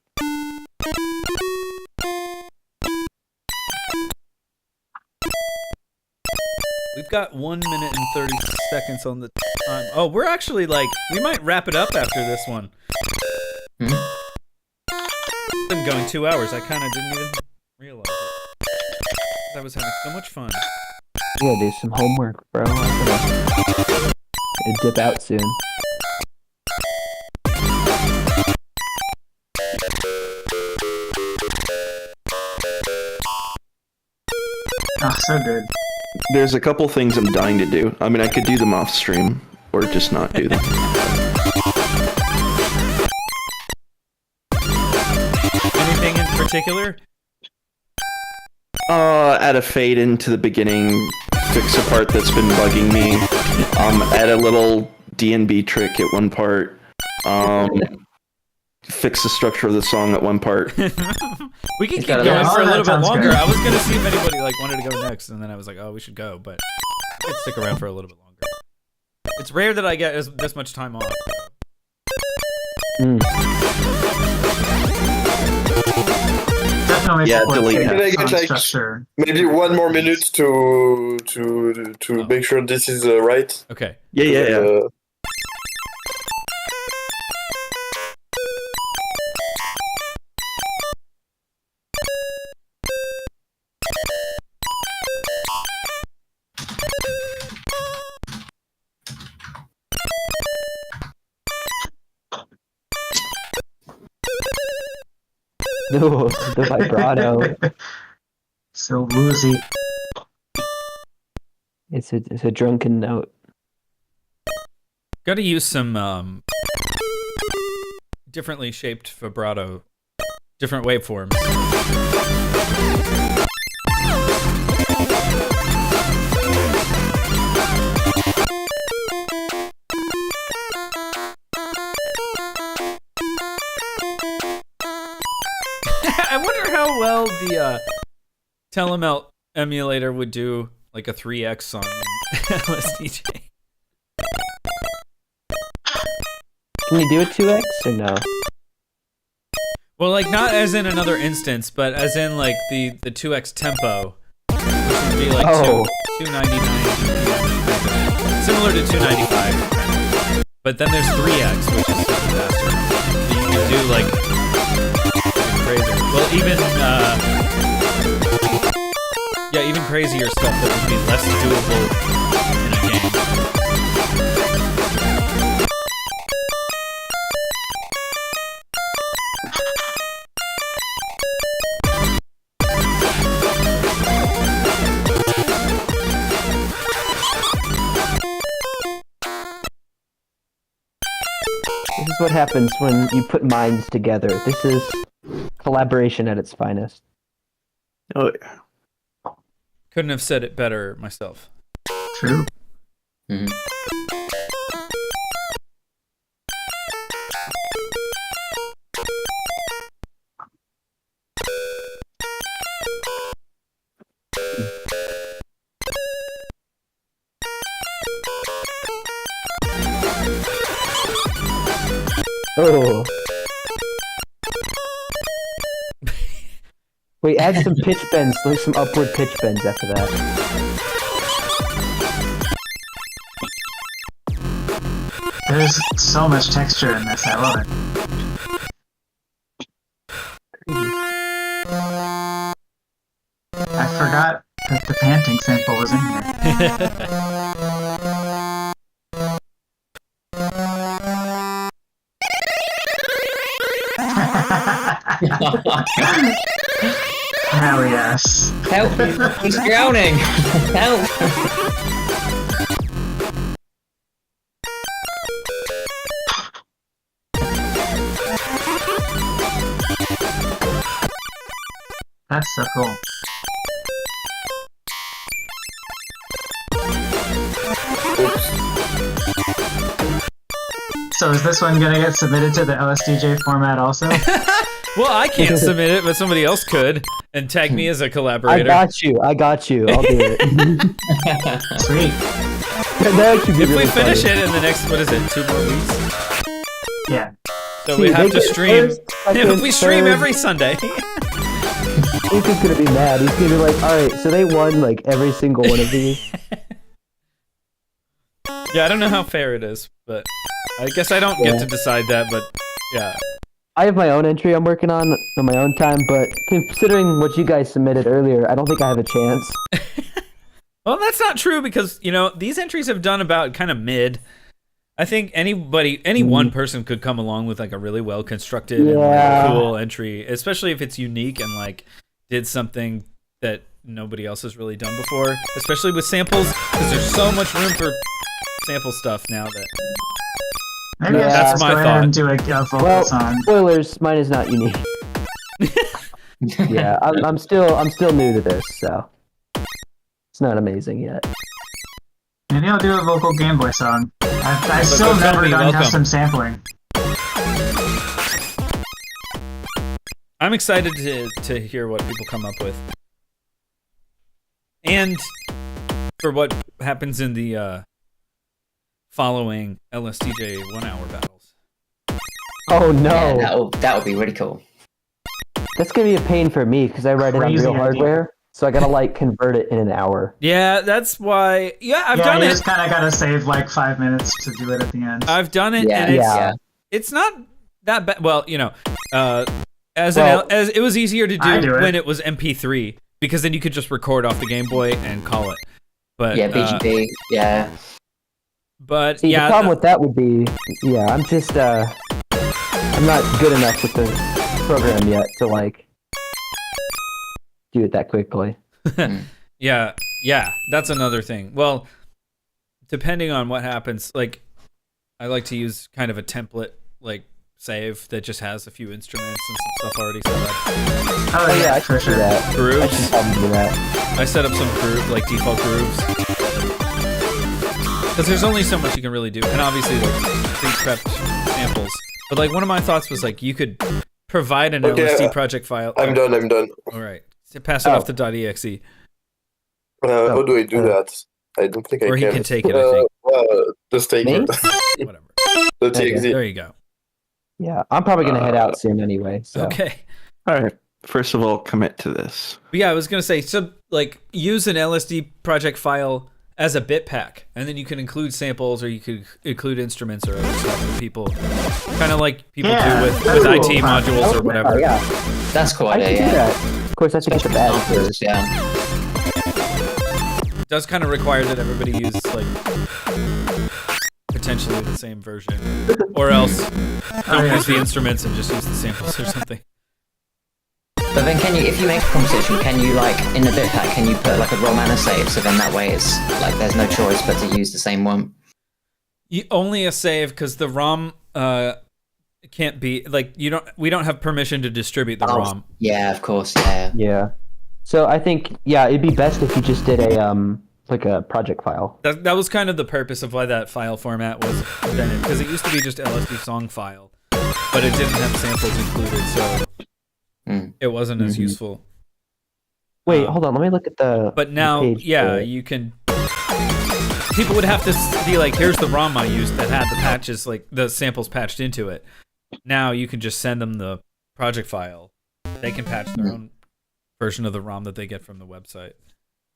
We've got 1 minute and 30 seconds on the time. Oh, we're actually like... We might wrap it up after this one. Hmm? It's been going 2 hours. I kind of didn't even realize it. I was having so much fun. You gotta do some homework, bro. I'm gonna dip out soon. Oh, so good. There's a couple things I'm dying to do. I mean, I could do them off stream or just not do them. Anything in particular? Add a fade into the beginning, fix a part that's been bugging me. Add a little D&B trick at one part. fix the structure of the song at one part. We can keep got going it. for a little bit sounds longer. good. I was gonna see if anybody like wanted to go next, and then I was like, oh, we should go, but let's stick around for a little bit longer. It's rare that I get this much time off. Definitely Yeah, supports delete the that. song Like, structure. Maybe one more minute to make sure this is right. Okay. Yeah. No, the vibrato. So woozy. It's a drunken note. Got to use some differently shaped vibrato, different waveforms. I wonder how well the Telemelt emulator would do like a 3x song in LSDJ. Can you do a 2x or no? Well, like not as in another instance, but as in like the 2x tempo, which would be like 299 BPM, similar to 295. But then there's 3x, which is super faster. So you can do like crazy. Well, even crazier stuff that would be less doable in a game. This is what happens when you put minds together. This is collaboration at its finest. Oh, Couldn't have said it better myself. True. Mhm. Oh. Wait, add some pitch bends, like some upward pitch bends after that. There's so much texture in this. I love it. I forgot that the panting sample was in here. Hell yes. Help! He's drowning! Help! That's so cool. So is this one gonna get submitted to the LSDJ format also? Well, I can't submit it, but somebody else could, and tag me as a I collaborator. got you. I'll do it. Sweet. That should be If really we finish funny. it in the next, what is it, 2 more weeks? Yeah. So See, we have they to get stream. first, second, We stream third. every Sunday. Luke is gonna be mad. He's gonna be like, alright, so they won like every single one of these. Yeah, I don't know how fair it is, but I guess I don't get to decide that, but yeah. I have my own entry I'm working on my own time, but considering what you guys submitted earlier, I don't think I have a chance. Well, that's not true because, you know, these entries have done about kind of mid. I think any one person could come along with like a really well constructed and like, cool entry, especially if it's unique and like did something that nobody else has really done before, especially with samples, because there's so much room for sample stuff now that Maybe I should That's just my go ahead and do a vocal Well, song. spoilers, mine is not unique. Yeah, I'm still new to this, so it's not amazing yet. Maybe I'll do a vocal Game Boy song. I've still go tell never me, done welcome. custom sampling. I'm excited to hear what people come up with, and for what happens in the following LSDJ 1 hour battles. Oh no, Yeah, that'll be really cool. that's gonna be a pain for me because I write it on Crazy real idea. hardware, so I gotta like convert it in an hour. Yeah, that's why. Yeah, I've Yeah, done you it. just kind of gotta save like 5 minutes to do it at the end. I've done it, Yeah, and yeah. it's not that bad. Well, as it was easier to I do it. when it was MP3 because then you could just record off the Game Boy and call it. But Yeah, BGP. Yeah. But See, yeah, the problem with that would be, I'm just I'm not good enough with the program yet to like do it that quickly. yeah, that's another thing. Well, depending on what happens, like I like to use kind of a template like save that just has a few instruments and some stuff already set up. Oh yeah, I for should do sure. that. I should Grooves. probably do that. I set up some like default grooves. Because there's only so much you can really do. And obviously, like, pre-prepped samples. But, like, one of my thoughts was, like, you could provide an Okay, LSD project file. I'm done. All right. So pass it off to .exe. How do I do that? I don't think I Or can. he can take it, I think. Just take Me? it. Whatever. The TXT. There you go. Yeah, I'm probably gonna head out soon anyway. So. Okay. All right. First of all, commit to this. But yeah, I was going to say, so, like, use an LSD project file as a bit pack. And then you can include samples or you could include instruments or other stuff that people, kind of like people Yeah, do with that's IT cool. modules or Oh, whatever. yeah, That's cool I idea. can do Yeah. that. Of course, I have to get the badge first. Yeah. It does kind of require that everybody use like potentially the same version, or else don't yeah, use the true. instruments and just use the samples or something. But then if you make a composition, can you like in the bit pack, can you put like a ROM and a save? So then that way it's like there's no choice but to use the same one. Only a save because the ROM can't be like we don't have permission to distribute the ROM. Yeah, of course. Yeah. Yeah. So I think it'd be best if you just did a like a project file. That was kind of the purpose of why that file format was invented because it used to be just LSD song file, but it didn't have samples included, so it wasn't as useful. Wait, hold on. Let me look at the. But now, page yeah, for it. you can. People would have to be like, "Here's the ROM I used that had the patches, like the samples patched into it." Now you can just send them the project file. They can patch their own version of the ROM that they get from the website.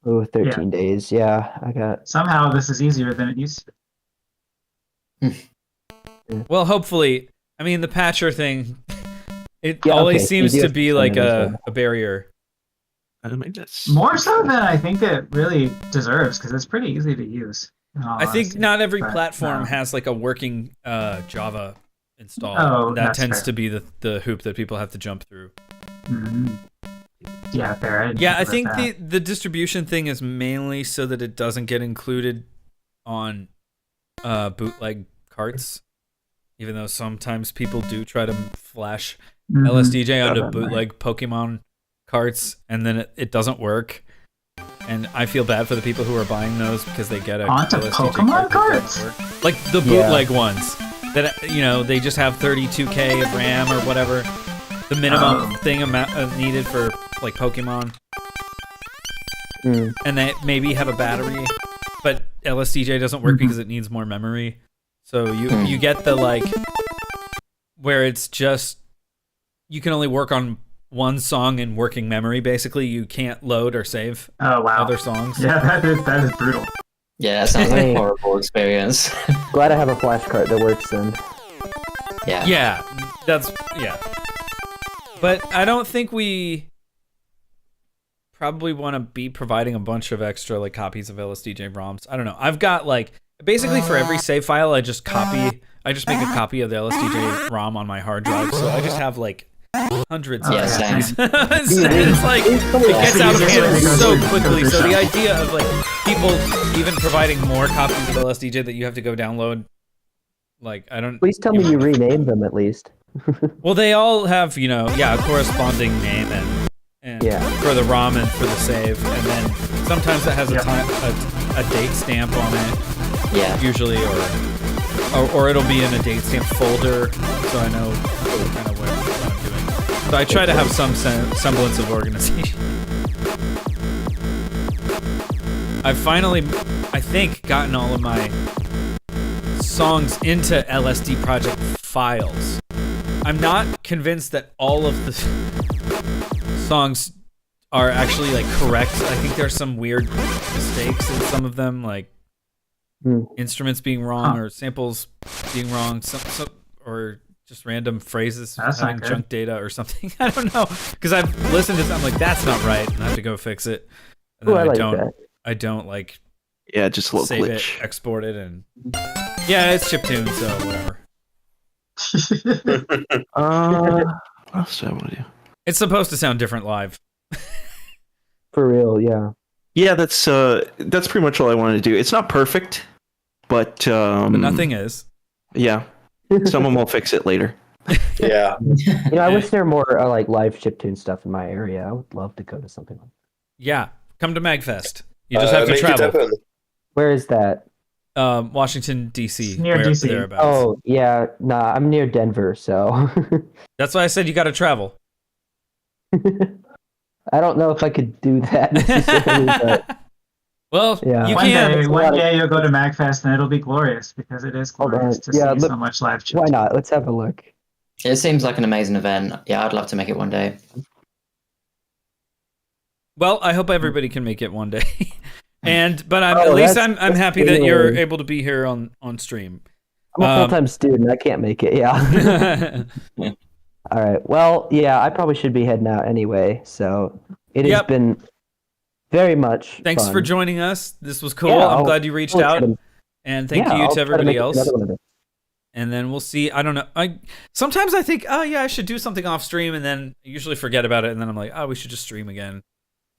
Oh, 13 days. Yeah, I got. Somehow this is easier than it used to. Well, hopefully, I mean the patcher thing. It Yeah, always okay, seems you do to have be to like send it as a barrier. I mean, that's More so than I think it really deserves, because it's pretty easy to use. in all I think honesty. not every But, platform no. has like a working Java install. Oh, that that's tends fair. to be the hoop that people have to jump through. Mhm. Yeah, fair. Yeah, I didn't think think about the distribution thing is mainly so that it doesn't get included on bootleg carts. Even though sometimes people do try to flash that. Mhm. LSDJ onto Definitely. bootleg Pokemon carts, and then it doesn't work. And I feel bad for the people who are buying those because they get a Onto LSDJ Pokemon cart that carts? doesn't work. Like the bootleg ones that they just have 32K of RAM or whatever. The minimum thing amount needed for like Pokemon, and they maybe have a battery, but LSDJ doesn't work because it needs more memory. So you get the like where it's just you can only work on one song in working memory. Basically, you can't load or save Oh wow. other songs. Yeah, that is brutal. Yeah, that sounds like a horrible experience. Glad I have a flash cart that works then. Yeah. Yeah, yeah. But I don't think we probably want to be providing a bunch of extra like copies of LSDJ ROMs. I don't know. I've got like basically for every save file, I just make a copy of the LSDJ ROM on my hard drive. So I just have like hundreds of Yeah, same. copies. It's like it gets out of hand so quickly. So the idea of like people even providing more copies of LSDJ that you have to go download, like I don't. Please tell me you renamed them at least. Well, they all have, a corresponding name and for the ROM and for the save, and then sometimes it has a date stamp on it. Yeah. Usually, or it'll be in a date stamp folder, so I know kind of what I'm doing. So I try to have some semblance of organization. I've finally, I think, gotten all of my songs into LSD Project files. I'm not convinced that all of the songs are actually like correct. I think there's some weird mistakes in some of them, like instruments being wrong or samples being wrong, some or just random phrases having junk data or something. I don't know, because I've listened to something like that's not right, and I have to go fix it. And then I don't like. Yeah, just a little save glitch. it, export it, and yeah, it's chiptune, so whatever. What else do I want to do? It's supposed to sound different live. For real, yeah. Yeah, that's pretty much all I wanted to do. It's not perfect, but nothing is. Yeah, someone will fix it later. Yeah. I wish there were more like live chiptune stuff in my area. I would love to go to something like that. Yeah, come to MagFest. You just have to make travel. It happen. Where is that? Washington D.C. Near DC. Thereabouts. Oh, yeah. Nah, I'm near Denver, so. That's why I said you got to travel. I don't know if I could do that necessarily, but well, yeah. you One can. day you'll go to MagFest and it'll be glorious because it is glorious to see so much live chip. Why not? Let's have a look. It seems like an amazing event. Yeah, I'd love to make it one day. Well, I hope everybody can make it one day. But at least I'm happy that you're able to be here on stream. I'm a full-time student. I can't make it. Yeah. All right. Well, yeah, I probably should be heading out anyway. So it has been very much Thanks fun. for joining us. This was cool. Yeah, I'm glad you reached out. And thank you to everybody else. And then we'll see. I don't know. Sometimes I think, oh yeah, I should do something off stream, and then I usually forget about it, and then I'm like, oh, we should just stream again.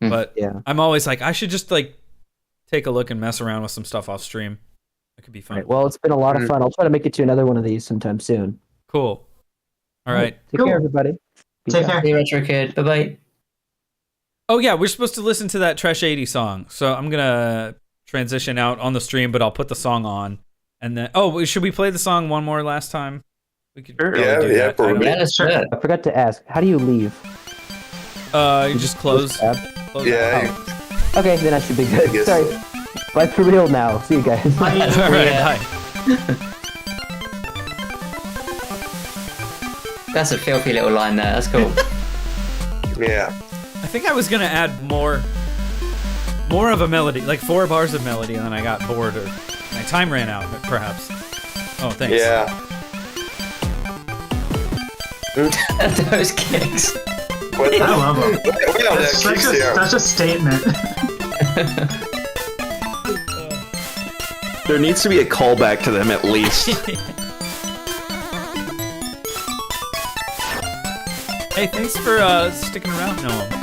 But I'm always like, I should just like take a look and mess around with some stuff off stream. It could be fun. Right, well, it's been a lot of fun. I'll try to make it to another one of these sometime soon. Cool. All right. Take care, everybody. Take care. See you, Retrokid. Bye-bye. Oh yeah, we're supposed to listen to that Trash 80 song. So I'm gonna transition out on the stream, but I'll put the song on, and then should we play the song one more last time? We could. Probably. Yeah, let's do it. I forgot to ask. How do you leave? You just close. Yeah. Okay, then I should be good. Yes. Sorry. Bye for real now. See you guys. Bye. All right. Bye. That's a filthy little line there. That's cool. Yeah. I think I was gonna add more of a melody, like 4 bars of melody, and then I got bored or my time ran out. Perhaps. Oh, thanks. Yeah. Those kicks. What? I love them. Why are there kicks here? Such a statement. There needs to be a callback to them at least. Hey, thanks for sticking around, Noam.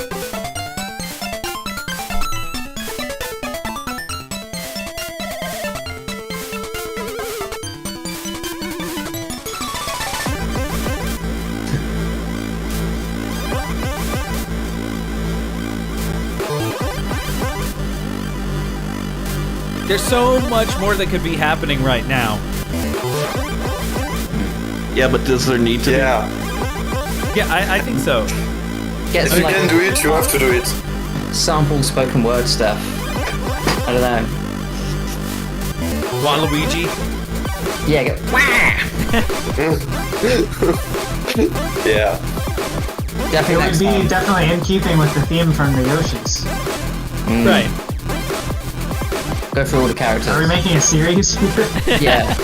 There's so much more that could be happening right now. Yeah, but does there need to Yeah. Yeah, I think so. Get If some you can do it, you have to do it. sample spoken word stuff. I don't know. Waluigi. Yeah, go. Yeah. Definitely It would next be time. definitely in keeping with the theme from the Yoshis. Right. Go through all the characters. Are we making a series? Yeah.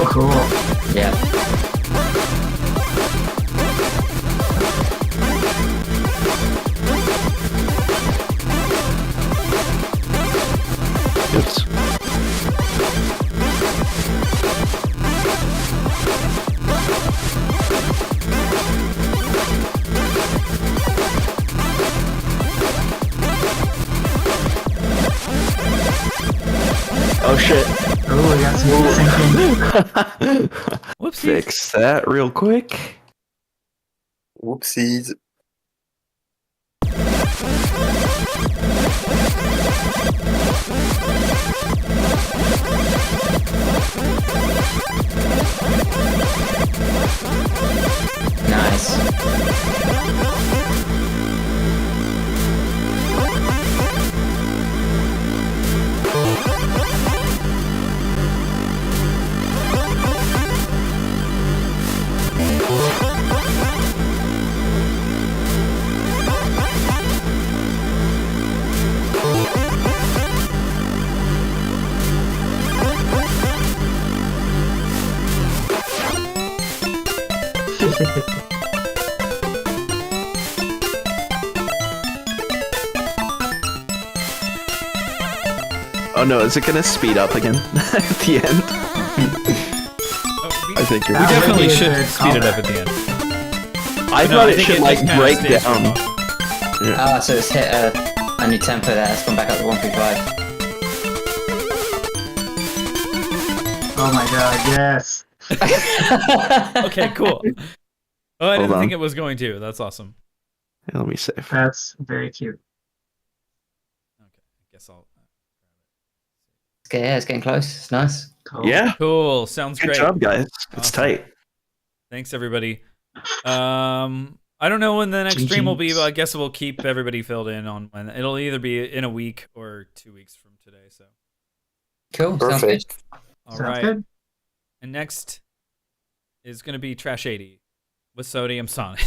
cool. Yeah. Oops. Oh shit. Oh, we got some heat sinking. Whoopsies. Fix that real quick. Whoopsies. Nice. Oh no, is it gonna speed up again at the end? I think We you're. That would definitely be a should good speed it up callback. at the end. I No, thought I it think should it like just kinda break stays down. Ah, so it's hit a new tempo there. It's gone back up to 135. Oh my god, yes. Okay, cool. Oh, I Hold didn't on. think it was going to. That's awesome. Let me save. That's very cute. Okay, I guess I'll. Okay, yeah, it's getting close. It's nice. Cool. Yeah, Cool. Sounds good great. job, guys. It's Awesome. tight. Thanks, everybody. I don't know when the next stream will be, but I guess we'll keep everybody filled in on when. It'll either be in a week or 2 weeks from today. So, Cool. Sounds good. Perfect. all Sounds right. good. And next is going to be Trash 80 with Sodium Sonic.